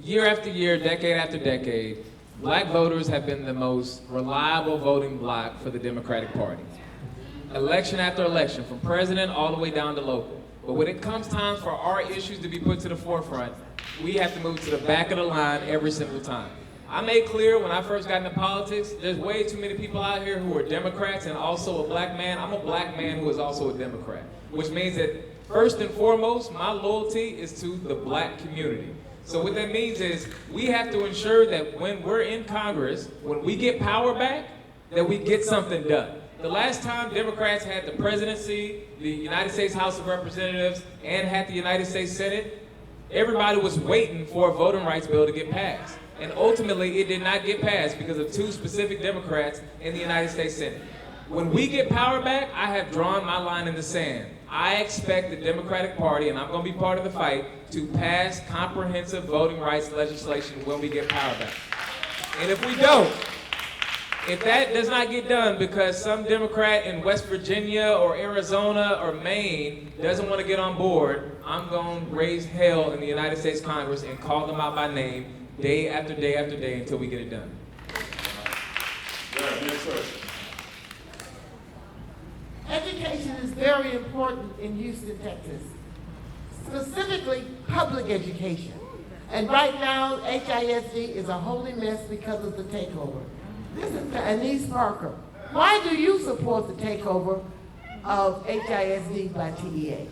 year after year, decade after decade, black voters have been the most reliable voting bloc for the Democratic Party. Election after election, from president all the way down to local. But when it comes time for our issues to be put to the forefront, we have to move to the back of the line every single time. I made clear when I first got into politics, there's way too many people out here who are Democrats and also a black man. I'm a black man who is also a Democrat, which means that first and foremost, my loyalty is to the black community. So what that means is we have to ensure that when we're in Congress, when we get power back, that we get something done. The last time Democrats had the presidency, the United States House of Representatives, and had the United States Senate, everybody was waiting for a voting rights bill to get passed. And ultimately, it did not get passed because of two specific Democrats in the United States Senate. When we get power back, I have drawn my line in the sand. I expect the Democratic Party, and I'm going to be part of the fight, to pass comprehensive voting rights legislation when we get power back. And if we don't, if that does not get done because some Democrat in West Virginia or Arizona or Maine doesn't want to get on board, I'm going to raise hell in the United States Congress and call them out by name day after day after day until we get it done. Yeah, next question. Education is very important in Houston, Texas, specifically public education. And right now, HISD is a holy mess because of the takeover. This is to Anise Parker. Why do you support the takeover of HISD by TEA?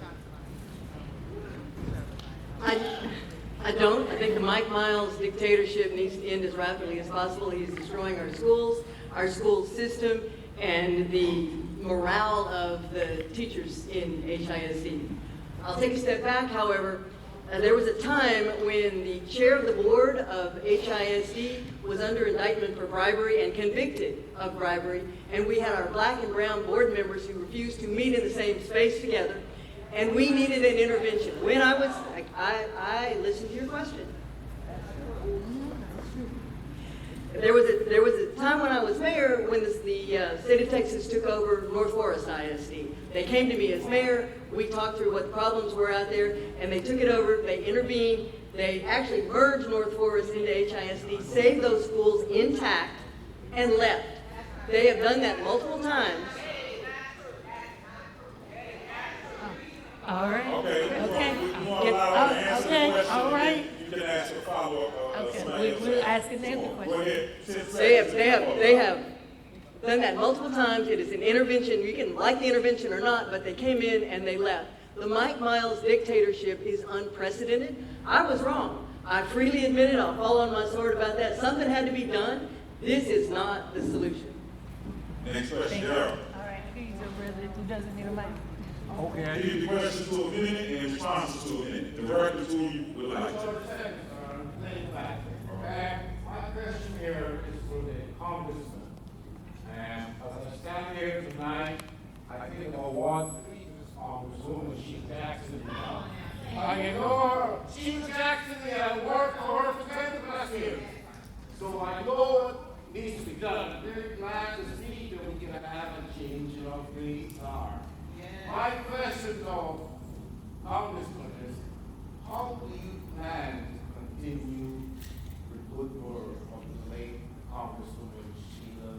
I don't. I think the Mike Miles dictatorship needs to end as rapidly as possible. He's destroying our school system, and the morale of the teachers in HISD. I'll take a step back, however. There was a time when the chair of the board of HISD was under indictment for bribery and convicted of bribery, and we had our black and brown board members who refused to meet in the same space together, and we needed an intervention. When I listened to your question. There was a time when I was mayor when the state of Texas took over North Forest ISD. They came to me as mayor, we talked through what the problems were out there, and they took it over, they intervened, they actually merged North Forest into HISD, saved those schools intact, and left. They have done that multiple times. All right. Okay. We want to allow her to answer the question. All right. You can ask a follow-up. We're asking them the question. Go ahead. They have done that multiple times. It is an intervention. You can like the intervention or not, but they came in and they left. The Mike Miles dictatorship is unprecedented. I was wrong. I freely admit it. I'll fall on my sword about that. Something had to be done. This is not the solution. Next question, Daryl. All right. Who's your brother who doesn't need a mic? Okay. Keep the question to a minute and responses to a minute. Directly to you would like to. Okay, my question here is for the congressman. And as I stand here tonight, I think about what previous congresswoman Sheila Jackson did. I know Sheila Jackson had worked for her for 10+ years. So I know what needs to be done. I'm very glad to see that we can have a change of the guard. My question though, Congressman, is how do you plan to continue the good work of the late Congresswoman Sheila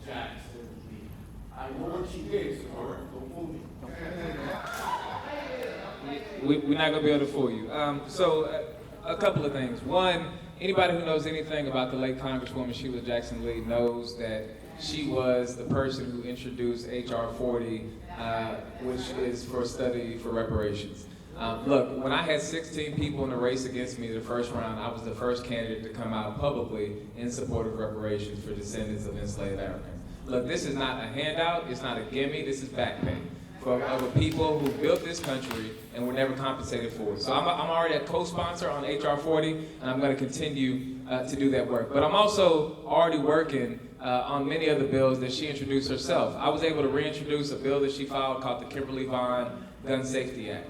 Jackson Lee? I know what she did, so don't fool me. We're not going to be able to fool you. A couple of things. One, anybody who knows anything about the late Congresswoman Sheila Jackson Lee knows that she was the person who introduced H.R. 40, which is for study for reparations. Look, when I had 16 people in the race against me the first round, I was the first candidate to come out publicly in support of reparations for descendants of enslaved Africans. Look, this is not a handout, it's not a gimme, this is back pay for people who built this country and were never compensated for it. So I'm already a co-sponsor on H.R. 40, and I'm going to continue to do that work. But I'm also already working on many of the bills that she introduced herself. I was able to reintroduce a bill that she filed called the Kimberly Vaughn Gun Safety Act.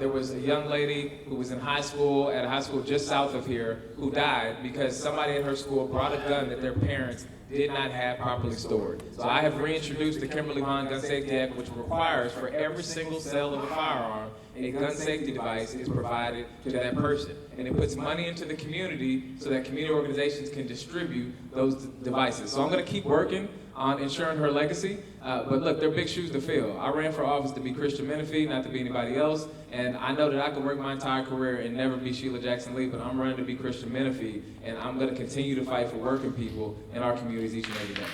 There was a young lady who was in high school, at a high school just south of here, who died because somebody at her school brought a gun that their parents did not have properly stored. So I have reintroduced the Kimberly Vaughn Gun Safety Act, which requires for every single sale of a firearm, a gun safety device is provided to that person. And it puts money into the community so that community organizations can distribute those devices. So I'm going to keep working on ensuring her legacy. But look, they're big shoes to fill. I ran for office to be Christian Menifee, not to be anybody else. And I know that I could work my entire career and never be Sheila Jackson Lee, but I'm running to be Christian Menifee. And I'm going to continue to fight for working people in our communities each and every day.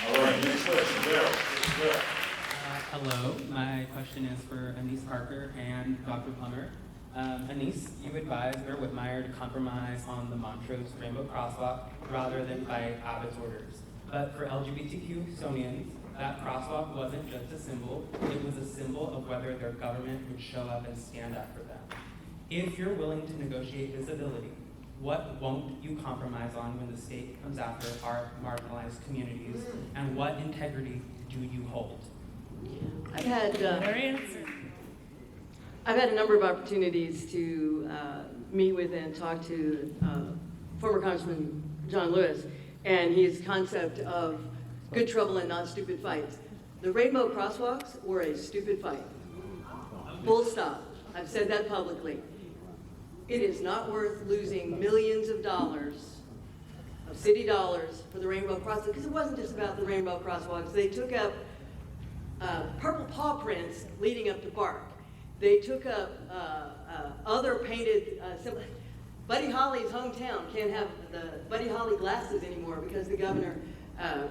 All right, next question, Daryl. Hello, my question is for Anise Parker and Dr. Plummer. Anise, you advised Mayor Whitmire to compromise on the Montrose Rainbow Crosswalk rather than fight Abbott's orders. But for LGBTQ Houstonians, that crosswalk wasn't just a symbol, it was a symbol of whether their government would show up and stand up for them. If you're willing to negotiate visibility, what won't you compromise on when the state comes after our marginalized communities, and what integrity do you hold? I've had a number of opportunities to meet with and talk to former Congressman John Lewis and his concept of good trouble and not stupid fights. The rainbow crosswalks were a stupid fight. Full stop. I've said that publicly. It is not worth losing millions of dollars, of city dollars, for the rainbow crosswalks, because it wasn't just about the rainbow crosswalks. They took up purple paw prints leading up to Bark. They took up other painted symbols. Buddy Holly's hometown can't have the Buddy Holly glasses anymore because the governor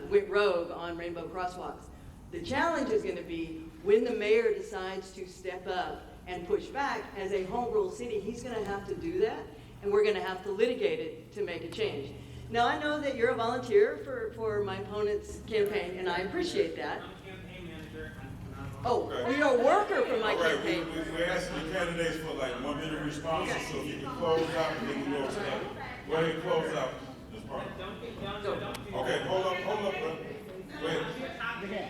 went rogue on rainbow crosswalks. The challenge is going to be when the mayor decides to step up and push back. As a home rule city, he's going to have to do that, and we're going to have to litigate it to make a change. Now, I know that you're a volunteer for my opponent's campaign, and I appreciate that. Oh, Okay. you're a worker for my All right, campaign. we're asking the candidates for like 1 minute responses, so if you can close out and then we go to that. Go ahead and close out, Ms. Parker. Okay, hold up, bro. Go ahead. Okay.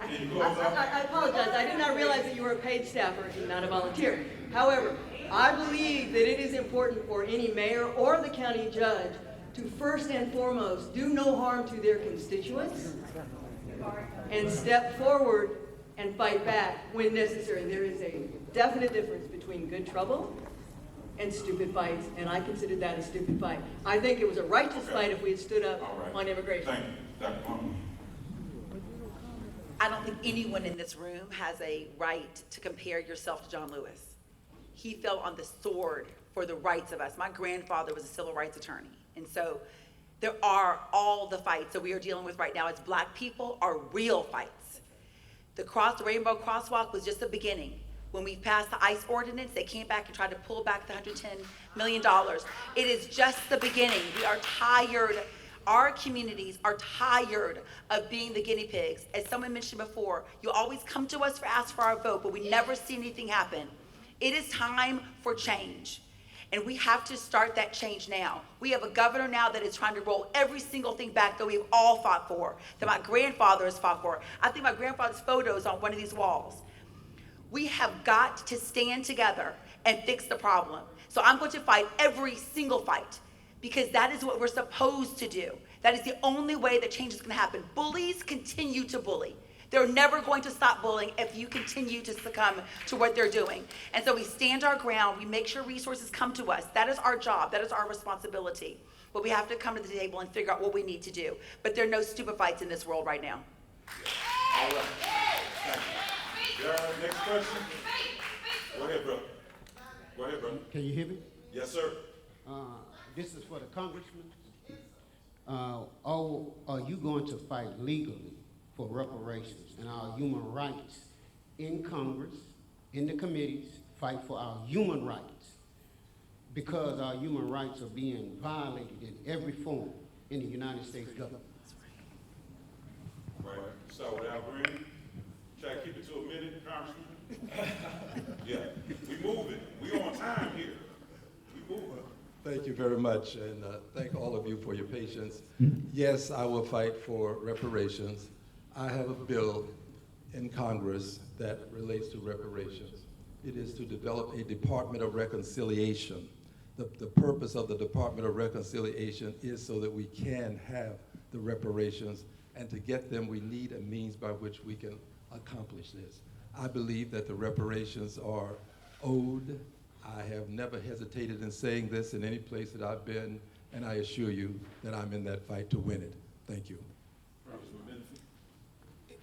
Can you close out? I apologize. I did not realize that you were a paid staffer and not a volunteer. However, I believe that it is important for any mayor or the county judge to first and foremost do no harm to their constituents and step forward and fight back when necessary. There is a definite difference between good trouble and stupid fights, and I considered that a stupid fight. I think it was a righteous fight if we had stood up on immigration. Thank you. Dr. Palmer. I don't think anyone in this room has a right to compare yourself to John Lewis. He fell on the sword for the rights of us. My grandfather was a civil rights attorney. And so there are all the fights that we are dealing with right now as Black people are real fights. The Rainbow Crosswalk was just the beginning. When we passed the ICE ordinance, they came back and tried to pull back the $110 million. It is just the beginning. We are tired. Our communities are tired of being the guinea pigs. As someone mentioned before, you always come to us for ask for our vote, but we never see anything happen. It is time for change. And we have to start that change now. We have a governor now that is trying to roll every single thing back that we've all fought for, that my grandfather has fought for. I think my grandfather's photo is on one of these walls. We have got to stand together and fix the problem. So I'm going to fight every single fight because that is what we're supposed to do. That is the only way that change is going to happen. Bullies continue to bully. They're never going to stop bullying if you continue to succumb to what they're doing. And so we stand our ground, we make sure resources come to us. That is our job, that is our responsibility. But we have to come to the table and figure out what we need to do. But there are no stupid fights in this world right now. All right. Thank you. Next question? Go ahead, bro. Go ahead, bro. Can you hear me? Yes, sir. This is for the congressman. Are you going to fight legally for reparations and our human rights in Congress, in the committees, fight for our human rights? Because our human rights are being violated in every form in the United States government. Right. Start with Al Green. Try to keep it to a minute, Congressman. Yeah. We moving. We on time here. We moving. Thank you very much, and thank all of you for your patience. Yes, I will fight for reparations. I have a bill in Congress that relates to reparations. It is to develop a Department of Reconciliation. The purpose of the Department of Reconciliation is so that we can have the reparations, and to get them, we need a means by which we can accomplish this. I believe that the reparations are owed. I have never hesitated in saying this in any place that I've been, and I assure you that I'm in that fight to win it. Thank you.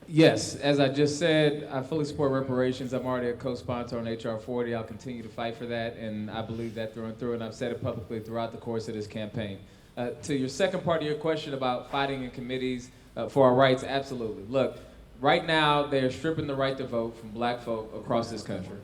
Yes, as I just said, I fully support reparations. I'm already a co-sponsor on HR 40. I'll continue to fight for that, and I believe that through and through, and I've said it publicly throughout the course of this campaign. To your second part of your question about fighting in committees for our rights, absolutely. Look, right now, they're stripping the right to vote from Black folk across this country.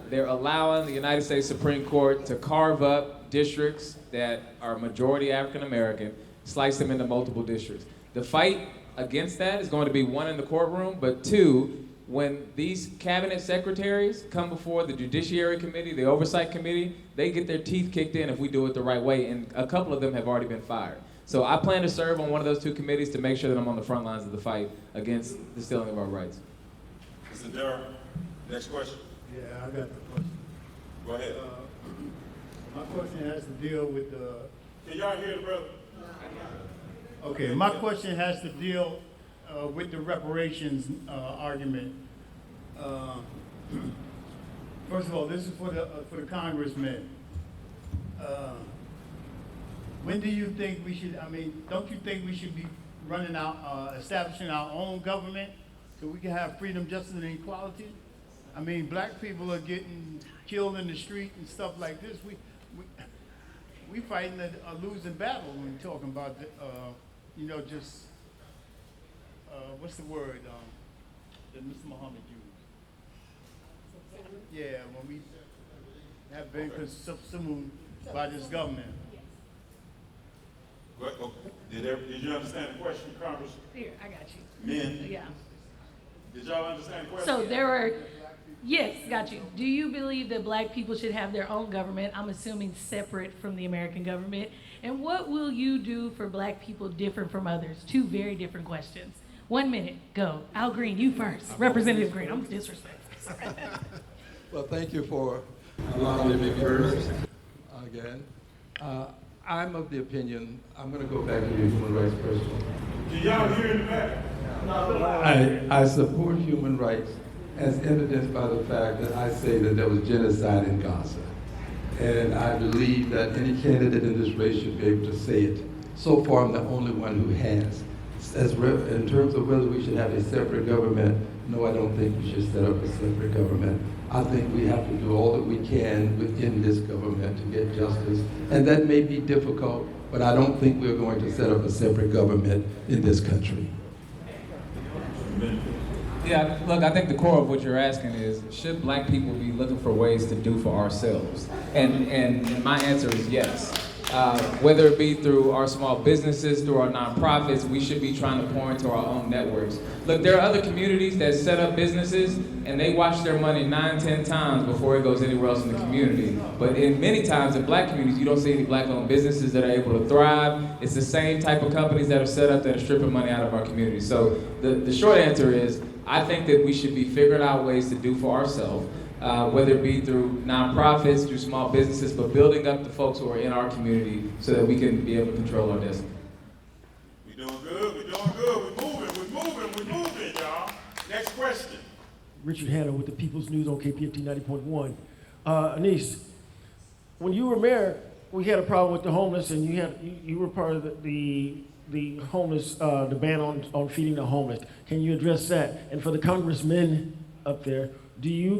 They're allowing the United States Supreme Court to carve up districts that are majority African American, slice them into multiple districts. The fight against that is going to be one in the courtroom, but two, when these cabinet secretaries come before the Judiciary Committee, the Oversight Committee, they get their teeth kicked in if we do it the right way, and a couple of them have already been fired. So I plan to serve on one of those two committees to make sure that I'm on the front lines of the fight against the stealing of our rights. Mr. Darrell, next question. Yeah, I got the question. Go ahead. My question has to deal with the... Can y'all hear the brother? Okay, my question has to deal with the reparations argument. First of all, this is for the congressman. When do you think we should, don't you think we should be running out, establishing our own government so we can have freedom, justice, and equality? I mean, black people are getting killed in the street and stuff like this. We fighting a losing battle when we're talking about, you know, just, what's the word that Mr. Muhammad used? Yeah, when we have been consumed by this government. Did you understand the question, Congress? Here, I got you. Men? Yeah. Did y'all understand the question? So there are, yes, got you. Do you believe that black people should have their own government? I'm assuming separate from the American government. And what will you do for black people different from others? Two very different questions. 1 minute, go. Al Green, you first. Representative Green, I'm disrespectful. Well, thank you for allowing me to be first again. I'm of the opinion, I'm going to go back to your human rights question. Can y'all hear in the back? I support human rights as evidenced by the fact that I say that there was genocide in Gaza. And I believe that any candidate in this race should be able to say it. So far, I'm the only one who has. In terms of whether we should have a separate government, no, I don't think we should set up a separate government. I think we have to do all that we can within this government to get justice. And that may be difficult, but I don't think we're going to set up a separate government in this country. Yeah, look, I think the core of what you're asking is, should black people be looking for ways to do for ourselves? And my answer is yes. Whether it be through our small businesses, through our nonprofits, we should be trying to pour into our own networks. Look, there are other communities that set up businesses and they watch their money 9, 10 times before it goes anywhere else in the community. But in many times in black communities, you don't see any black-owned businesses that are able to thrive. It's the same type of companies that are set up that are stripping money out of our community. So the short answer is, I think that we should be figuring out ways to do for ourselves. Whether it be through nonprofits, through small businesses, but building up the folks who are in our community so that we can be able to control our destiny. We're doing good, we're doing good, we're moving, y'all. Next question. Richard Hanna with the People's News on KPFT 90.1. Anise, when you were mayor, we had a problem with the homeless, and you were part of the homeless, the ban on feeding the homeless. Can you address that? And for the congressmen up there, do you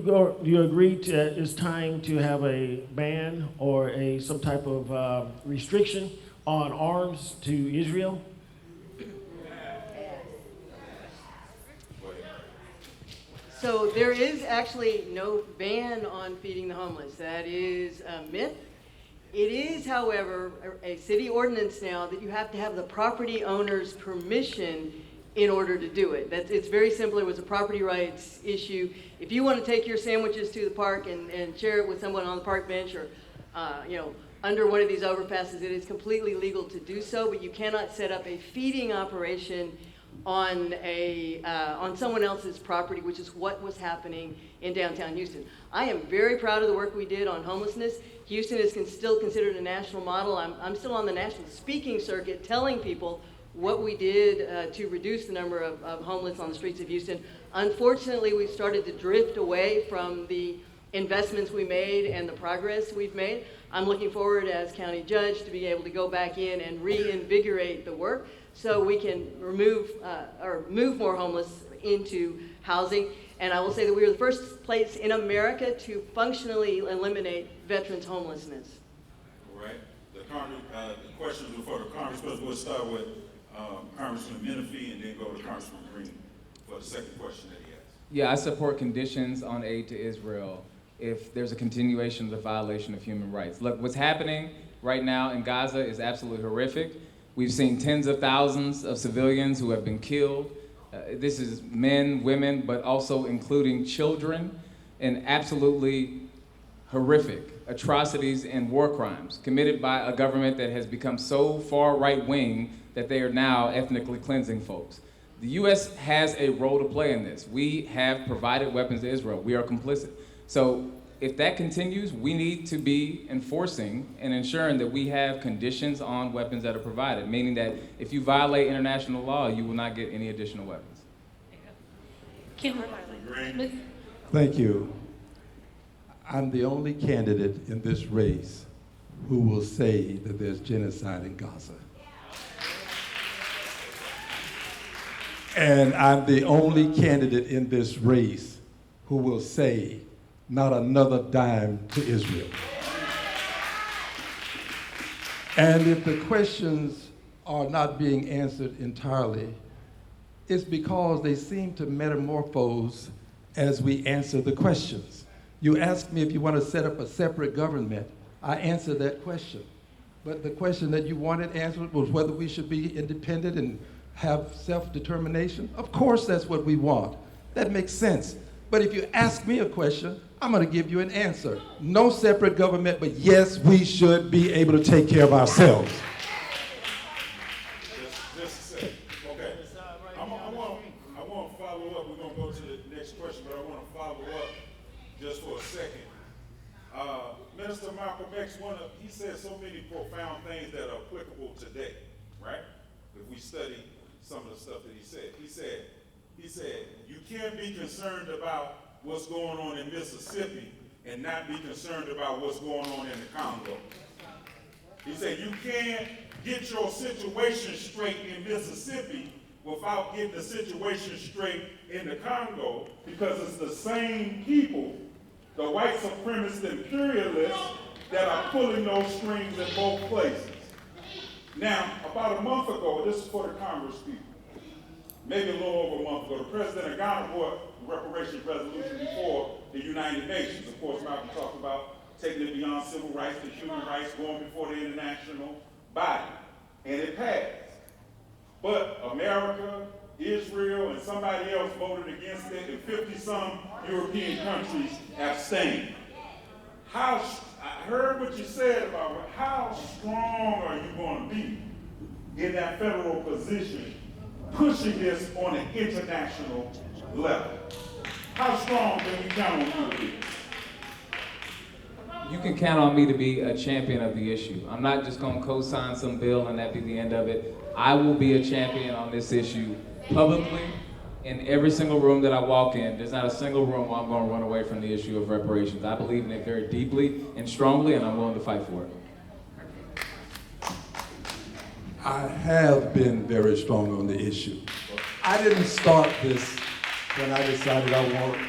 agree that it's time to have a ban or some type of restriction on arms to Israel? So there is actually no ban on feeding the homeless. That is a myth. It is, however, a city ordinance now that you have to have the property owner's permission in order to do it. It's very simple. It was a property rights issue. If you want to take your sandwiches to the park and share it with someone on the park bench or under one of these overpasses, it is completely legal to do so, but you cannot set up a feeding operation on someone else's property, which is what was happening in downtown Houston. I am very proud of the work we did on homelessness. Houston is still considered a national model. I'm still on the national speaking circuit telling people what we did to reduce the number of homeless on the streets of Houston. Unfortunately, we've started to drift away from the investments we made and the progress we've made. I'm looking forward as county judge to be able to go back in and reinvigorate the work so we can move more homeless into housing. And I will say that we were the first place in America to functionally eliminate veterans' homelessness. All right. The questions before the Congressperson, we'll start with Congressman Menifee and then go to Congressman Green for the second question that he asked. Yeah, I support conditions on aid to Israel if there's a continuation of the violation of human rights. Look, what's happening right now in Gaza is absolutely horrific. We've seen tens of thousands of civilians who have been killed. This is men, women, but also including children, and absolutely horrific atrocities and war crimes committed by a government that has become so far right-wing that they are now ethnically cleansing folks. The U.S. has a role to play in this. We have provided weapons to Israel. We are complicit. So if that continues, we need to be enforcing and ensuring that we have conditions on weapons that are provided, meaning that if you violate international law, you will not get any additional weapons. Thank you. I'm the only candidate in this race who will say that there's genocide in Gaza. And I'm the only candidate in this race who will say, not another dime to Israel. And if the questions are not being answered entirely, it's because they seem to metamorphose as we answer the questions. You asked me if you want to set up a separate government. I answered that question. But the question that you wanted answered was whether we should be independent and have self-determination. Of course, that's what we want. That makes sense. But if you ask me a question, I'm going to give you an answer. No separate government, but yes, we should be able to take care of ourselves. Just a second. Okay. I want to follow up. We're going to go to the next question, but I want to follow up just for a second. Minister Malcolm X, he said so many profound things that are applicable today, right? If we study some of the stuff that he said. He said, you can't be concerned about what's going on in Mississippi and not be concerned about what's going on in the Congo. He said, you can't get your situation straight in Mississippi without getting the situation straight in the Congo, because it's the same people, the white supremacist imperialists, that are pulling those strings in both places. Now, about a month ago, this is for the Congress people, maybe a little over a month ago, the President of Ghana brought the reparations resolution before the United Nations. Of course, Malcolm talked about taking it beyond civil rights to human rights, going before the international body, and it passed. But America, Israel, and somebody else voted against it, and 50-some European countries abstained. I heard what you said about how strong are you going to be in that federal position, pushing this on an international level? How strong can we count on you to be? You can count on me to be a champion of the issue. I'm not just going to co-sign some bill and that be the end of it. I will be a champion on this issue publicly in every single room that I walk in. There's not a single room where I'm going to run away from the issue of reparations. I believe in it very deeply and strongly, and I'm willing to fight for it. I have been very strong on the issue. I didn't start this when I decided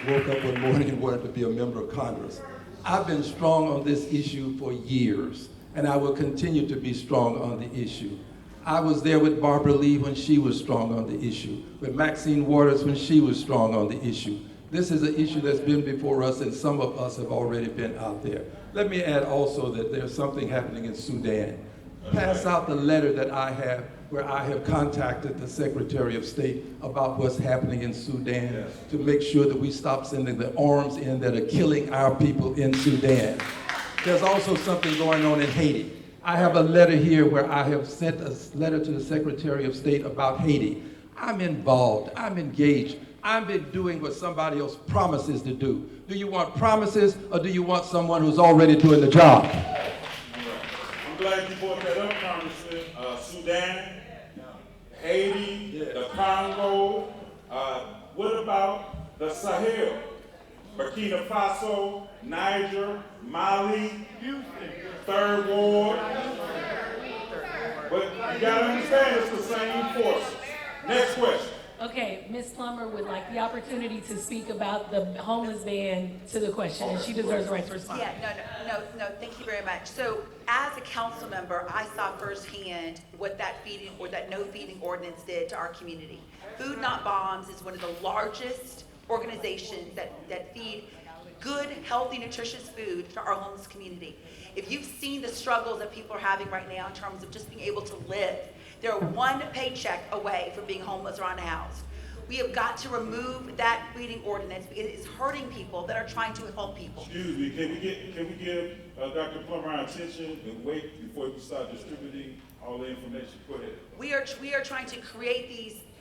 woke up one morning and wanted to be a member of Congress. I've been strong on this issue for years, and I will continue to be strong on the issue. I was there with Barbara Lee when she was strong on the issue, with Maxine Waters when she was strong on the issue. This is an issue that's been before us, and some of us have already been out there. Let me add also that there's something happening in Sudan. Pass out the letter that I have, where I have contacted the Secretary of State about what's happening in Sudan to make sure that we stop sending the arms in that are killing our people in Sudan. There's also something going on in Haiti. I have a letter here where I have sent a letter to the Secretary of State about Haiti. I'm involved, I'm engaged. I've been doing what somebody else promises to do. Do you want promises, or do you want someone who's already doing the job? I'm glad you brought that up, Congressman. Sudan, Haiti, the Congo. What about the Sahel? Burkina Faso, Niger, Mali, Third Ward. But you gotta understand, it's the same forces. Next question. Okay, Ms. Plummer would like the opportunity to speak about the homeless ban to the question, and she deserves the right to respond. Yeah, no, thank you very much. So as a council member, I saw firsthand what that feeding or that no feeding ordinance did to our community. Food Not Bombs is one of the largest organizations that feed good, healthy, nutritious food to our homeless community. If you've seen the struggles that people are having right now in terms of just being able to live, they're one paycheck away from being homeless or unhoused. We have got to remove that feeding ordinance because it's hurting people that are trying to help people. Excuse me, can we give Dr. Plummer our attention and wait before we start distributing all the information? Go ahead. We are trying to create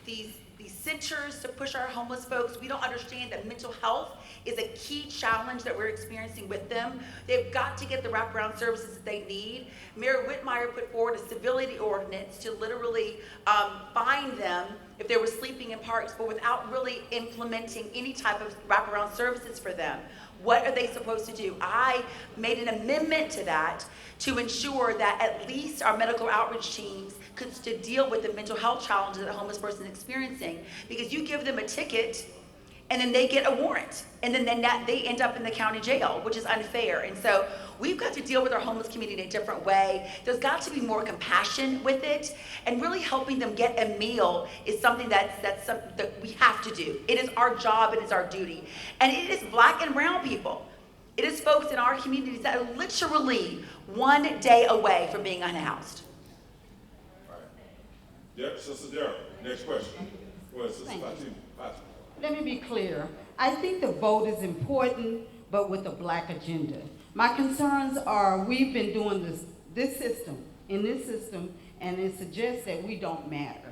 these centers to push our homeless folks. We don't understand that mental health is a key challenge that we're experiencing with them. They've got to get the wraparound services that they need. Mayor Whitmire put forward a civility ordinance to literally fine them if they were sleeping in parks, but without really implementing any type of wraparound services for them. What are they supposed to do? I made an amendment to that to ensure that at least our medical outreach teams could to deal with the mental health challenges that a homeless person is experiencing. Because you give them a ticket and then they get a warrant, and then they end up in the county jail, which is unfair. And so we've got to deal with our homeless community in a different way. There's got to be more compassion with it, and really helping them get a meal is something that's something that we have to do. It is our job, it is our duty. And it is Black and brown people. It is folks in our communities that are literally one day away from being unhoused. Yep, Sister Darrell, next question. Go ahead, Sister Fatima. Let me be clear. I think the vote is important, but with a Black agenda. My concerns are we've been doing this system, and it suggests that we don't matter.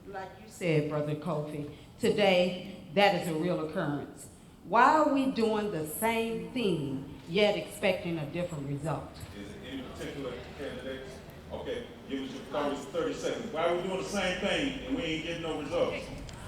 Like you said, Brother Kofi, today that is a real occurrence. Why are we doing the same thing, yet expecting a different result? Is it any particular candidates? Okay, give us your 30 seconds. Why are we doing the same thing and we ain't getting no results?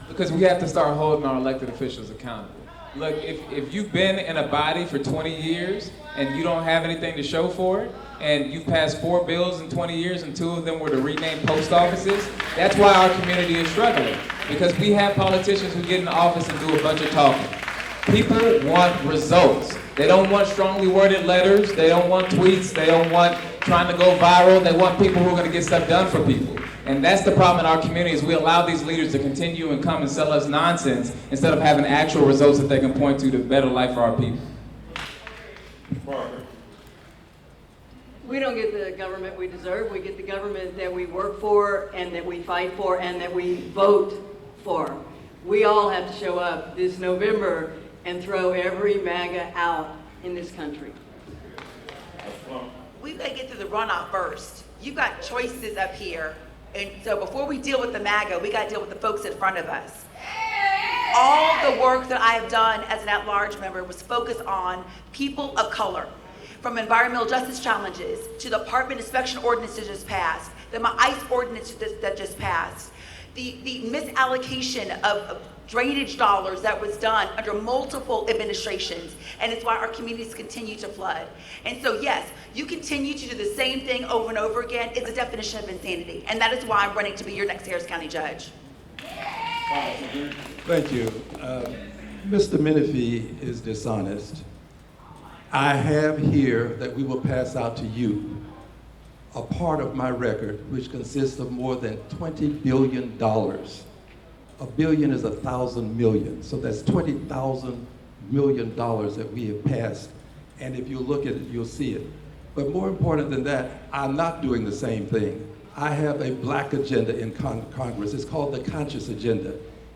Because we have to start holding our elected officials accountable. Look, if you've been in a body for 20 years and you don't have anything to show for it, and you passed 4 bills in 20 years and 2 of them were to rename post offices, that's why our community is struggling. Because we have politicians who get in office and do a bunch of talking. People want results. They don't want strongly worded letters. They don't want tweets. They don't want trying to go viral. They want people who are going to get stuff done for people. And that's the problem in our community is we allow these leaders to continue and come and sell us nonsense instead of having actual results that they can point to better life for our people. We don't get the government we deserve. We get the government that we work for and that we fight for and that we vote for. We all have to show up this November and throw every MAGA out in this country. We've got to get through the runoff first. You've got choices up here. And so before we deal with the MAGA, we got to deal with the folks in front of us. All the work that I have done as an at-large member was focused on people of color. From environmental justice challenges to the apartment inspection ordinance that just passed, the ICE ordinance that just passed, the misallocation of drainage dollars that was done under multiple administrations, and it's why our communities continue to flood. And so yes, you continue to do the same thing over and over again. It's a definition of insanity, and that is why I'm running to be your next Harris County judge. Thank you. Mr. Menifee is dishonest. I have here that we will pass out to you a part of my record, which consists of more than $20 billion. A billion is 1,000 million, so that's $20,000 million that we have passed. And if you look at it, you'll see it. But more important than that, I'm not doing the same thing. I have a Black agenda in Congress. It's called the Conscious Agenda.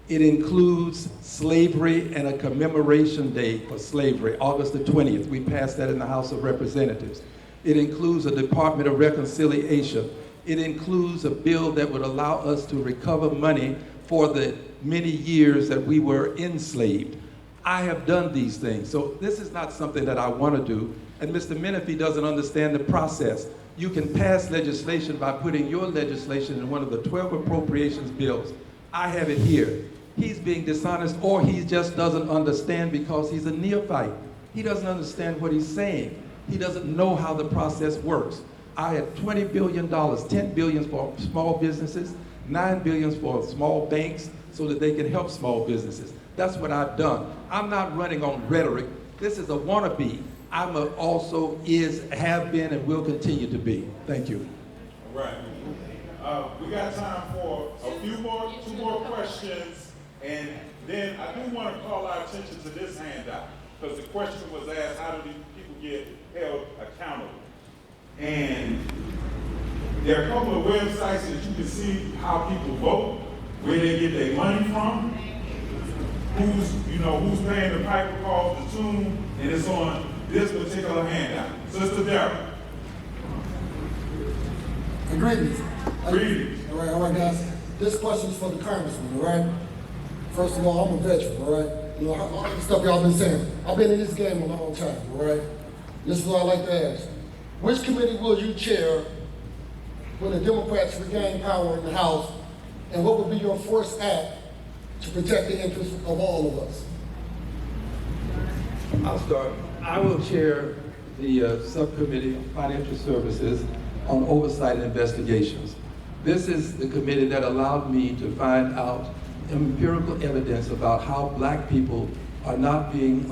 It includes slavery and a commemoration day for slavery, August the 20th. We passed that in the House of Representatives. It includes a Department of Reconciliation. It includes a bill that would allow us to recover money for the many years that we were enslaved. I have done these things. So this is not something that I want to do. And Mr. Menifee doesn't understand the process. You can pass legislation by putting your legislation in one of the 12 appropriations bills. I have it here. He's being dishonest, or he just doesn't understand because he's a neophyte. He doesn't understand what he's saying. He doesn't know how the process works. I had $20 billion, $10 billion for small businesses, $9 billion for small banks so that they can help small businesses. That's what I've done. I'm not running on rhetoric. This is a wannabe. I'm also have been, and will continue to be. Thank you. All right. We got time for two more questions, and then I do want to call our attention to this handout, because the question was asked, how do these people get held accountable? And there are a couple of websites that you can see how people vote, where they get their money from, who's paying the piper calls, the tune, and it's on this particular handout. Sister Darrell. Greetings. Greetings. All right, guys. This question's for the congressman, all right? First of all, I'm a veteran, all right? You know, all the stuff y'all been saying. I've been in this game a long time, all right? This is what I like to ask. Which committee will you chair when the Democrats regain power in the House, and what would be your first act to protect the interests of all of us? I'll start. I will chair the Subcommittee on Financial Services on Oversight and Investigations. This is the committee that allowed me to find out empirical evidence about how black people are not being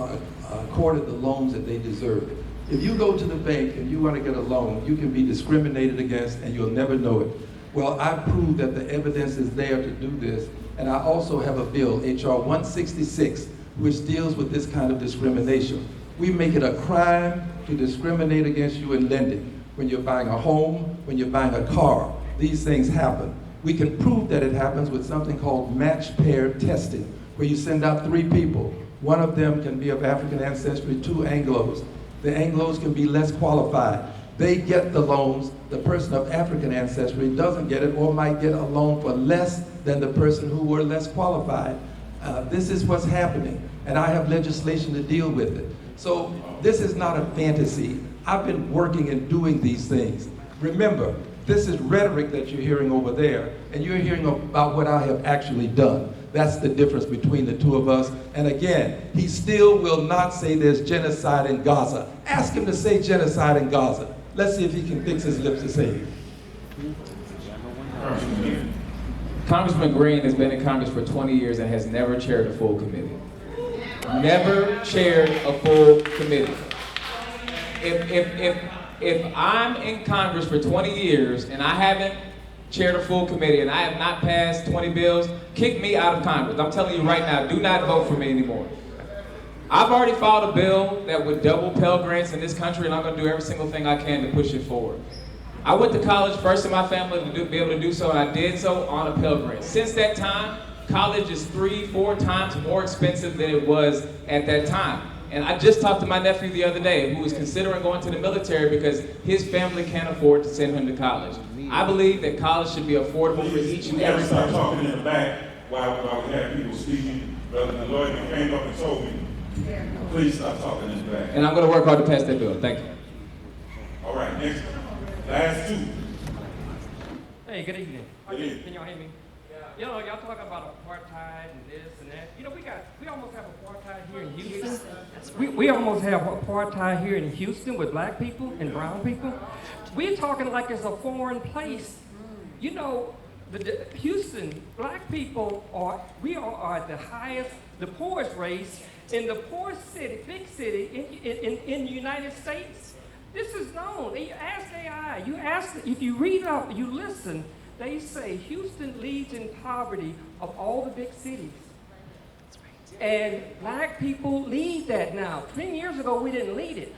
accorded the loans that they deserve. If you go to the bank and you want to get a loan, you can be discriminated against and you'll never know it. Well, I proved that the evidence is there to do this, and I also have a bill, H.R. 166, which deals with this kind of discrimination. We make it a crime to discriminate against you in lending. When you're buying a home, when you're buying a car, these things happen. We can prove that it happens with something called match pair testing, where you send out 3 people. One of them can be of African ancestry, 2 Anglos. The Anglos can be less qualified. They get the loans. The person of African ancestry doesn't get it, or might get a loan for less than the person who were less qualified. This is what's happening, and I have legislation to deal with it. So this is not a fantasy. I've been working and doing these things. Remember, this is rhetoric that you're hearing over there, and you're hearing about what I have actually done. That's the difference between the two of us. And again, he still will not say there's genocide in Gaza. Ask him to say genocide in Gaza. Let's see if he can fix his lips to say it. Congressman Green has been in Congress for 20 years and has never chaired a full committee. Never chaired a full committee. If I'm in Congress for 20 years and I haven't chaired a full committee and I have not passed 20 bills, kick me out of Congress. I'm telling you right now, do not vote for me anymore. I've already filed a bill that would double Pell Grants in this country, and I'm going to do every single thing I can to push it forward. I went to college first in my family to be able to do so, and I did so on a Pell Grant. Since that time, college is 3-4 times more expensive than it was at that time. And I just talked to my nephew the other day who was considering going to the military because his family can't afford to send him to college. I believe that college should be affordable for each and every Stop person. talking in the back while we have people speaking. Brother, the lawyer came up and told me, please stop talking in the back. And I'm going to work hard to pass that bill. Thank you. All right, next. Last 2. Hey, good evening. Good evening. Can y'all hear me? You know, y'all talking about apartheid and this and that. You know, we almost have apartheid here in Houston. We almost have apartheid here in Houston with black people and brown people. We're talking like it's a foreign place. You know, Houston, black people are the highest, the poorest race in the poorest city, big city in the United States. This is known. You ask AI, if you read up, you listen, they say Houston leads in poverty of all the big cities. And black people lead that now. 10 years ago, we didn't lead it.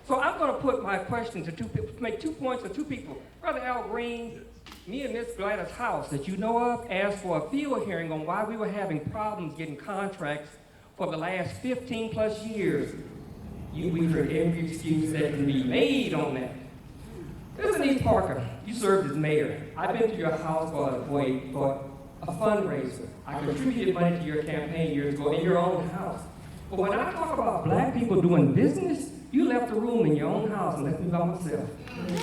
So I'm going to put my question to make 2 points to 2 people. Brother Al Green, me and Miss Gladys House, that you know of, asked for a field hearing on why we were having problems getting contracts for the last 15 plus years. We've heard every excuse that can be made on that. This is Denise Parker. You served as mayor. I've been to your house for a fundraiser. I contributed money to your campaign years ago in your own house. But when I talk about black people doing business, you left the room in your own house and left me by myself.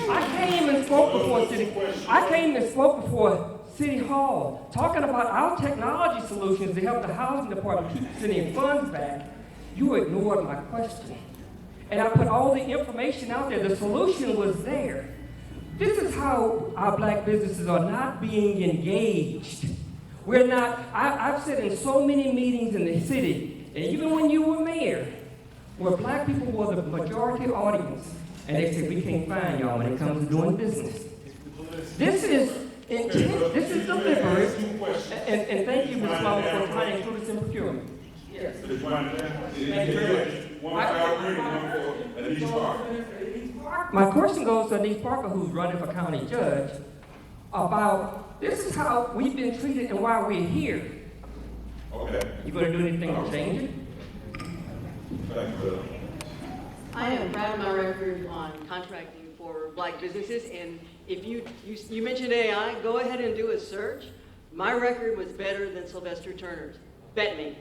I came and spoke before City Hall, talking about our technology solutions to help the housing department keep sending funds back. You ignored my question. And I put all the information out there. The solution was there. This is how our black businesses are not being engaged. We're not, I've said in so many meetings in the city, and even when you were mayor, where black people were the majority audience, and they said, we can't find y'all when it comes to doing business. This is intent, this is deliberate, and thank you, Ms. Plummer, for trying to include us in procurement. Yes. Thank you very much. My question goes to Denise Parker, who's running for county judge, about this is how we've been treated and why we're here. Okay. You going to do anything to change it? I am proud of my record on contracting for black businesses, and if you mentioned AI, go ahead and do a search. My record was better than Sylvester Turner's. Bet me.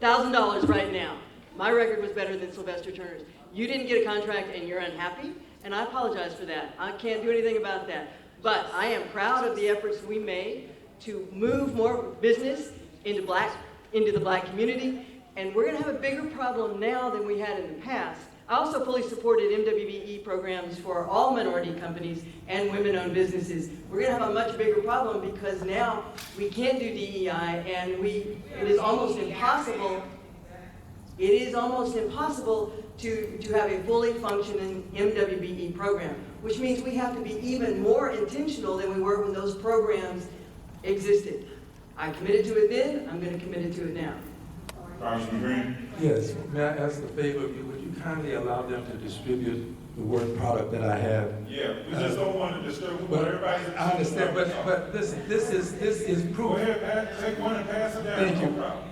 $1,000 right now. My record was better than Sylvester Turner's. You didn't get a contract and you're unhappy, and I apologize for that. I can't do anything about that. But I am proud of the efforts we made to move more business into the black community, And we're going to have a bigger problem now than we had in the past. I also fully supported MWBE programs for all minority companies and women-owned businesses. We're going to have a much bigger problem because now we can't do DEI, and it is almost impossible. It is almost impossible to have a fully functioning MWBE program, which means we have to be even more intentional than we were when those programs existed. I committed to it then, I'm going to commit to it now. Congressman Green? Yes, may I ask a favor of you? Would you kindly allow them to distribute the work product that I have? Yeah, we just don't want to disturb everybody. I understand, but listen, this is proof. Go ahead, take one and pass it down. Thank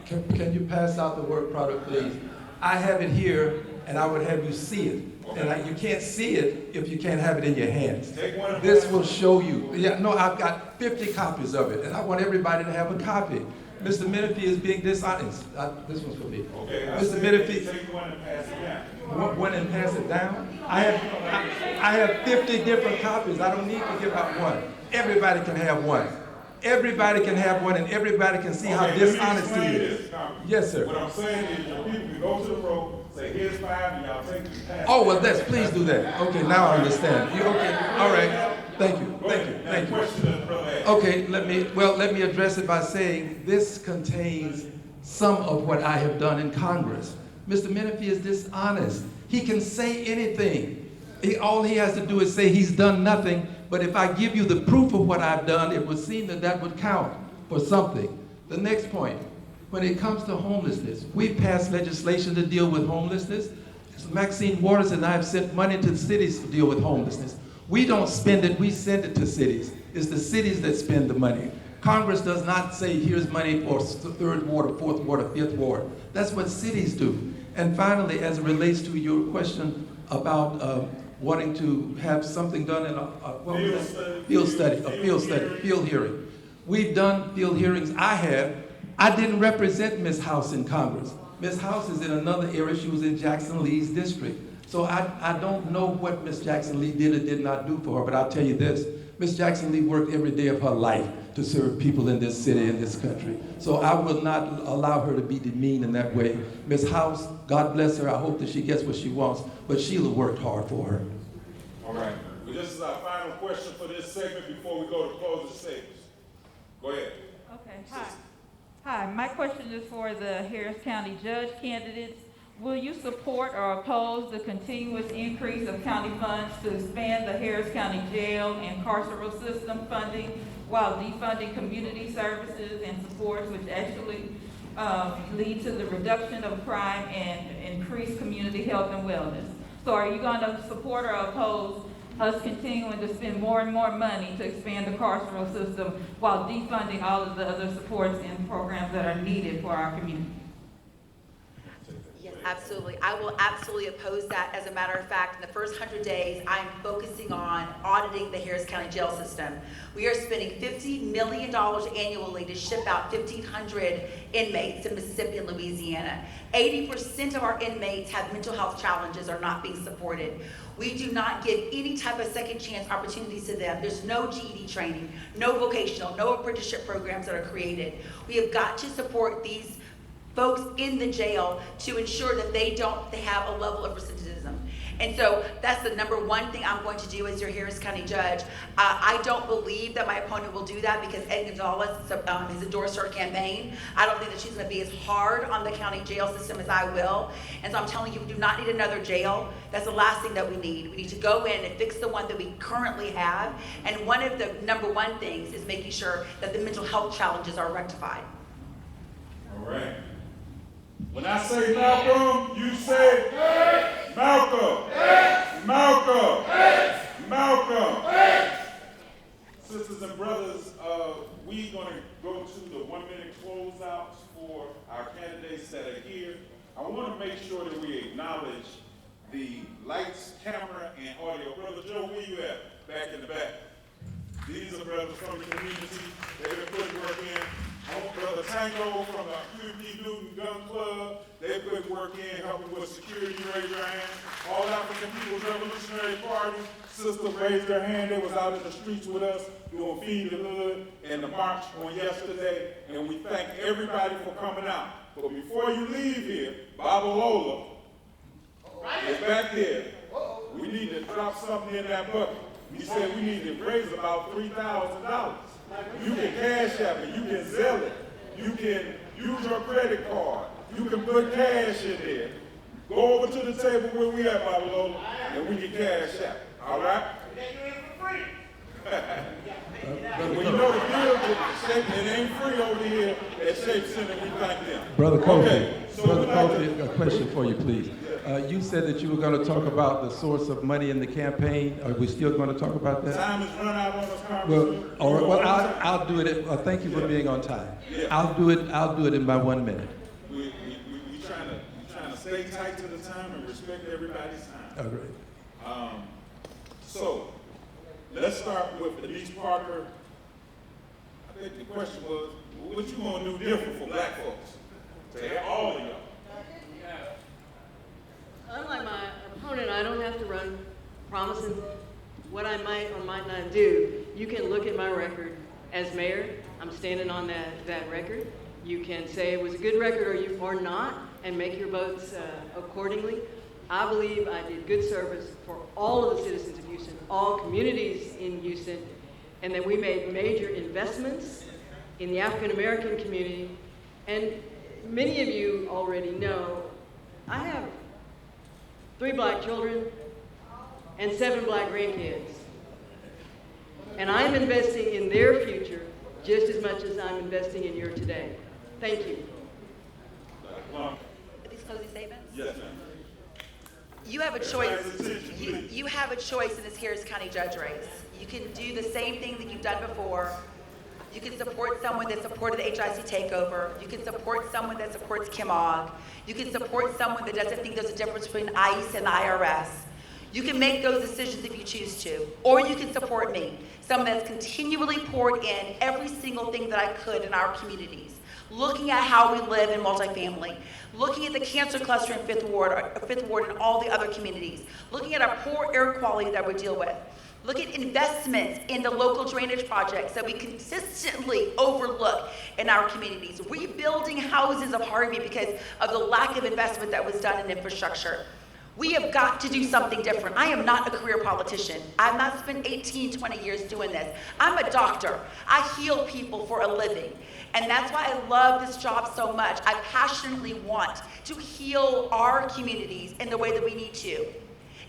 you. Can you pass out the work product, please? I have it here, and I would have you see it. Okay. And you can't see it if you can't have it in your hands. Take one. This will show you. Yeah, no, I've got 50 copies of it, and I want everybody to have a copy. Mr. Menifee is being dishonest. This one's for me. Okay, Mr. Menifee. Take one and pass it down. One and pass it down? I have 50 different copies. I don't need to give out one. Everybody can have one. Everybody can have one, and everybody can see how dishonest he is. Yes, sir. What I'm saying is, your people can go to the road, say, here's 5, and y'all take these pass. Oh, well, please do that. Okay, now I understand. Okay, all right. Thank you, thank you. Okay, let me address it by saying this contains some of what I have done in Congress. Mr. Menifee is dishonest. He can say anything. All he has to do is say he's done nothing, but if I give you the proof of what I've done, it would seem that would count for something. The next point, when it comes to homelessness, we passed legislation to deal with homelessness. Maxine Waters and I have sent money to the cities to deal with homelessness. We don't spend it, we send it to cities. It's the cities that spend the money. Congress does not say, here's money for 3rd Ward, or 4th Ward, or 5th Ward. That's what cities do. And finally, as it relates to your question about wanting to have something done in a field hearing. We've done field hearings. I didn't represent Ms. House in Congress. Ms. House is in another area. She was in Jackson Lee's district. So I don't know what Ms. Jackson Lee did or did not do for her, but I'll tell you this. Ms. Jackson Lee worked every day of her life to serve people in this city, in this country. So I will not allow her to be demeaned in that way. Ms. House, God bless her. I hope that she gets what she wants, but Sheila worked hard for her. All right. Well, this is our final question for this segment before we go to closing statements. Go ahead. Okay, hi, my question is for the Harris County Judge candidates. Will you support or oppose the continuous increase of county funds to expand the Harris County jail and carceral system funding while defunding community services and supports which actually lead to the reduction of crime and increased community health and wellness? So are you going to support or oppose us continuing to spend more and more money to expand the carceral system while defunding all of the other supports and programs that are needed for our community? Yes, absolutely. I will absolutely oppose that. As a matter of fact, in the first 100 days, I'm focusing on auditing the Harris County jail system. We are spending $50 million annually to ship out 1,500 inmates in Mississippi and Louisiana. 80% of our inmates have mental health challenges, are not being supported. We do not give any type of second chance opportunities to them. There's no GED training, no vocational, no apprenticeship programs that are created. We have got to support these folks in the jail to ensure that they have a level of recidivism. And so that's the number one thing I'm going to do as your Harris County judge. I don't believe that my opponent will do that because Ed Gonzalez has endorsed her campaign. I don't think that she's going to be as hard on the county jail system as I will. And so I'm telling you, we do not need another jail. That's the last thing that we need. We need to go in and fix the one that we currently have. And one of the number one things is making sure that the mental health challenges are rectified. All right. When I say Malcolm, you say Malcolm. Malcolm. Malcolm. Sisters and brothers, we're going to go to the 1-minute closeouts for our candidates that are here. I want to make sure that we acknowledge the lights, camera, and audio. Brother Joe, where you at? Back in the back. These are brothers from the community. They've been putting work in. Brother Tango from the UP Newton Gun Club, they put work in, helping with security, raise your hand. All out for African People's Revolutionary Party. Sisters raised their hand. They was out in the streets with us doing Feed the Hood and the march on yesterday. And we thank everybody for coming out. But before you leave here, Baba Lola is back there. We need to drop something in that bucket. We said we need to raise about $3,000. You can cash app it, you can Zelle it, you can use your credit card, you can put cash in there. Go over to the table where we at, Baba Lola, and we can cash app it. All right? Well, you know the deal with Shape, it ain't free over here at Shape Center. We thank them. Brother Kofi, Okay, so Brother we'd like Kofi, a question for you, please. You said that you were going to talk about the source of money in the campaign. Are we still going to talk about that? Time has run out on us, Well, Congressman. all right, well, I'll do it. Thank you for being on time. Yeah. I'll do it in my 1 minute. We trying to stay tight to the time and respect everybody's time. All right. So, let's start with Denise Parker. I think the question was, what you gonna do different for black folks? To all of y'all. Unlike my opponent, I don't have to run promising what I might or might not do. You can look at my record as mayor. I'm standing on that record. You can say it was a good record or not and make your votes accordingly. I believe I did good service for all of the citizens of Houston, all communities in Houston, and that we made major investments in the African American community. And many of you already know, I have 3 black children and 7 black grandkids. And I'm investing in their future just as much as I'm investing in your today. Thank you. Are these closing statements? Yes, ma'am. You have a choice. You have a choice in this Harris County judge race. You can do the same thing that you've done before. You can support someone that supported the HIC takeover. You can support someone that supports Kim Ogg. You can support someone that doesn't think there's a difference between ICE and the IRS. You can make those decisions if you choose to. Or you can support me, someone that's continually poured in every single thing that I could in our communities. Looking at how we live in multifamily, looking at the cancer cluster in Fifth Ward and all the other communities, looking at our poor air quality that we deal with. Look at investments in the local drainage projects that we consistently overlook in our communities. Rebuilding houses of Harvey because of the lack of investment that was done in infrastructure. We have got to do something different. I am not a career politician. I've not spent 18, 20 years doing this. I'm a doctor. I heal people for a living. And that's why I love this job so much. I passionately want to heal our communities in the way that we need to.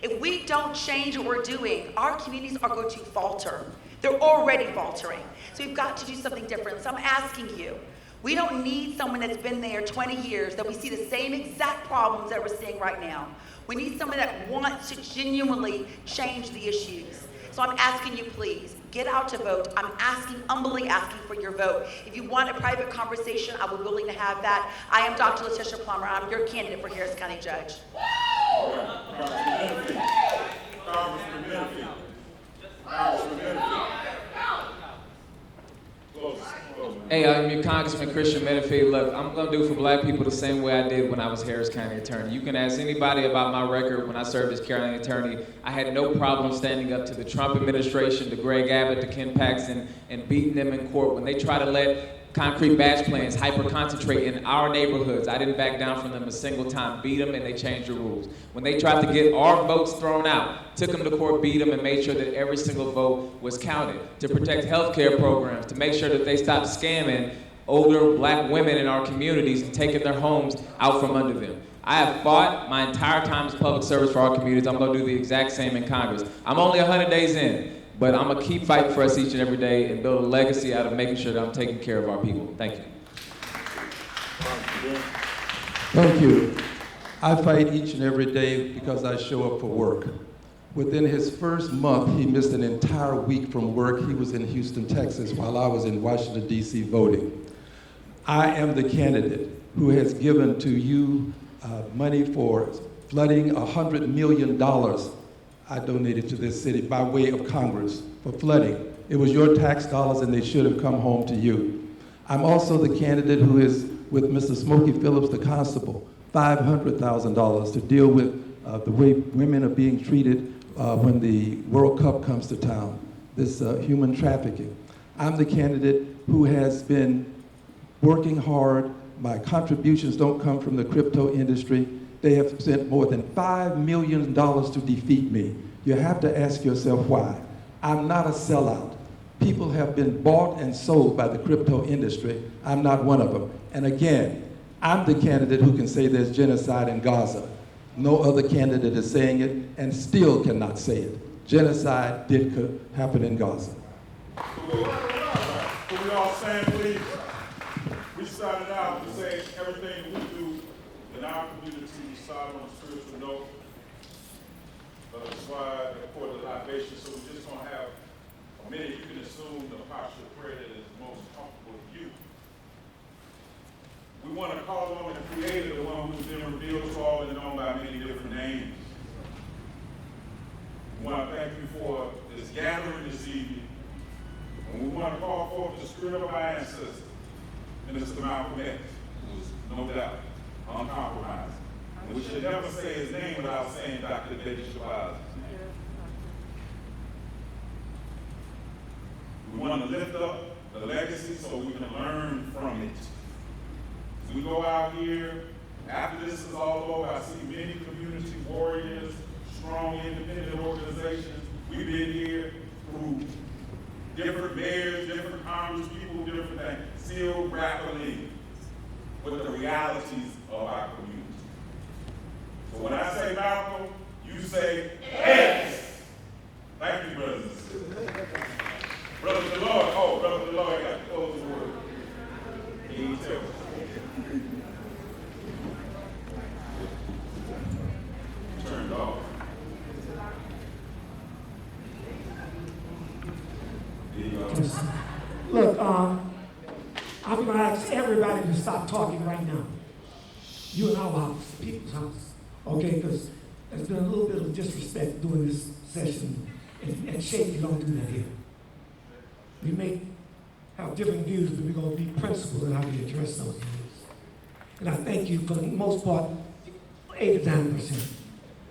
If we don't change what we're doing, our communities are going to falter. They're already faltering. So we've got to do something different. So I'm asking you, we don't need someone that's been there 20 years, that we see the same exact problems that we're seeing right now. We need someone that wants to genuinely change the issues. So I'm asking you, please, get out to vote. I'm humbly asking for your vote. If you want a private conversation, I would be willing to have that. I am Dr. Letitia Plummer. I'm your candidate for Harris County Judge. Hey, I'm your Congressman Christian Menifee. Look, I'm going to do for black people the same way I did when I was Harris County Attorney. You can ask anybody about my record when I served as County Attorney. I had no problem standing up to the Trump administration, to Greg Abbott, to Ken Paxton, and beating them in court when they try to let concrete batch plans hyper-concentrate in our neighborhoods. I didn't back down from them a single time, beat them, and they changed the rules. When they tried to get our votes thrown out, took them to court, beat them, and made sure that every single vote was counted. To protect health care programs, to make sure that they stopped scamming older black women in our communities and taking their homes out from under them. I have fought my entire time as public service for our communities. I'm going to do the exact same in Congress. I'm only 100 days in. But I'm going to keep fighting for us each and every day and build a legacy out of making sure that I'm taking care of our people. Thank you. Thank you. I fight each and every day because I show up for work. Within his first month, he missed an entire week from work. He was in Houston, Texas, while I was in Washington, D.C. voting. I am the candidate who has given to you money for flooding, $100 million I donated to this city by way of Congress for flooding. It was your tax dollars and they should have come home to you. I'm also the candidate who is with Mr. Smokey Phillips, the constable, $500,000 to deal with the way women are being treated when the World Cup comes to town, this human trafficking. I'm the candidate who has been working hard. My contributions don't come from the crypto industry. They have spent more than $5 million to defeat me. You have to ask yourself why. I'm not a sellout. People have been bought and sold by the crypto industry. I'm not one of them. And again, I'm the candidate who can say there's genocide in Gaza. No other candidate is saying it and still cannot say it. Genocide did happen in Gaza. Can we all stand, please? We started out to say everything we do in our community, we started on a spiritual note. But that's why I poured the libation, so we're just going to have a minute. You can assume the posture of prayer that is most comfortable with you. We want to call on the Creator, the one who's been revealed to all and known by many different names. We want to thank you for this gathering this evening. And we want to call forth the spirit of our ancestors, Mr. Malcolm X, who was no doubt uncompromised. And we should never say his name without saying Dr. Betty Shabazz. We want to lift up the legacy so we can learn from it. As we go out here, after this is all over, I see many community warriors, strong independent organizations. We've been here through different mayors, different Congress people, different things, still grappling with the realities of our community. So when I say Malcolm, you say X. Thank you, brothers. Brother Deloy, Brother Deloy got to close the word. He ain't tell me. Turned off. Look, I'm going to ask everybody to stop talking right now. You in our house, people's house, okay? Because there's been a little bit of disrespect during this session, and shame you don't do that here. We may have different views, but we're going to be principled in how we address those views. And I thank you for the most part, 89%.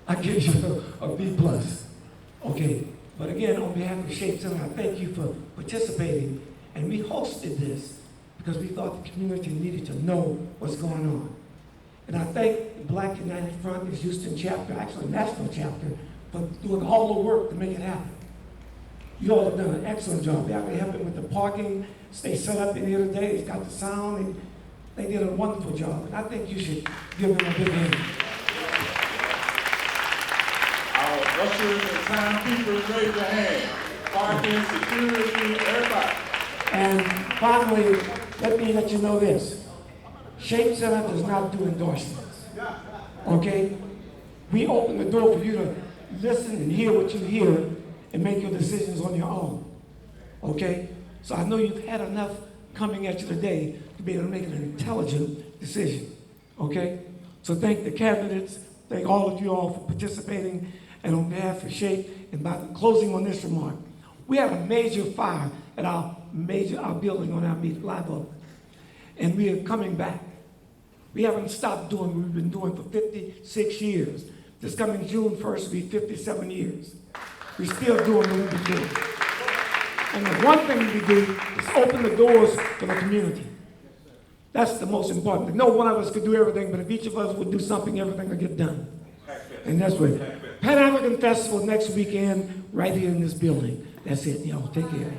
I give you a B plus, okay? But again, on behalf of Shape Center, I thank you for participating. And we hosted this because we thought the community needed to know what's going on. And I thank the Black United Front, the Houston chapter, actually national chapter, for doing all the work to make it happen. You all have done an excellent job. They actually helped with the parking. They set up in here today. It's got the sound, and they did a wonderful job. And I think you should give them a big hand. Our ushers and timekeepers, raise your hand. Parking, security, everybody. And finally, let me let you know this. Shape Center does not do endorsements. Okay? We open the door for you to listen and hear what you hear and make your decisions on your own. Okay? So I know you've had enough coming at you today to be able to make an intelligent decision. Okay? So thank the candidates, thank all of you all for participating, and on behalf of Shape, and by closing on this remark, we had a major fire at our building on our live oak, and we are coming back. We haven't stopped doing what we've been doing for 56 years. This coming June 1st will be 57 years. We're still doing what we've been doing. And the one thing we do is open the doors for the community. That's the most important thing. No one of us could do everything, but if each of us would do something, everything would get done. And that's what Pan-African Festival next weekend, right here in this building. That's it, y'all. Take care.